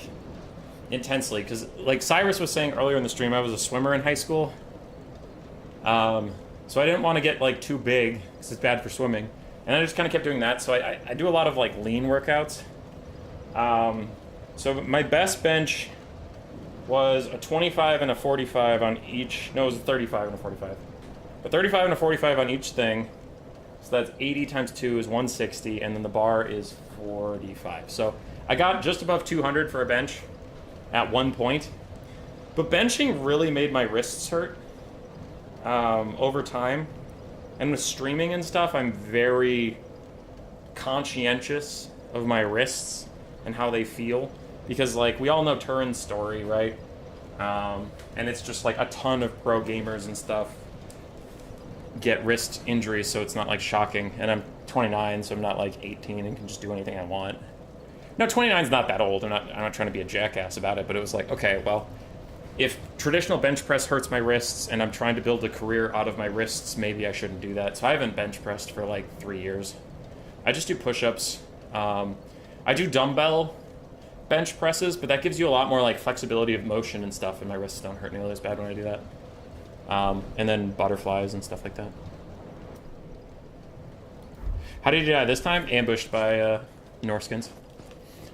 Speaker 1: intensely. Because like Cyrus was saying earlier in the stream, I was a swimmer in high school. So I didn't want to get like too big because it's bad for swimming. And I just kind of kept doing that. So I do a lot of like lean workouts. So my best bench was a 25 and a 45 on each. No, it was a 35 and a 45. But 35 and a 45 on each thing. So that's 80 times 2 is 160, and then the bar is 45. So I got just above 200 for a bench at one point. But benching really made my wrists hurt over time. And with streaming and stuff, I'm very conscientious of my wrists and how they feel. Because, like, we all know Turin's story, right? And it's just, like, a ton of pro gamers and stuff get wrist injuries, so it's not, like, shocking. And I'm 29, so I'm not, like, 18 and can just do anything I want. No, 29's not that old. I'm not trying to be a jackass about it, but it was like, okay, well, if traditional bench press hurts my wrists and I'm trying to build a career out of my wrists, maybe I shouldn't do that. So I haven't bench pressed for, like, 3 years. I just do push-ups. I do dumbbell bench presses, but that gives you a lot more like flexibility of motion and stuff, and my wrists don't hurt nearly as bad when I do that. And then butterflies and stuff like that. How did you die this time? Ambushed by Norskins.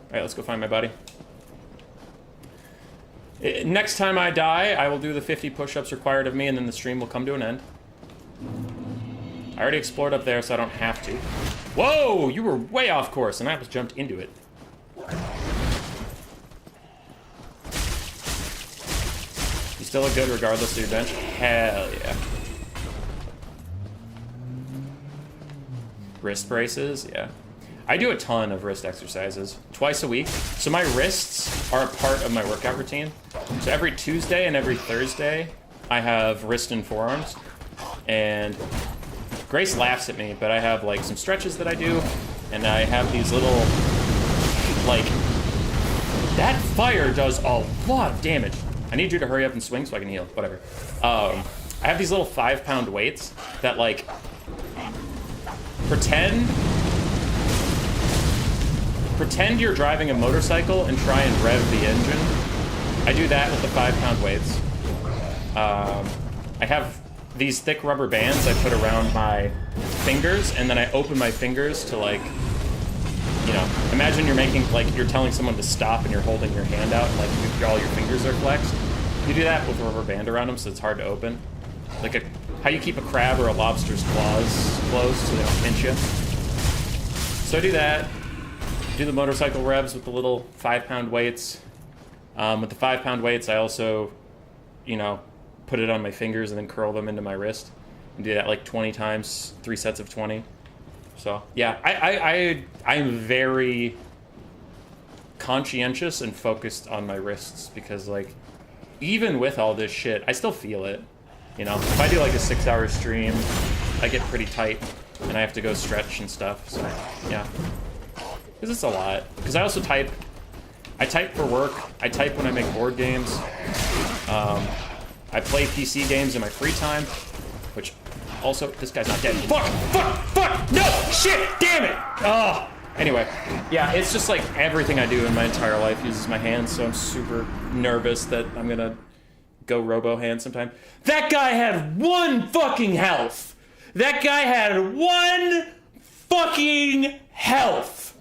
Speaker 1: Alright, let's go find my buddy. Next time I die, I will do the 50 push-ups required of me, and then the stream will come to an end. I already explored up there, so I don't have to. Whoa! You were way off course, and I just jumped into it. You still look good regardless of your bench? Hell yeah. Wrist braces? Yeah. I do a ton of wrist exercises, twice a week. So my wrists are a part of my workout routine. So every Tuesday and every Thursday, I have wrist and forearms. And Grace laughs at me, but I have like some stretches that I do, and I have these little, like, that fire does a lot of damage. I need you to hurry up and swing so I can heal, whatever. I have these little 5-pound weights that like, pretend you're driving a motorcycle and try and rev the engine. I do that with the 5-pound weights. I have these thick rubber bands I put around my fingers, and then I open my fingers to, like, you know, imagine you're making, like, you're telling someone to stop and you're holding your hand out, and, like, all your fingers are flexed. You do that with a rubber band around them so it's hard to open. Like how you keep a crab or a lobster's claws closed so they don't pinch you. So I do that. Do the motorcycle revs with the little 5-pound weights. With the 5-pound weights, I also, you know, put it on my fingers and then curl them into my wrist. And do that like 20 times, 3 sets of 20. So, yeah, I'm very conscientious and focused on my wrists because, like, even with all this shit, I still feel it. You know, if I do like a 6-hour stream, I get pretty tight and I have to go stretch and stuff. So, yeah. Because it's a lot. Because I also type. I type for work. I type when I make board games. I play PC games in my free time, which also, this guy's not dead. Fuck, no, shit, damn it. Oh, anyway, yeah, it's just like everything I do in my entire life uses my hands, so I'm super nervous that I'm gonna go robo-hand sometime. That guy had 1 fucking health. That guy had 1 fucking health.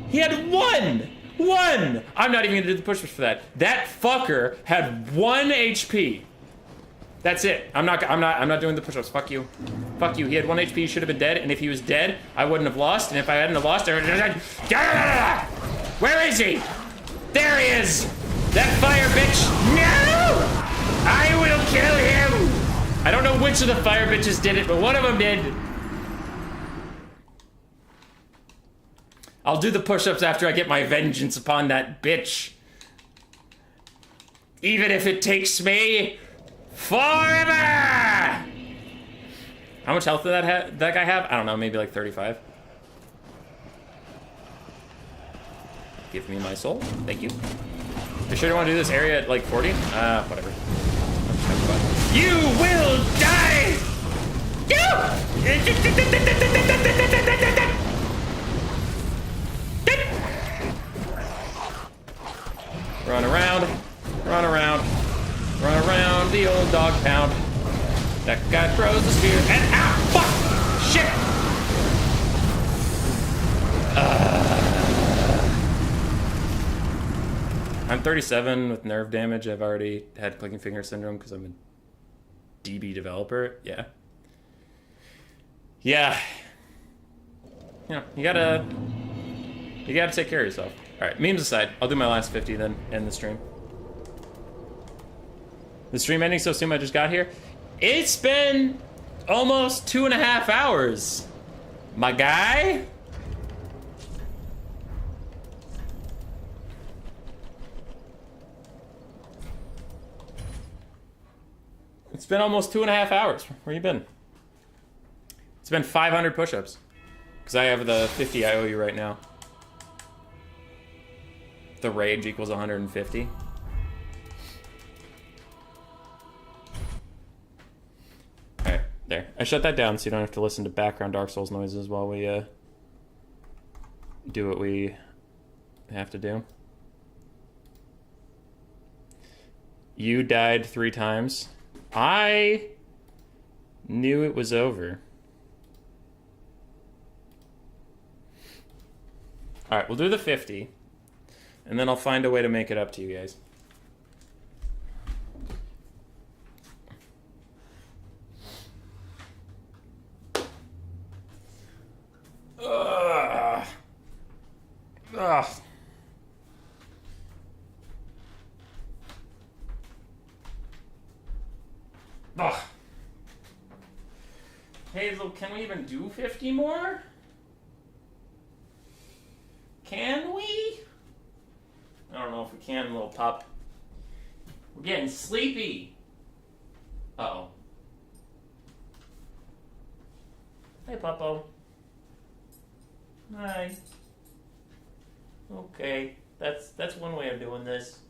Speaker 1: He had 1. I'm not even gonna do the push-ups for that. That fucker had 1 HP. That's it. I'm not doing the push-ups. Fuck you. Fuck you. He had 1 HP. He should have been dead. And if he was dead, I wouldn't have lost. And if I hadn't have lost, I would have... Where is he? There he is. That fire bitch. No! I will kill him. I don't know which of the fire bitches did it, but one of them did. I'll do the push-ups after I get my vengeance upon that bitch. Even if it takes me forever! How much health did that guy have? I don't know, maybe like 35. Give me my soul. Thank you. You sure you want to do this area at like 40? Whatever. You will die! Run around, run around, run around the old dog pound. That guy throws the spear and ow! Fuck! Shit! I'm 37 with nerve damage. I've already had clicking finger syndrome because I'm a DB developer. Yeah. Yeah. You gotta take care of yourself. All right, memes aside, I'll do my last 50 then, end the stream. The stream ending so soon I just got here. It's been almost 2.5 hours, my guy. It's been almost 2.5 hours. Where you been? It's been 500 push-ups. Because I have the 50 I owe you right now. The rage equals 150. Alright, there. I shut that down so you don't have to listen to background Dark Souls noises while we do what we have to do. You died 3 times. I knew it was over. Alright, we'll do the 50. And then I'll find a way to make it up to you guys. Ugh. Ugh. Ugh. Hazel, can we even do 50 more? Can we? I don't know if we can, little pup. We're getting sleepy. Uh-oh. Hey, Puppo. Hi. Okay, that's one way of doing this.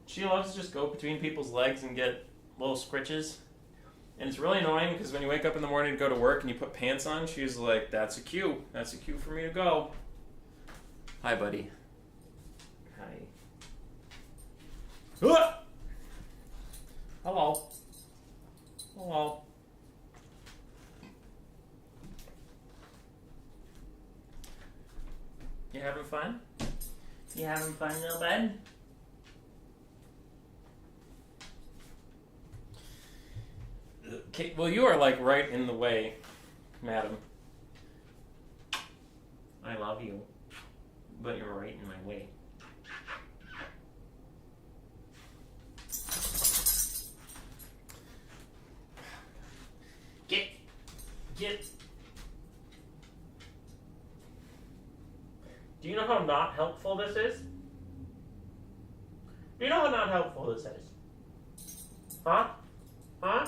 Speaker 1: She loves to just go between people's legs and get little scritches. And it's really annoying because when you wake up in the morning to go to work and you put pants on, she's like, that's a cue. That's a cue for me to go. Hi, buddy. Hi. Ah! Hello. Hello. You having fun? You having fun, little bud? Okay, well, you are like right in the way, madam. I love you, but you're right in my way. Get. Do you know how not helpful this is? Do you know how not helpful this is? Huh? Huh?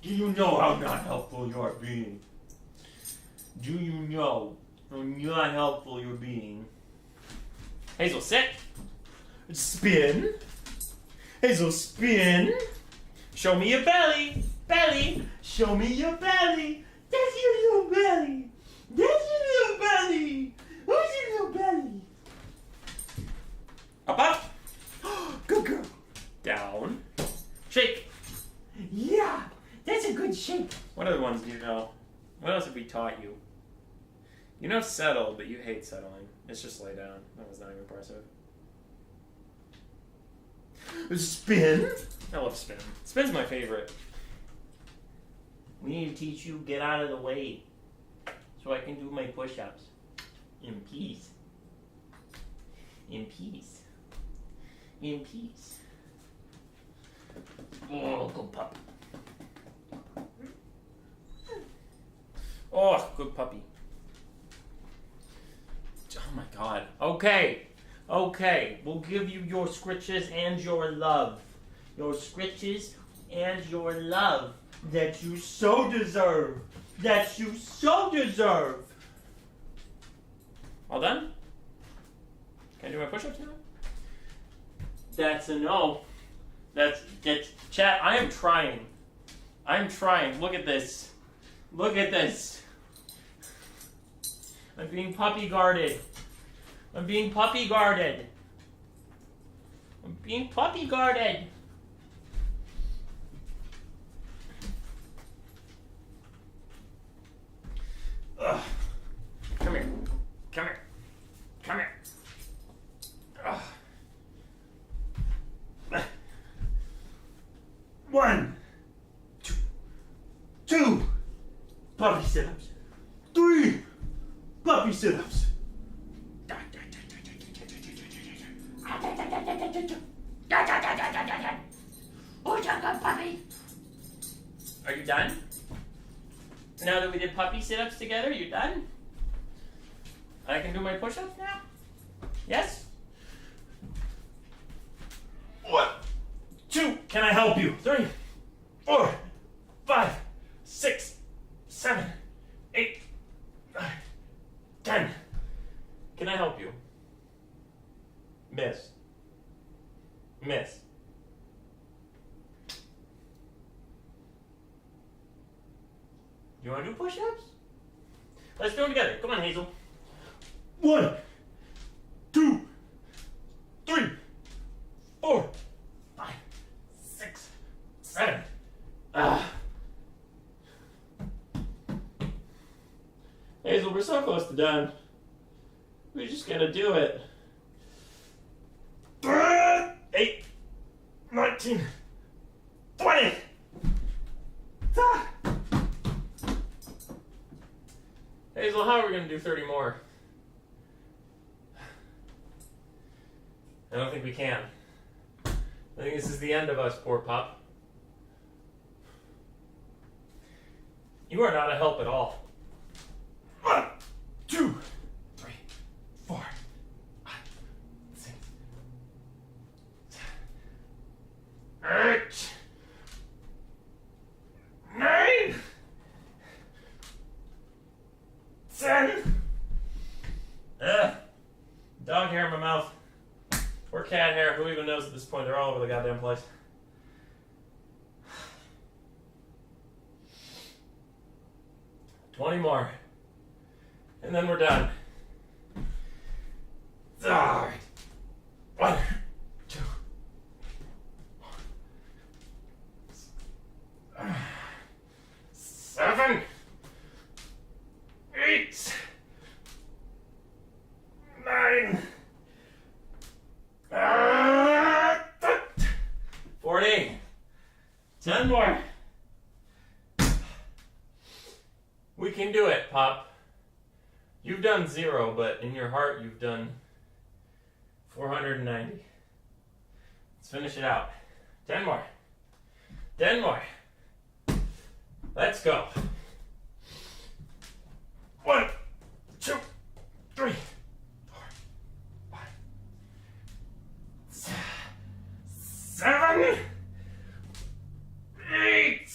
Speaker 1: Do you know how not helpful you're being? Do you know how not helpful you're being? Hazel, sit. Spin. Hazel, spin. Show me your belly. Belly. Show me your belly. That's your little belly. That's your little belly. Who's your little belly? Up. Good girl. Down. Shake. Yeah. That's a good shake. What other ones do you know? What else have we taught you? You know settle, but you hate settling. It's just lay down. That was not even impressive. Spin? I love spin. Spin's my favorite. We need to teach you get out of the way so I can do my push-ups. In peace. In peace. In peace. Oh, good puppy. Oh, good puppy. Oh my god. Okay. Okay. We'll give you your scritches and your love. your scritches, and your love that you so deserve. That you so deserve. All done? Can I do my push-ups now? That's a no. That's chat. I am trying. I'm trying. Look at this. Look at this. I'm being puppy guarded. I'm being puppy guarded. I'm being puppy guarded. Ugh. Come here. Come here. Come here. Ugh. 1, 2 puppy sit-ups. 3 puppy sit-ups.
Speaker 6: Oh, you're good, puppy.
Speaker 1: Are you done? Now that we did puppy sit-ups together, you done? I can do my push-ups now? Yes? 1, 2, can I help you? 3, 4, 5, 6, 7, 8, 9, 10. Can I help you? Miss. Miss. You want to do push-ups? Let's do them together. Come on, Hazel. 1, 2, 3, 4, 5, 6, 7. Hazel, we're so close to done. We just gotta do it. 8, 19, 20. Hazel, how are we gonna do 30 more? I don't think we can. I think this is the end of us, poor pup. You are not a help at all. 1, 2, 3, 4, 5, 6, 7, 8, 9, 10. Dog hair in my mouth. Or cat hair, who even knows at this point? They're all over the goddamn place. $20 more. And then we're done. Alright. 1, 2, 7, 8, 9, 40. 10 more. We can do it, Pop. You've done 0, but in your heart you've done 490. Let's finish it out. 10 more. 10 more. Let's go. 1, 2, 3, 4, 5, 7, 8,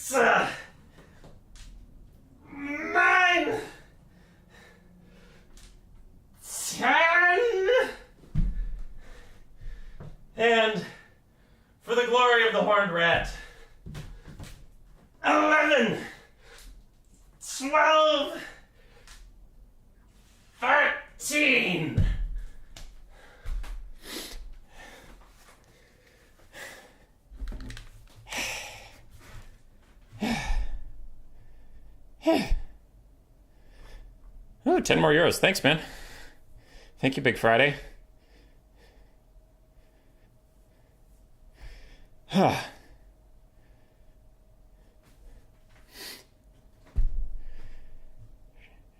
Speaker 1: 9, 10, and for the glory of the horned rat, 11, 12, 13. Oh, 10 more euros. Thanks, man. Thank you, Big Friday.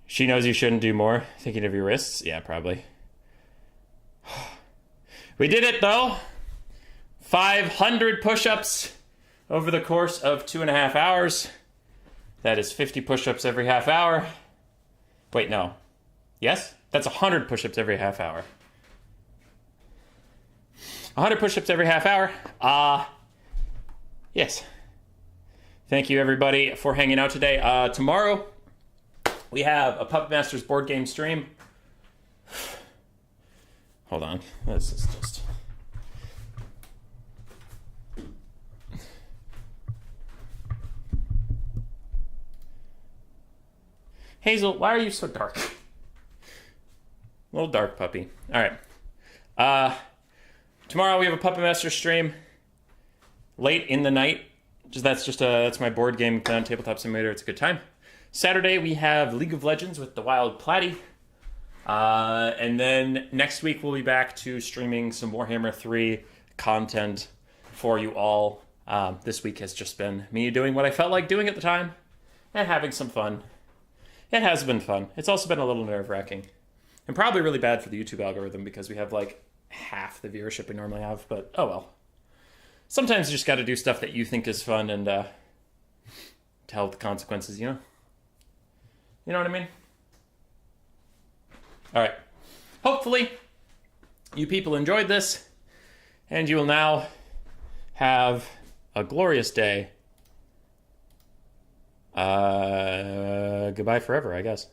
Speaker 1: She knows you shouldn't do more. Thinking of your wrists? Yeah, probably. We did it, though. 500 push-ups over the course of 2.5 hours. That is 50 push-ups every half hour. Wait, no. Yes? That's 100 push-ups every half hour. 100 push-ups every half hour. Yes. Thank you, everybody, for hanging out today. Tomorrow, we have a Puppet Masters board game stream. Hold on. This is just... Hazel, why are you so dark? Little dark puppy. All right. Tomorrow we have a Puppet Master stream late in the night. That's my board game tabletop simulator. It's a good time. Saturday we have League of Legends with the Wild Platy. And then next week we'll be back to streaming some Warhammer 3 content for you all. This week has just been me doing what I felt like doing at the time and having some fun. It has been fun. It's also been a little nerve-wracking. And probably really bad for the YouTube algorithm because we have like half the viewership we normally have, but oh well. Sometimes you just got to do stuff that you think is fun and tell the consequences, you know? You know what I mean? All right. Hopefully, you people enjoyed this, and you will now have a glorious day. Goodbye forever, I guess.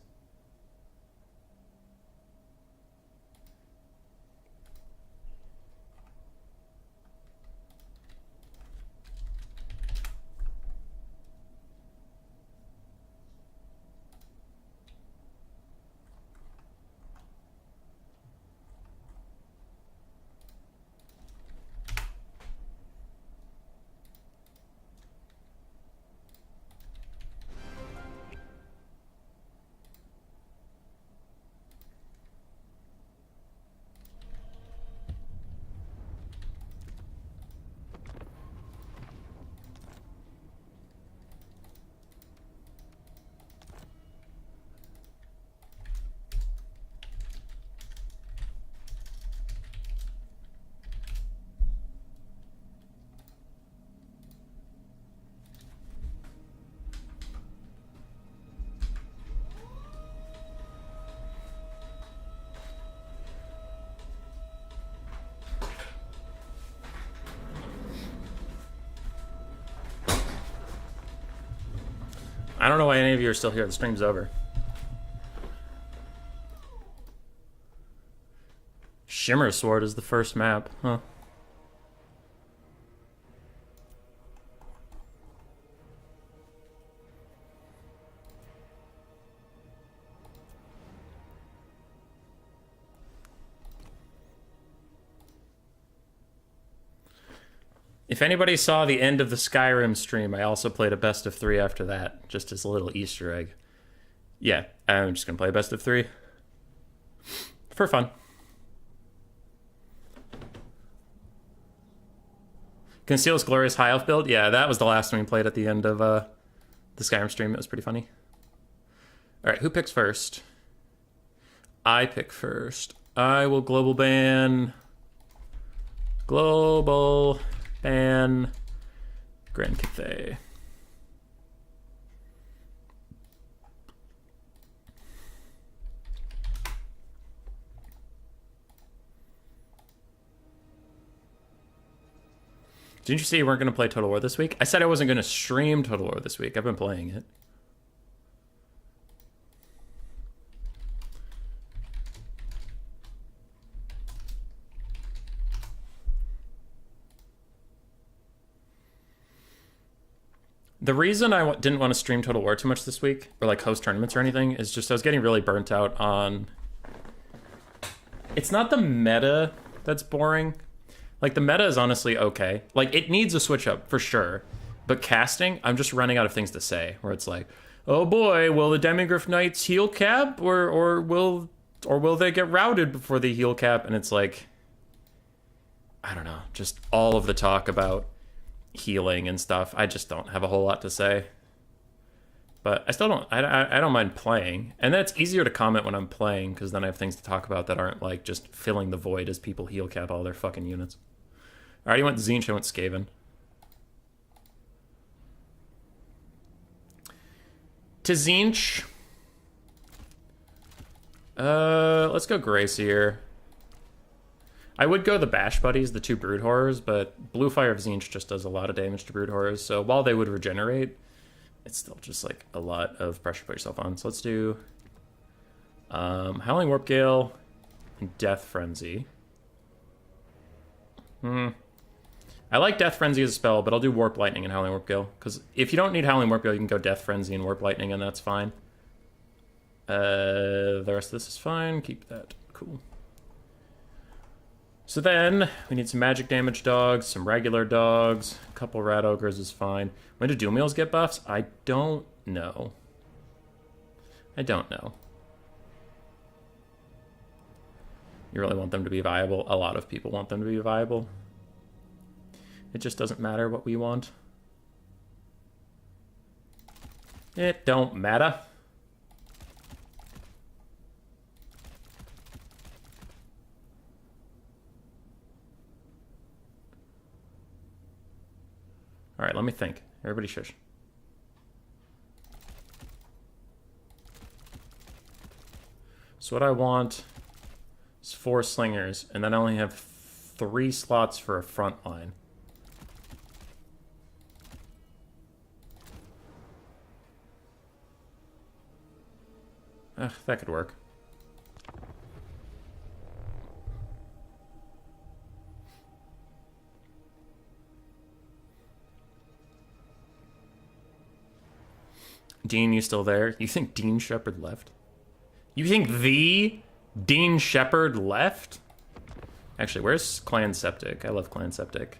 Speaker 1: I don't know why any of you are still here. The stream's over. Shimmer Sword is the first map, huh? If anybody saw the end of the Skyrim stream, I also played a best of 3 after that, just as a little Easter egg. Yeah, I'm just gonna play a best of 3. For fun. Conceal's Glorious High Elf build? Yeah, that was the last one we played at the end of the Skyrim stream. It was pretty funny. Alright, who picks first? I pick first. I will global ban... Global... ban... Grand Cathay. Didn't you say you weren't going to play Total War this week? I said I wasn't going to stream Total War this week. I've been playing it. The reason I didn't want to stream Total War too much this week, or like host tournaments or anything, is just I was getting really burnt out on... It's not the meta that's boring. Like, the meta is honestly okay. Like, it needs a switch up, for sure. But casting, I'm just running out of things to say, where it's like, oh boy, will the Demigryph Knights heal cap, or will they get routed before they heal cap? And it's like, I don't know, just all of the talk about healing and stuff. I just don't have a whole lot to say. But I still don't, I don't mind playing. And then it's easier to comment when I'm playing, because then I have things to talk about that aren't like just filling the void as people heal cap all their fucking units. I already went Tzeentch, I went Skaven. To Tzeentch. Let's go Gracier. I would go the Bash Buddies, the 2 Brood Horrors, but Blue Fire of Tzeentch just does a lot of damage to Brood Horrors, so while they would regenerate, it's still just like a lot of pressure to put yourself on. So let's do Howling Warp Gale and Death Frenzy. I like Death Frenzy as a spell, but I'll do Warp Lightning and Howling Warp Gale, because if you don't need Howling Warp Gale, you can go Death Frenzy and Warp Lightning, and that's fine. The rest of this is fine. Keep that. Cool. So then, we need some magic damage dogs, some regular dogs, a couple rat ogres is fine. When do Doom Wheels get buffs? I don't know. I don't know. You really want them to be viable? A lot of people want them to be viable. It just doesn't matter what we want. It don't matter. All right, let me think. Everybody shush. So what I want is 4 slingers, and then I only have 3 slots for a front line. That could work. Dean, you still there? You think Dean Shepard left? You think the Dean Shepard left? Actually, where's Clan Septic? I love Clan Septic.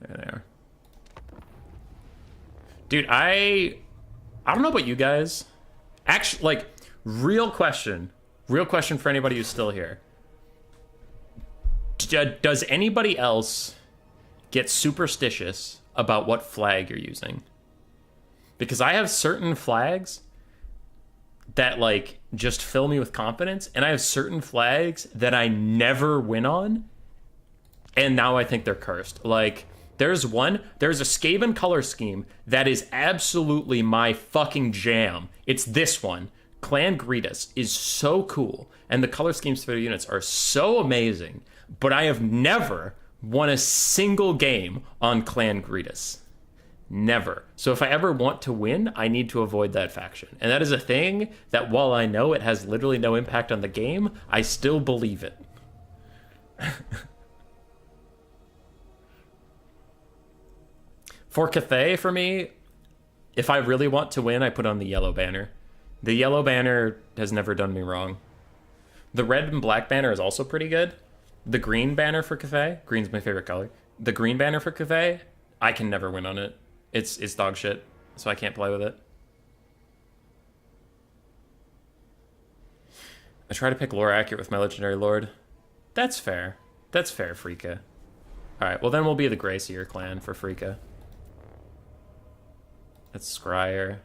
Speaker 1: There they are. Dude, I don't know about you guys. Actually, like, real question for anybody who's still here. Does anybody else get superstitious about what flag you're using? Because I have certain flags that, like, just fill me with confidence, and I have certain flags that I never win on, and now I think they're cursed. Like, there's a Skaven color scheme that is absolutely my fucking jam. It's this one. Clan Gretus is so cool, and the color schemes for the units are so amazing, but I have never won a single game on Clan Gretus. Never. So if I ever want to win, I need to avoid that faction. And that is a thing that, while I know it has literally no impact on the game, I still believe it. For Cathay, for me, if I really want to win, I put on the yellow banner. The yellow banner has never done me wrong. The red and black banner is also pretty good. The green banner for Cathay, green's my favorite color. The green banner for Cathay, I can never win on it. It's dog shit, so I can't play with it. I try to pick lore accurate with my legendary lord. That's fair. That's fair, Freaka. Alright, well then we'll be the Grayseer clan for Freaka. That's Scryer.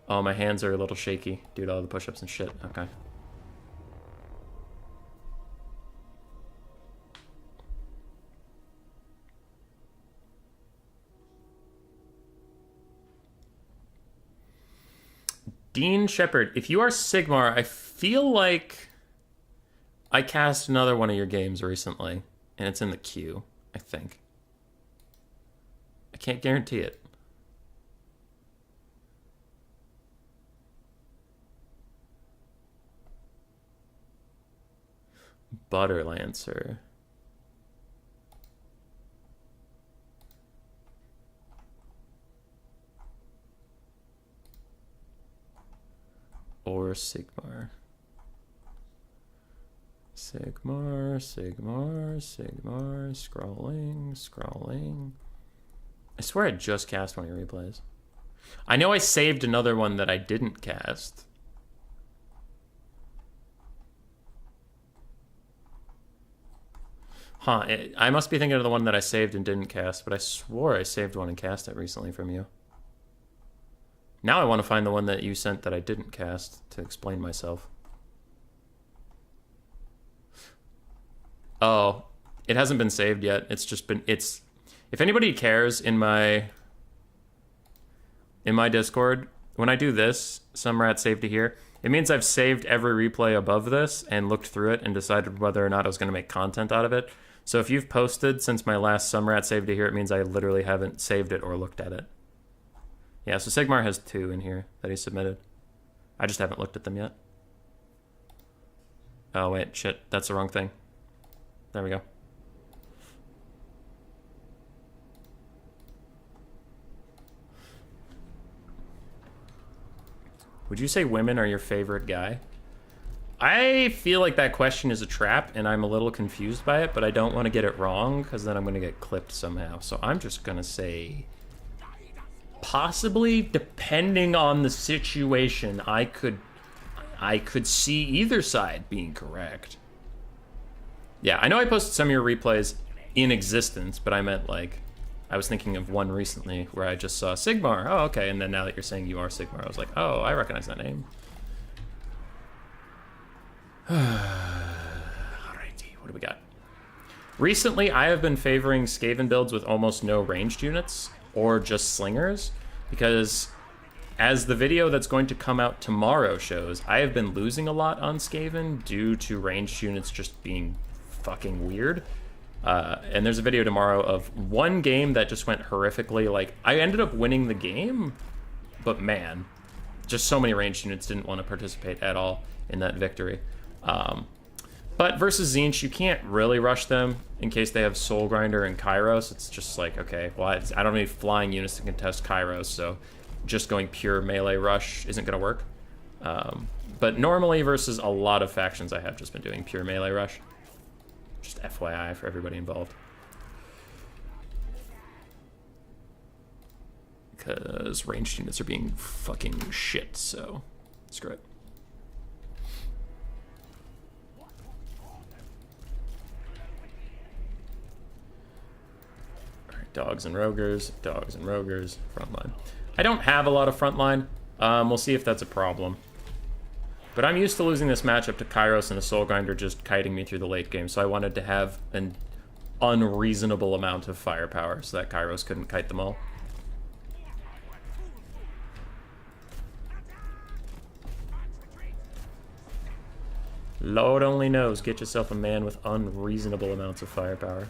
Speaker 1: Oh, my hands are a little shaky due to all the push-ups and shit. Okay. Dean Shepard, if you are Sigmar, I feel like I cast another one of your games recently, and it's in the queue, I think. I can't guarantee it. Butterlancer. Or Sigmar. Sigmar, scrolling. I swear I just cast one of your replays. I know I saved another one that I didn't cast. Huh, I must be thinking of the one that I saved and didn't cast, but I swore I saved one and cast it recently from you. Now I want to find the one that you sent that I didn't cast to explain myself. Oh, it hasn't been saved yet. It's just been, if anybody cares in my Discord, when I do this, some rat save to here, It means I've saved every replay above this and looked through it and decided whether or not I was going to make content out of it. So if you've posted since my last Sumrat save to here, it means I literally haven't saved it or looked at it. Yeah, so Sigmar has 2 in here that he submitted. I just haven't looked at them yet. Oh, wait, shit, that's the wrong thing. There we go. Would you say women are your favorite guy? I feel like that question is a trap, and I'm a little confused by it, but I don't want to get it wrong, because then I'm going to get clipped somehow. So I'm just going to say... possibly, depending on the situation, I could see either side being correct. Yeah, I know I posted some of your replays in existence, but I meant, like... I was thinking of one recently where I just saw Sigmar. Oh, okay, and then now that you're saying you are Sigmar, I was like, oh, I recognize that name. Alrighty, what do we got? Recently, I have been favoring Skaven builds with almost no ranged units, or just slingers, because as the video that's going to come out tomorrow shows, I have been losing a lot on Skaven due to ranged units just being fucking weird. And there's a video tomorrow of one game that just went horrifically. Like, I ended up winning the game, but man, just so many ranged units didn't want to participate at all in that victory. But versus Tzeentch, you can't really rush them in case they have Soul Grinder and Kairos. It's just like, okay, well, I don't need flying units to contest Kairos, so just going pure melee rush isn't going to work. But normally versus a lot of factions, I have just been doing pure melee rush. Just FYI for everybody involved. Because ranged units are being fucking shit, so screw it. Alright, dogs and rogers, frontline. I don't have a lot of frontline. We'll see if that's a problem. But I'm used to losing this matchup to Kairos and a Soul Grinder just kiting me through the late game, so I wanted to have an unreasonable amount of firepower so that Kairos couldn't kite them all. Lord only knows, get yourself a man with unreasonable amounts of firepower.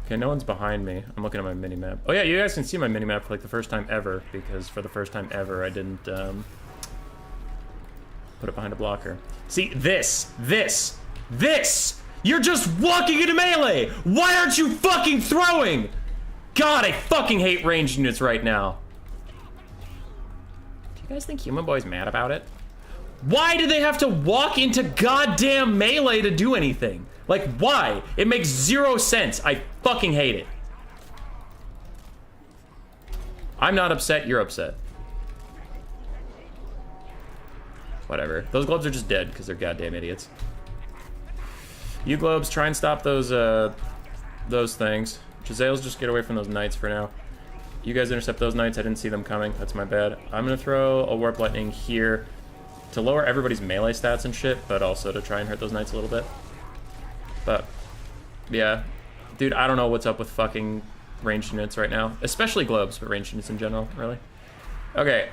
Speaker 1: Okay, no one's behind me. I'm looking at my mini-map. Oh yeah, you guys can see my mini-map for like the first time ever, because for the first time ever I didn't put it behind a blocker. See, this! You're just walking into melee! Why aren't you fucking throwing? God, I fucking hate ranged units right now. Do you guys think Human Boy's mad about it? Why do they have to walk into goddamn melee to do anything? Like, why? It makes 0 sense. I fucking hate it. I'm not upset, you're upset. Whatever. Those globes are just dead because they're goddamn idiots. You globes, try and stop those things. Jazale's just get away from those knights for now. You guys intercept those knights. I didn't see them coming. That's my bad. I'm gonna throw a Warp Lightning here to lower everybody's melee stats and shit, but also to try and hurt those knights a little bit. But, yeah. Dude, I don't know what's up with fucking ranged units right now. Especially globes, but ranged units in general, really. Okay,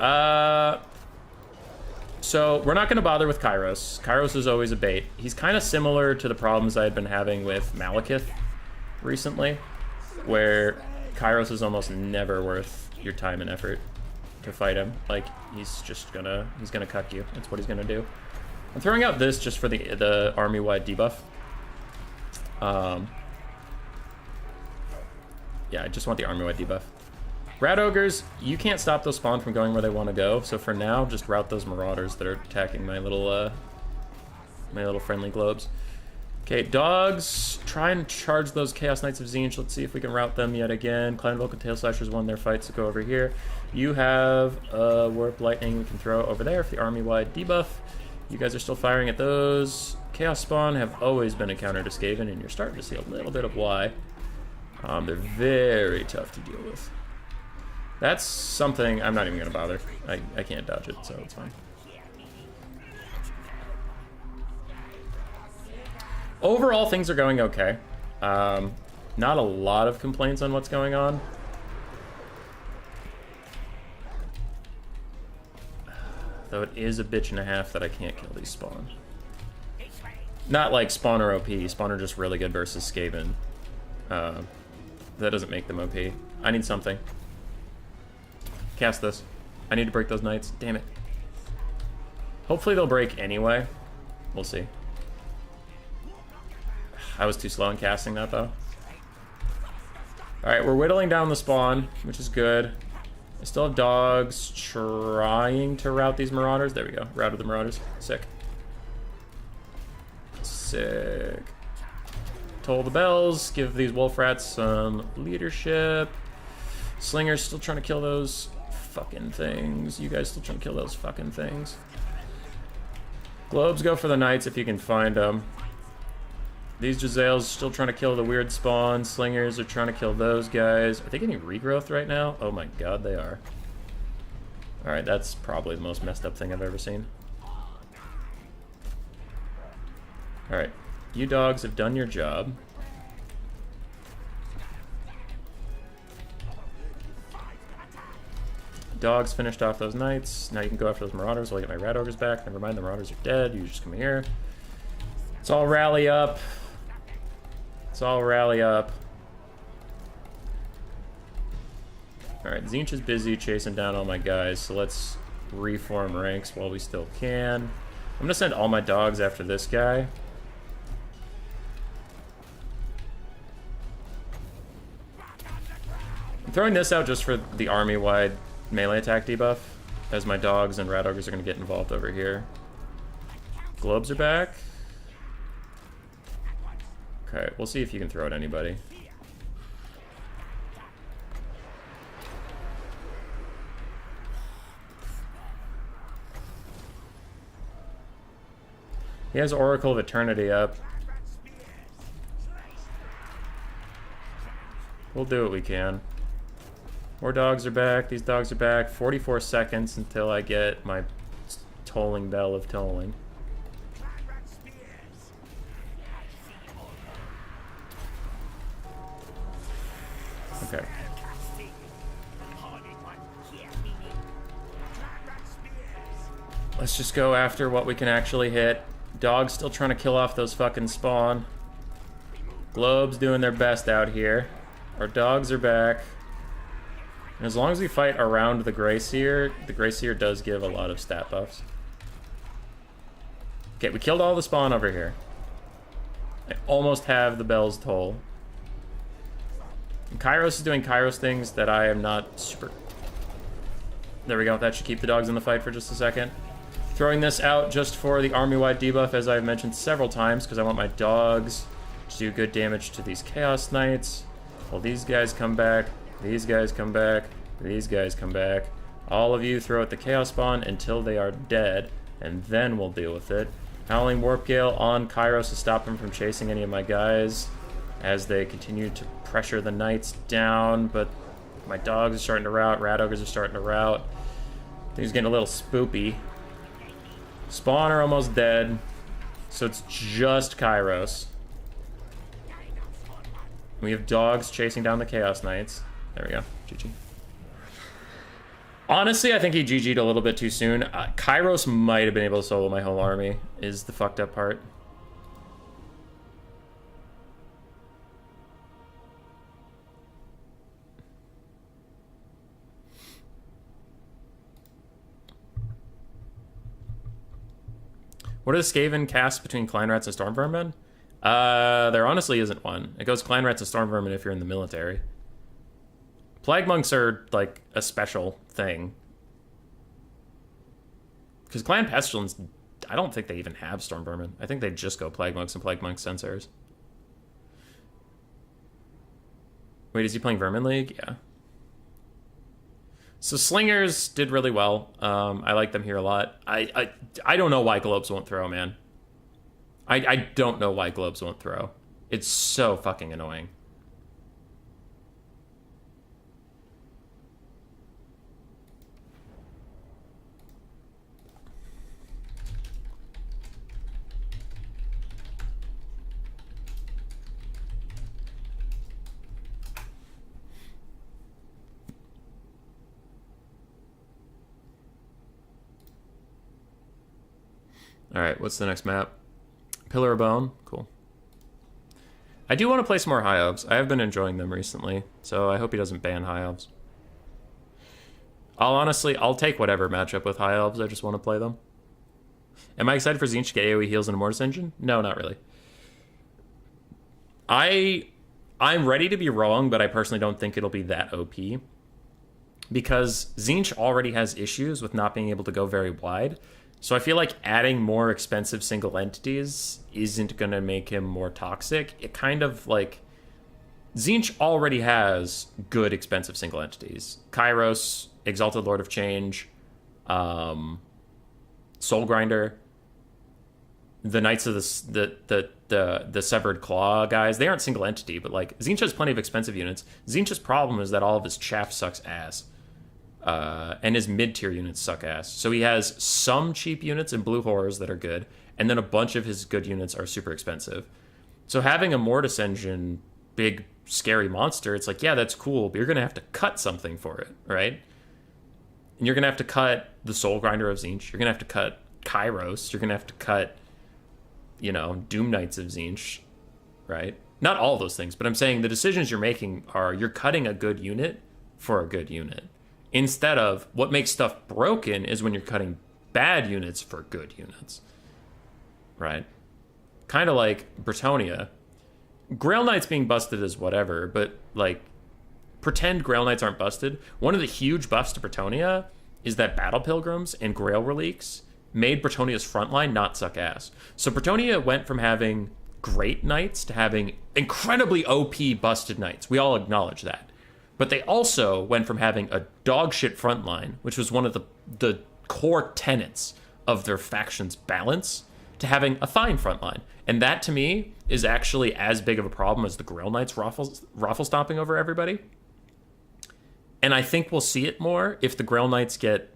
Speaker 1: so we're not going to bother with Kairos. Kairos is always a bait. He's kind of similar to the problems I had been having with Malekith recently, where Kairos is almost never worth your time and effort to fight him. Like, he's gonna cuck you. That's what he's gonna do. I'm throwing out this just for the army-wide debuff. Yeah, I just want the army-wide debuff. Rat Ogres, you can't stop those spawn from going where they want to go, so for now, just route those Marauders that are attacking my little friendly globes. Okay, dogs, try and charge those Chaos Knights of Tzeentch. Let's see if we can route them yet again. Clan Vulcan Tail Slashers won their fight, so go over here. You have a Warp Lightning we can throw over there for the army-wide debuff. You guys are still firing at those. Chaos Spawn have always been a counter to Skaven, and you're starting to see a little bit of why. They're very tough to deal with. That's something I'm not even going to bother. I can't dodge it, so it's fine. Overall, things are going okay. Not a lot of complaints on what's going on. Though it is a bitch and a half that I can't kill these spawn. Not like spawner OP. Spawner just really good versus Skaven. That doesn't make them OP. I need something. Cast this. I need to break those knights. Damn it. Hopefully they'll break anyway. We'll see. I was too slow in casting that, though. Alright, we're whittling down the spawn, which is good. I still have dogs trying to route these marauders. There we go. Routed the marauders. Sick. Sick. Toll the bells. Give these wolf rats some leadership. Slinger's still trying to kill those fucking things. You guys still trying to kill those fucking things. Globes, go for the knights if you can find them. These Giselles still trying to kill the weird spawn. Slingers are trying to kill those guys. Are they getting regrowth right now? Oh my god, they are. Alright, that's probably the most messed up thing I've ever seen. Alright, you dogs have done your job. Dogs finished off those knights. Now you can go after those marauders while I get my rat ogres back. Never mind, the marauders are dead. You just come here. Let's all rally up. Let's all rally up. Alright, Zinch is busy chasing down all my guys, so let's reform ranks while we still can. I'm gonna send all my dogs after this guy. I'm throwing this out just for the army-wide melee attack debuff, as my dogs and rat ogres are going to get involved over here. Globes are back. Okay, we'll see if you can throw at anybody. He has Oracle of Eternity up. We'll do what we can. More dogs are back. These dogs are back. 44 seconds until I get my tolling bell of tolling. Okay. Let's just go after what we can actually hit. Dogs still trying to kill off those fucking spawn. Globes doing their best out here. Our dogs are back. And as long as we fight around the Grey Seer does give a lot of stat buffs. Okay, we killed all the spawn over here. I almost have the bells toll. And Kairos is doing Kairos things that I am not super... There we go, that should keep the dogs in the fight for just a second. Throwing this out just for the army-wide debuff, as I've mentioned several times, because I want my dogs to do good damage to these Chaos Knights. Well, these guys come back. These guys come back. These guys come back. All of you throw at the Chaos Spawn until they are dead, and then we'll deal with it. Howling Warp Gale on Kairos to stop him from chasing any of my guys as they continue to pressure the Knights down, but my dogs are starting to rout. Rat Ogres are starting to rout. Things getting a little spoopy. Spawn are almost dead, so it's just Kairos. We have dogs chasing down the Chaos Knights. There we go. GG. Honestly, I think he GG'd a little bit too soon. Kairos might have been able to solo my whole army, is the fucked up part. What are the Skaven casts between Clan Rats and Storm Vermin? There honestly isn't one. It goes Clan Rats and Storm Vermin if you're in the military. Plague Monks are, like, a special thing. Because Clan Pestilence, I don't think they even have Storm Vermin. I think they just go Plague Monks and Plague Monk Censors. Wait, is he playing Vermin League? Yeah. So Slingers did really well. I like them here a lot. I don't know why Globes won't throw, man. I don't know why Globes won't throw. It's so fucking annoying. All right, what's the next map? Pillar of Bone. Cool. I do want to play some more High Elves. I have been enjoying them recently, so I hope he doesn't ban High Elves. I'll take whatever matchup with High Elves. I just want to play them. Am I excited for Tzeentch to get AoE heals in a Mortis Engine? No, not really. I'm ready to be wrong, but I personally don't think it'll be that OP. Because Tzeentch already has issues with not being able to go very wide. So I feel like adding more expensive single entities isn't going to make him more toxic. It kind of like... Tzeentch already has good expensive single entities. Kairos, Exalted Lord of Change, Soul Grinder, the Knights of the Severed Claw guys. They aren't single entity, but like Tzeentch has plenty of expensive units. Tzeentch's problem is that all of his chaff sucks ass. And his mid-tier units suck ass. So he has some cheap units in Blue Horrors that are good, and then a bunch of his good units are super expensive. So having a Mortis Engine, big, scary monster, it's like, yeah, that's cool, but you're going to have to cut something for it, right? And you're going to have to cut the Soul Grinder of Tzeentch. You're going to have to cut Kairos. You're going to have to cut, you know, Doom Knights of Tzeentch, right? Not all those things, but I'm saying the decisions you're making are you're cutting a good unit for a good unit. Instead of what makes stuff broken is when you're cutting bad units for good units, right? Kind of like Bretonnia. Grail Knights being busted is whatever, but like pretend Grail Knights aren't busted. One of the huge buffs to Bretonnia is that Battle Pilgrims and Grail Reliques made Bretonnia's frontline not suck ass. So Bretonnia went from having great knights to having incredibly OP busted knights. We all acknowledge that. But they also went from having a dogshit frontline, which was one of the core tenets of their faction's balance, to having a fine frontline. And that, to me, is actually as big of a problem as the Grail Knights raffle stomping over everybody. And I think we'll see it more if the Grail Knights get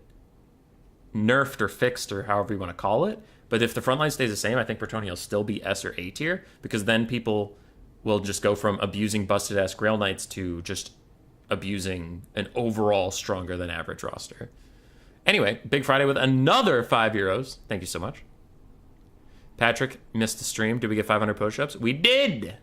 Speaker 1: nerfed or fixed or however you want to call it. But if the frontline stays the same, I think Bretonnia will still be S or A tier, because then people will just go from abusing busted-ass Grail Knights to just abusing an overall stronger than average roster. Anyway, Big Friday with another €5. Thank you so much. Patrick missed the stream. Did we get 500 push-ups? We did!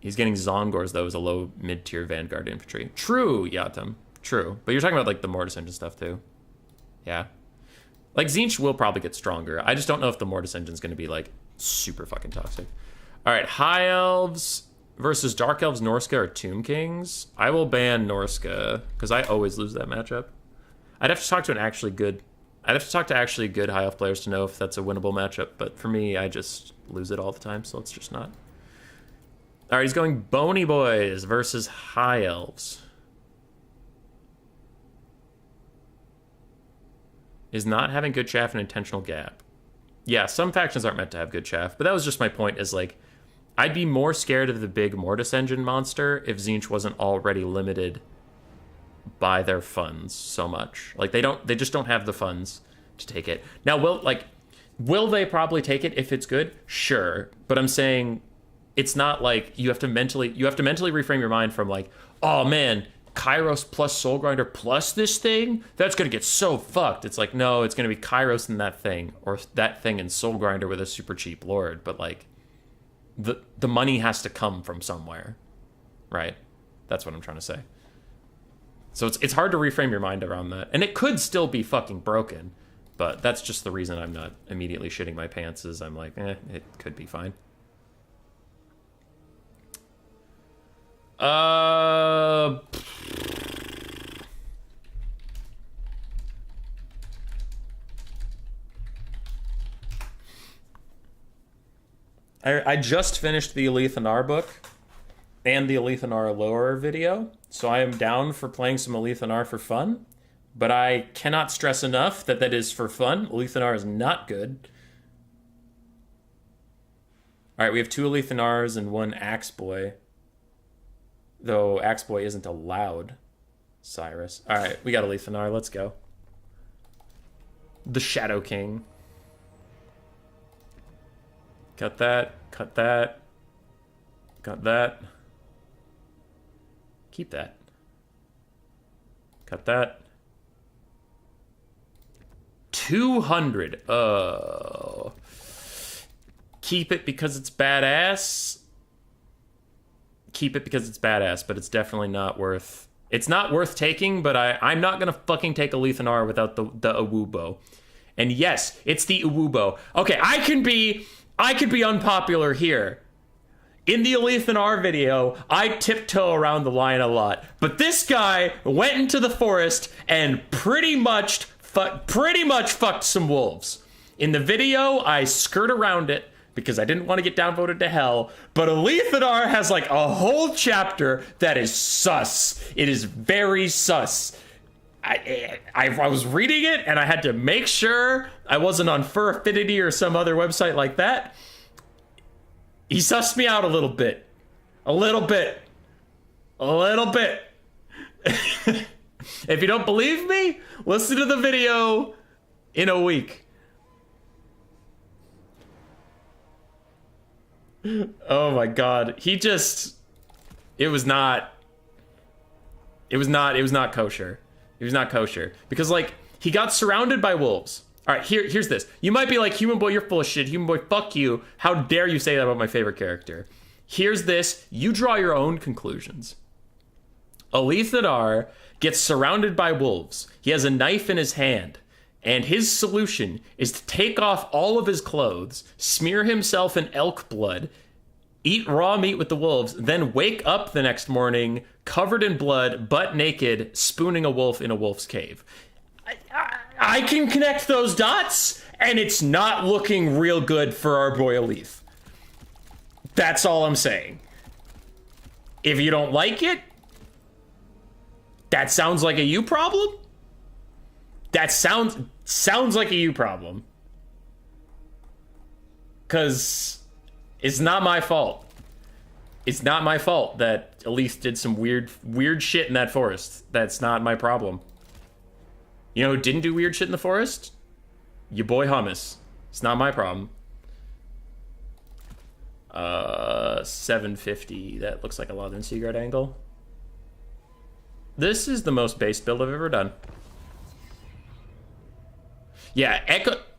Speaker 1: He's getting Zongors, though, as a low mid-tier Vanguard infantry. True, Yatum. True. But you're talking about, like, the Mortis Engine stuff, too. Yeah. Like, Tzeentch will probably get stronger. I just don't know if the Mortis Engine's going to be, like, super fucking toxic. All right, High Elves versus Dark Elves, Norska, or Tomb Kings. I will ban Norska, because I always lose that matchup. I'd have to talk to actually good High Elf players to know if that's a winnable matchup, but for me, I just lose it all the time, so let's just not. All right, he's going Bony Boys versus High Elves. Is not having good chaff an intentional gap? Yeah, some factions aren't meant to have good chaff, but that was just my point, is like, I'd be more scared of the big Mortis Engine monster if Tzeentch wasn't already limited by their funds so much. Like, they just don't have the funds to take it. Now, will they probably take it if it's good? Sure. But I'm saying it's not like you have to mentally reframe your mind from like, oh man, Kairos plus Soul Grinder plus this thing, that's gonna get so fucked. It's like, no, it's gonna be Kairos and that thing, or that thing and Soul Grinder with a super cheap Lord. But like, the money has to come from somewhere, right? That's what I'm trying to say. So it's hard to reframe your mind around that. And it could still be fucking broken, but that's just the reason I'm not immediately shitting my pants, is I'm like, it could be fine. I just finished the Alethanar book and the Alethanar lore video, so I am down for playing some Alethanar for fun, but I cannot stress enough that is for fun. Alethanar is not good. Alright, we have 2 Alethanars and 1 Axe Boy, though Axe Boy isn't allowed. Cyrus. Alright, we got Alethanar, let's go. The Shadow King. Cut that, cut that, cut that. Keep that. Cut that. 200. Keep it because it's badass. Keep it because it's badass, but it's definitely not worth... It's not worth taking, but I'm not gonna fucking take a Lethanar without the Awubo. And yes, it's the Awubo. Okay, I could be unpopular here. In the Lethanar video, I tiptoe around the line a lot, but this guy went into the forest and pretty much fucked some wolves. In the video, I skirt around it because I didn't want to get downvoted to hell, but Lethanar has like a whole chapter that is sus. It is very sus. I was reading it and I had to make sure I wasn't on Fur Affinity or some other website like that. He sussed me out a little bit. A little bit. If you don't believe me, listen to the video in a week. Oh my god. It was not kosher. It was not kosher. Because, like, he got surrounded by wolves. Alright, here's this. You might be like, Human Boy, you're full of shit. Human Boy, fuck you. How dare you say that about my favorite character? Here's this. You draw your own conclusions. Lethanar gets surrounded by wolves. He has a knife in his hand. And his solution is to take off all of his clothes, smear himself in elk blood, eat raw meat with the wolves, then wake up the next morning covered in blood, butt naked, spooning a wolf in a wolf's cave. I can connect those dots, and it's not looking real good for our boy Alith. That's all I'm saying. If you don't like it, that sounds like a you problem? That sounds like a you problem. 'Cause it's not my fault. It's not my fault that Alith did some weird shit in that forest. That's not my problem. You know who didn't do weird shit in the forest? Your boy Hummus. It's not my problem. 750. That looks like a Lothern Seaguard angle. This is the most base build I've ever done. Yeah,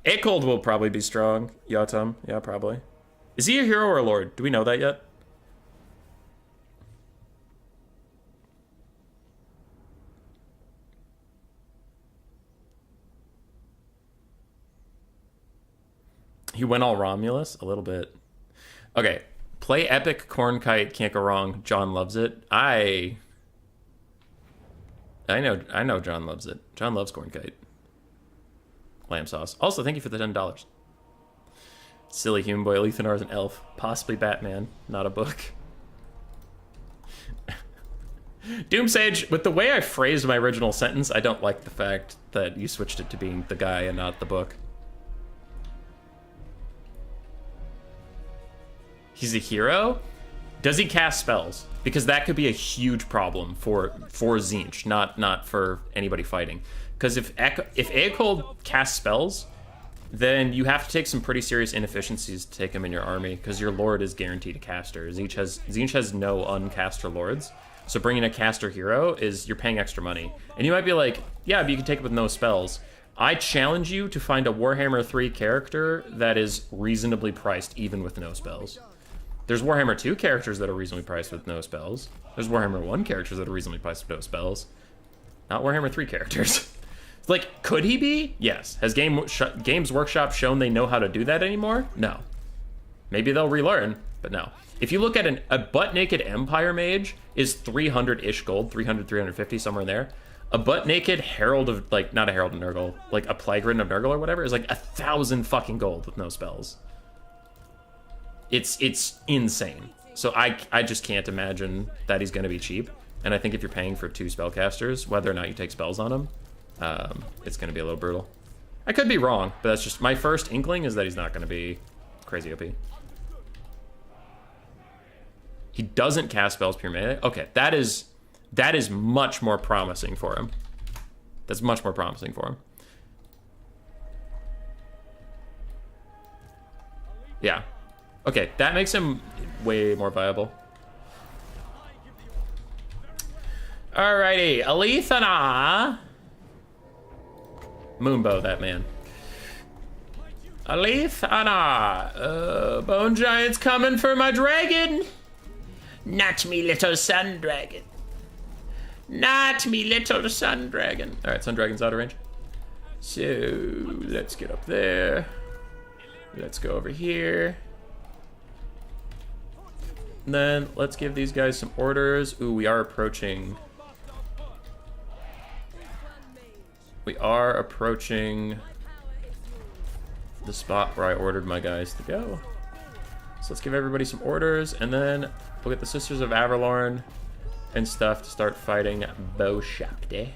Speaker 1: Ekold will probably be strong. Yatum. Yeah, probably. Is he a hero or a lord? Do we know that yet? He went all Romulus? A little bit. Okay. Play Epic Corn Kite, can't go wrong. John loves it. I know John loves it. John loves Corn Kite. Lamb sauce. Also, thank you for the $10. Silly Human Boy. Lethanar is an elf. Possibly Batman. Not a book. Doomsage, with the way I phrased my original sentence, I don't like the fact that you switched it to being the guy and not the book. He's a hero? Does he cast spells? Because that could be a huge problem for Tzeentch, not for anybody fighting. Because if Ekold casts spells, then you have to take some pretty serious inefficiencies to take him in your army, because your lord is guaranteed a caster. Tzeentch has no uncaster lords, so bringing a caster hero is, you're paying extra money. And you might be like, yeah, but you can take it with no spells. I challenge you to find a Warhammer 3 character that is reasonably priced even with no spells. There's Warhammer 2 characters that are reasonably priced with no spells. There's Warhammer 1 characters that are reasonably priced with no spells. Not Warhammer 3 characters. Like, could he be? Yes. Has Games Workshop shown they know how to do that anymore? No. Maybe they'll relearn, but no. If you look at a butt-naked Empire Mage is 300-ish gold, 300, 350, somewhere in there. A butt-naked Herald of, like, not a Herald of Nurgle, like a Plague Ridden of Nurgle or whatever, is like 1,000 fucking gold with no spells. It's insane. So I just can't imagine that he's going to be cheap. And I think if you're paying for 2 spellcasters, whether or not you take spells on him, it's going to be a little brutal. I could be wrong, but that's just my first inkling is that he's not going to be crazy OP. He doesn't cast spells pure melee. Okay, that is much more promising for him. That's much more promising for him. Yeah. Okay, that makes him way more viable. Alrighty, Lethanar. Moonbow, that man. Alith, Anna. Bone Giant's coming for my dragon. Not me little sun dragon. Not me little sun dragon. Alright, sun dragon's out of range. So, let's get up there. Let's go over here. And then, let's give these guys some orders. Ooh, we are approaching... We are approaching the spot where I ordered my guys to go. So let's give everybody some orders, and then we'll get the Sisters of Avalorn and stuff to start fighting Beaushapte.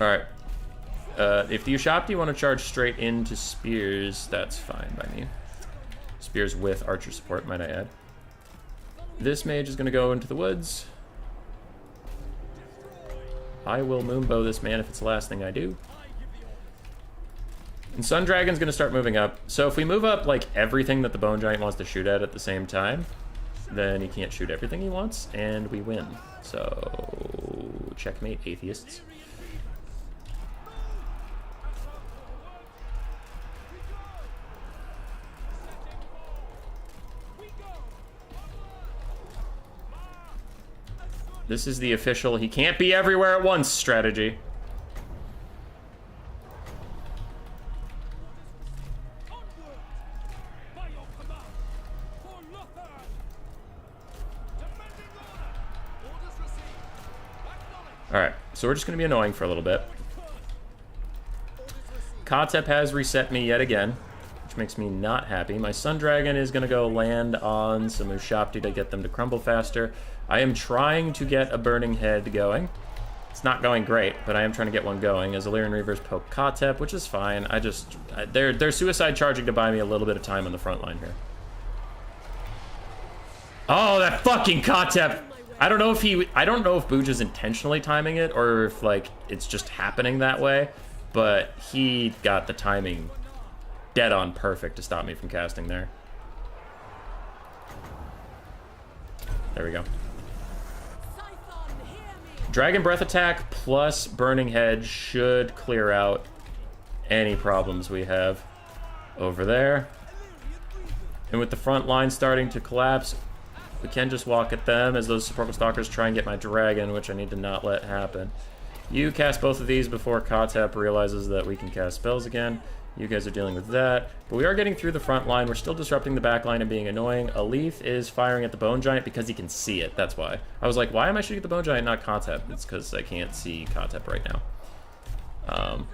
Speaker 1: Alright. If the Ushapti want to charge straight into spears, that's fine by me. Spears with archer support, might I add. This mage is going to go into the woods. I will moonbow this man if it's the last thing I do. And Sun Dragon's going to start moving up. So if we move up like everything that the Bone Giant wants to shoot at the same time, then he can't shoot everything he wants, and we win. So checkmate, atheists. This is the official he can't be everywhere at once strategy. Alright, so we're just going to be annoying for a little bit. Katep has reset me yet again, which makes me not happy. My Sun Dragon is going to go land on some Ushapti to get them to crumble faster. I am trying to get a Burning Head going. It's not going great, but I am trying to get one going as Illyrian Reavers poke Katep, which is fine. They're suicide charging to buy me a little bit of time on the front line here. Oh, that fucking Katep! I don't know if Booj is intentionally timing it or if like it's just happening that way, but he got the timing dead on perfect to stop me from casting there. There we go. Dragon Breath attack plus Burning Head should clear out any problems we have over there. And with the front line starting to collapse, we can just walk at them as those Sepulchral Stalkers try and get my dragon, which I need to not let happen. You cast both of these before Katep realizes that we can cast spells again. You guys are dealing with that. But we are getting through the front line. We're still disrupting the back line and being annoying. Alith is firing at the Bone Giant because he can see it. That's why. I was like, why am I shooting at the Bone Giant, not Katep? It's because I can't see Katep right now.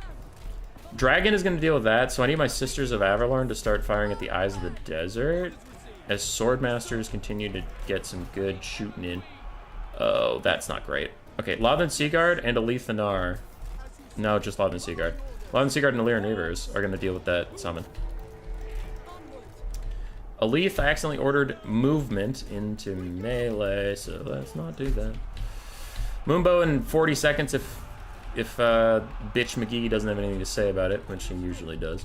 Speaker 1: Dragon is going to deal with that, so I need my Sisters of Avalorn to start firing at the Eyes of the Desert as Swordmasters continue to get some good shooting in. Oh, that's not great. Okay, Lathan Seaguard and Alith Anar. No, just Lathan Seaguard. Lathan Seaguard and Illyrian Reavers are going to deal with that summon. Alith, I accidentally ordered movement into melee, so let's not do that. Moonbow in 40 seconds if Bitch McGee doesn't have anything to say about it, which he usually does.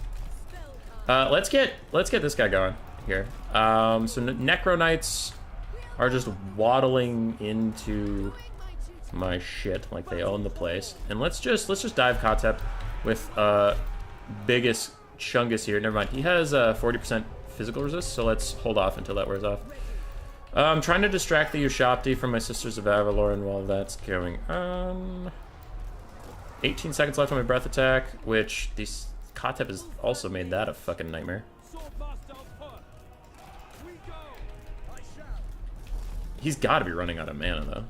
Speaker 1: Let's get this guy going here. So Necro Knights are just waddling into my shit like they own the place, and let's just dive Katep with biggest Chungus here. Never mind, he has 40% physical resist, so let's hold off until that wears off. I'm trying to distract the Ushapti from my Sisters of Avalorn while that's going on. 18 seconds left on my breath attack, which these Katep has also made that a fucking nightmare. He's got to be running out of mana, though.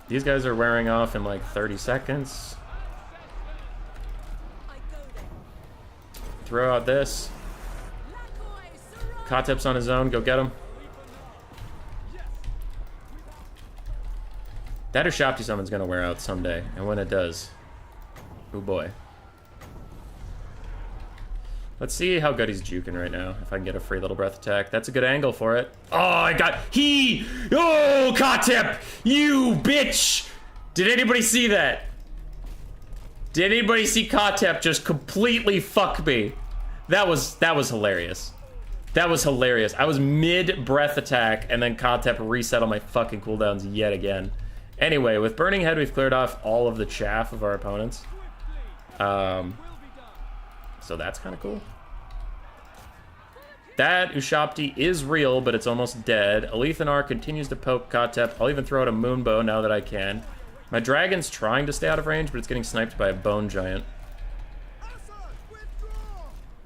Speaker 1: These guys are wearing off in like 30 seconds. Throw out this. Katep's on his own. Go get him. That Ushapti summon's gonna wear out someday, and when it does, oh boy. Let's see how good he's juking right now. If I can get a free little breath attack. That's a good angle for it. Oh, I got... Oh, Katep! You bitch! Did anybody see that? Did anybody see Katep just completely fuck me? That was hilarious. That was hilarious. I was mid-breath attack, and then Kontep reset all my fucking cooldowns yet again. Anyway, with Burning Head, we've cleared off all of the chaff of our opponents. So that's kind of cool. That Ushabti is real, but it's almost dead. Alethanar continues to poke Kontep. I'll even throw out a Moonbow now that I can. My dragon's trying to stay out of range, but it's getting sniped by a Bone Giant.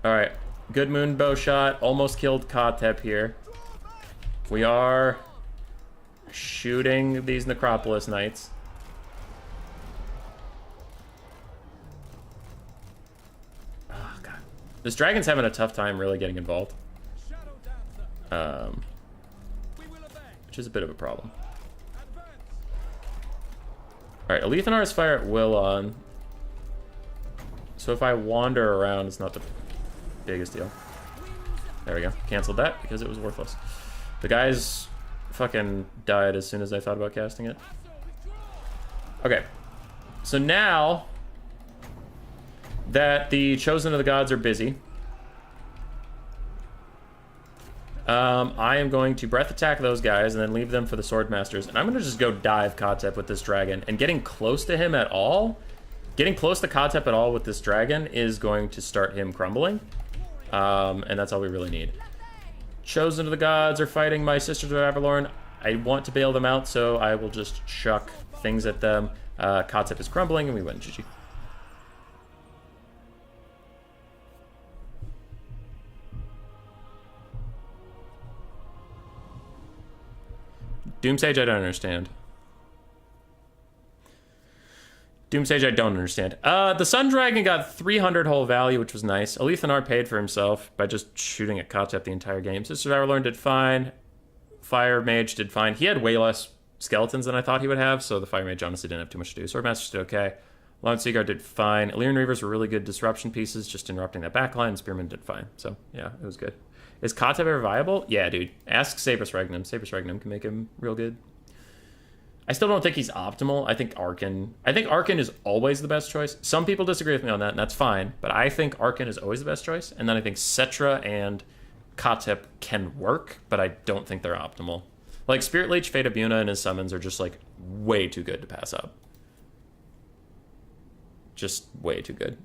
Speaker 1: Alright, good Moonbow shot. Almost killed Kontep here. We are shooting these Necropolis Knights. Oh, God. This dragon's having a tough time really getting involved. Which is a bit of a problem. Alright, Alethanar's fire at will on. So if I wander around, it's not the biggest deal. There we go. Canceled that because it was worthless. The guys fucking died as soon as I thought about casting it. Okay. So now that the Chosen of the Gods are busy, I am going to breath attack those guys and then leave them for the Sword Masters. And I'm going to just go dive Kontep with this dragon. And getting close to him at all, getting close to Kontep at all with this dragon is going to start him crumbling. And that's all we really need. Chosen of the Gods are fighting my Sisters of Avalorn. I want to bail them out, so I will just chuck things at them. Kontep is crumbling, and we win. GG. Doomsage, I don't understand. Doomsage, I don't understand. The Sun Dragon got 300 whole value, which was nice. Alethanar paid for himself by just shooting at Kontep the entire game. Sister of Avalorn did fine. Fire Mage did fine. He had way less skeletons than I thought he would have, so the Fire Mage honestly didn't have too much to do. Swordmasters did okay. Lone Seaguard did fine. Illyrian Reavers were really good disruption pieces, just interrupting that backline. Spearman did fine. So, yeah, it was good. Is Kontep ever viable? Yeah, dude. Ask Sabrus Regnum. Sabrus Regnum can make him real good. I still don't think he's optimal. I think Arkan is always the best choice. Some people disagree with me on that, and that's fine. But I think Arkan is always the best choice. And then I think Cetra and Kontep can work, but I don't think they're optimal. Like, Spirit Leech, Fate of Buna, and his summons are just, like, way too good to pass up. Just way too good.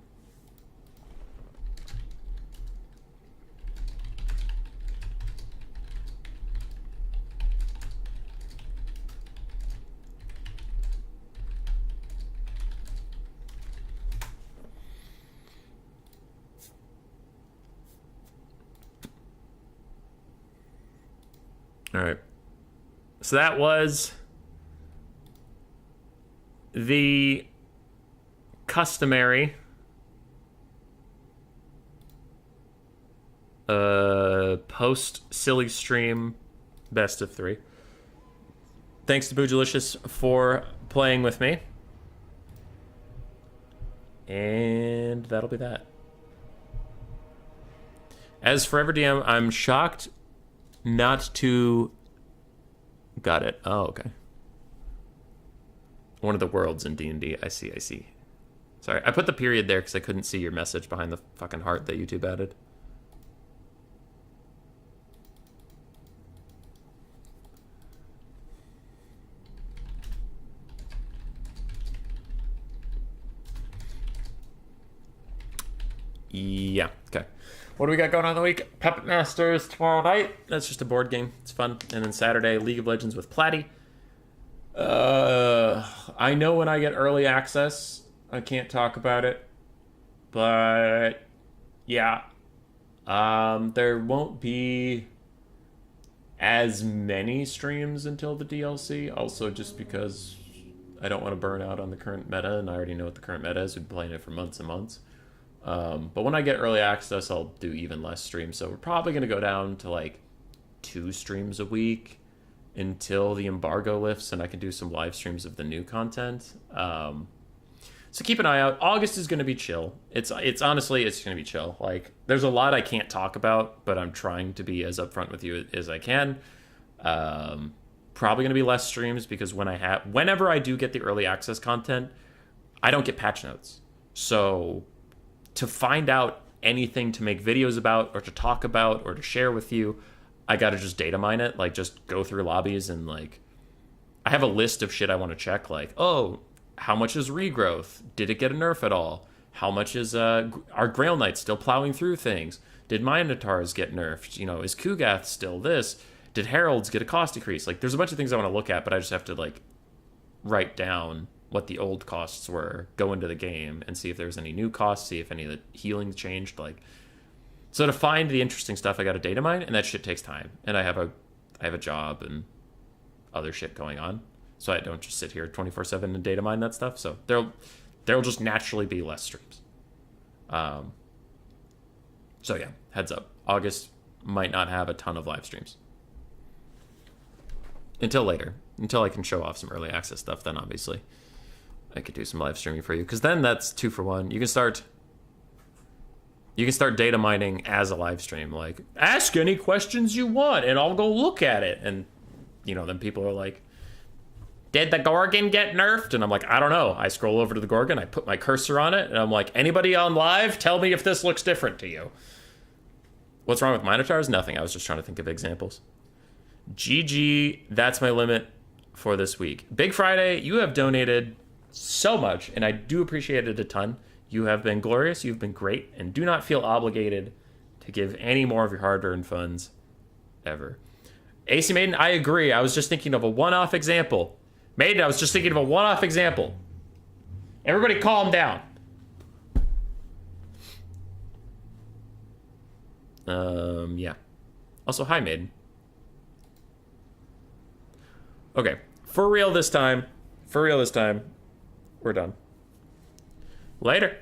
Speaker 1: All right. So that was the customary post silly stream best of 3. Thanks to Boojilicious for playing with me. And that'll be that. As Forever DM, I'm shocked not to... Got it. Oh, okay. One of the worlds in D&D. I see, I see. Sorry, I put the period there because I couldn't see your message behind the fucking heart that YouTube added. Yeah, okay. What do we got going on the week? Puppet Masters tomorrow night. That's just a board game. It's fun. And then Saturday, League of Legends with Platty. I know when I get early access, I can't talk about it. But, yeah. There won't be as many streams until the DLC. Also, just because I don't want to burn out on the current meta, and I already know what the current meta is. We've been playing it for months and months. But when I get early access, I'll do even less streams. So we're probably going to go down to like 2 streams a week until the embargo lifts and I can do some live streams of the new content. So keep an eye out. August is going to be chill. It's honestly, it's going to be chill. Like, there's a lot I can't talk about, but I'm trying to be as upfront with you as I can. Probably going to be less streams because whenever I do get the early access content, I don't get patch notes. So to find out anything to make videos about or to talk about or to share with you, I gotta just data mine it. Like, just go through lobbies and, like, I have a list of shit I want to check. Like, oh, how much is regrowth? Did it get a nerf at all? How much is, are Grail Knights still plowing through things? Did Minotaurs get nerfed? You know, is Kugath still this? Did Heralds get a cost decrease? Like, there's a bunch of things I want to look at, but I just have to, like, write down what the old costs were, go into the game, and see if there's any new costs, see if any of the healing changed. Like, so to find the interesting stuff, I got to data mine, and that shit takes time. And I have a job and other shit going on, so I don't just sit here 24/7 and data mine that stuff. So there'll just naturally be less streams. So yeah, heads up. August might not have a ton of live streams until later, until I can show off some early access stuff. Then obviously I could do some live streaming for you, because then that's 2 for 1. You can start data mining as a live stream. Like, ask any questions you want and I'll go look at it. And you know, then people are like, did the Gorgon get nerfed? And I'm like, I don't know. I scroll over to the Gorgon, I put my cursor on it, and I'm like, anybody on live, tell me if this looks different to you. What's wrong with Minotaurs? Nothing. I was just trying to think of examples. GG, that's my limit for this week. Big Friday, you have donated so much, and I do appreciate it a ton. You have been glorious, you've been great, and do not feel obligated to give any more of your hard-earned funds ever. AC Maiden, I agree. I was just thinking of a one-off example. Maiden, I was just thinking of a one-off example. Everybody calm down. Yeah. Also, hi, Maiden. Okay. For real this time. We're done. Later.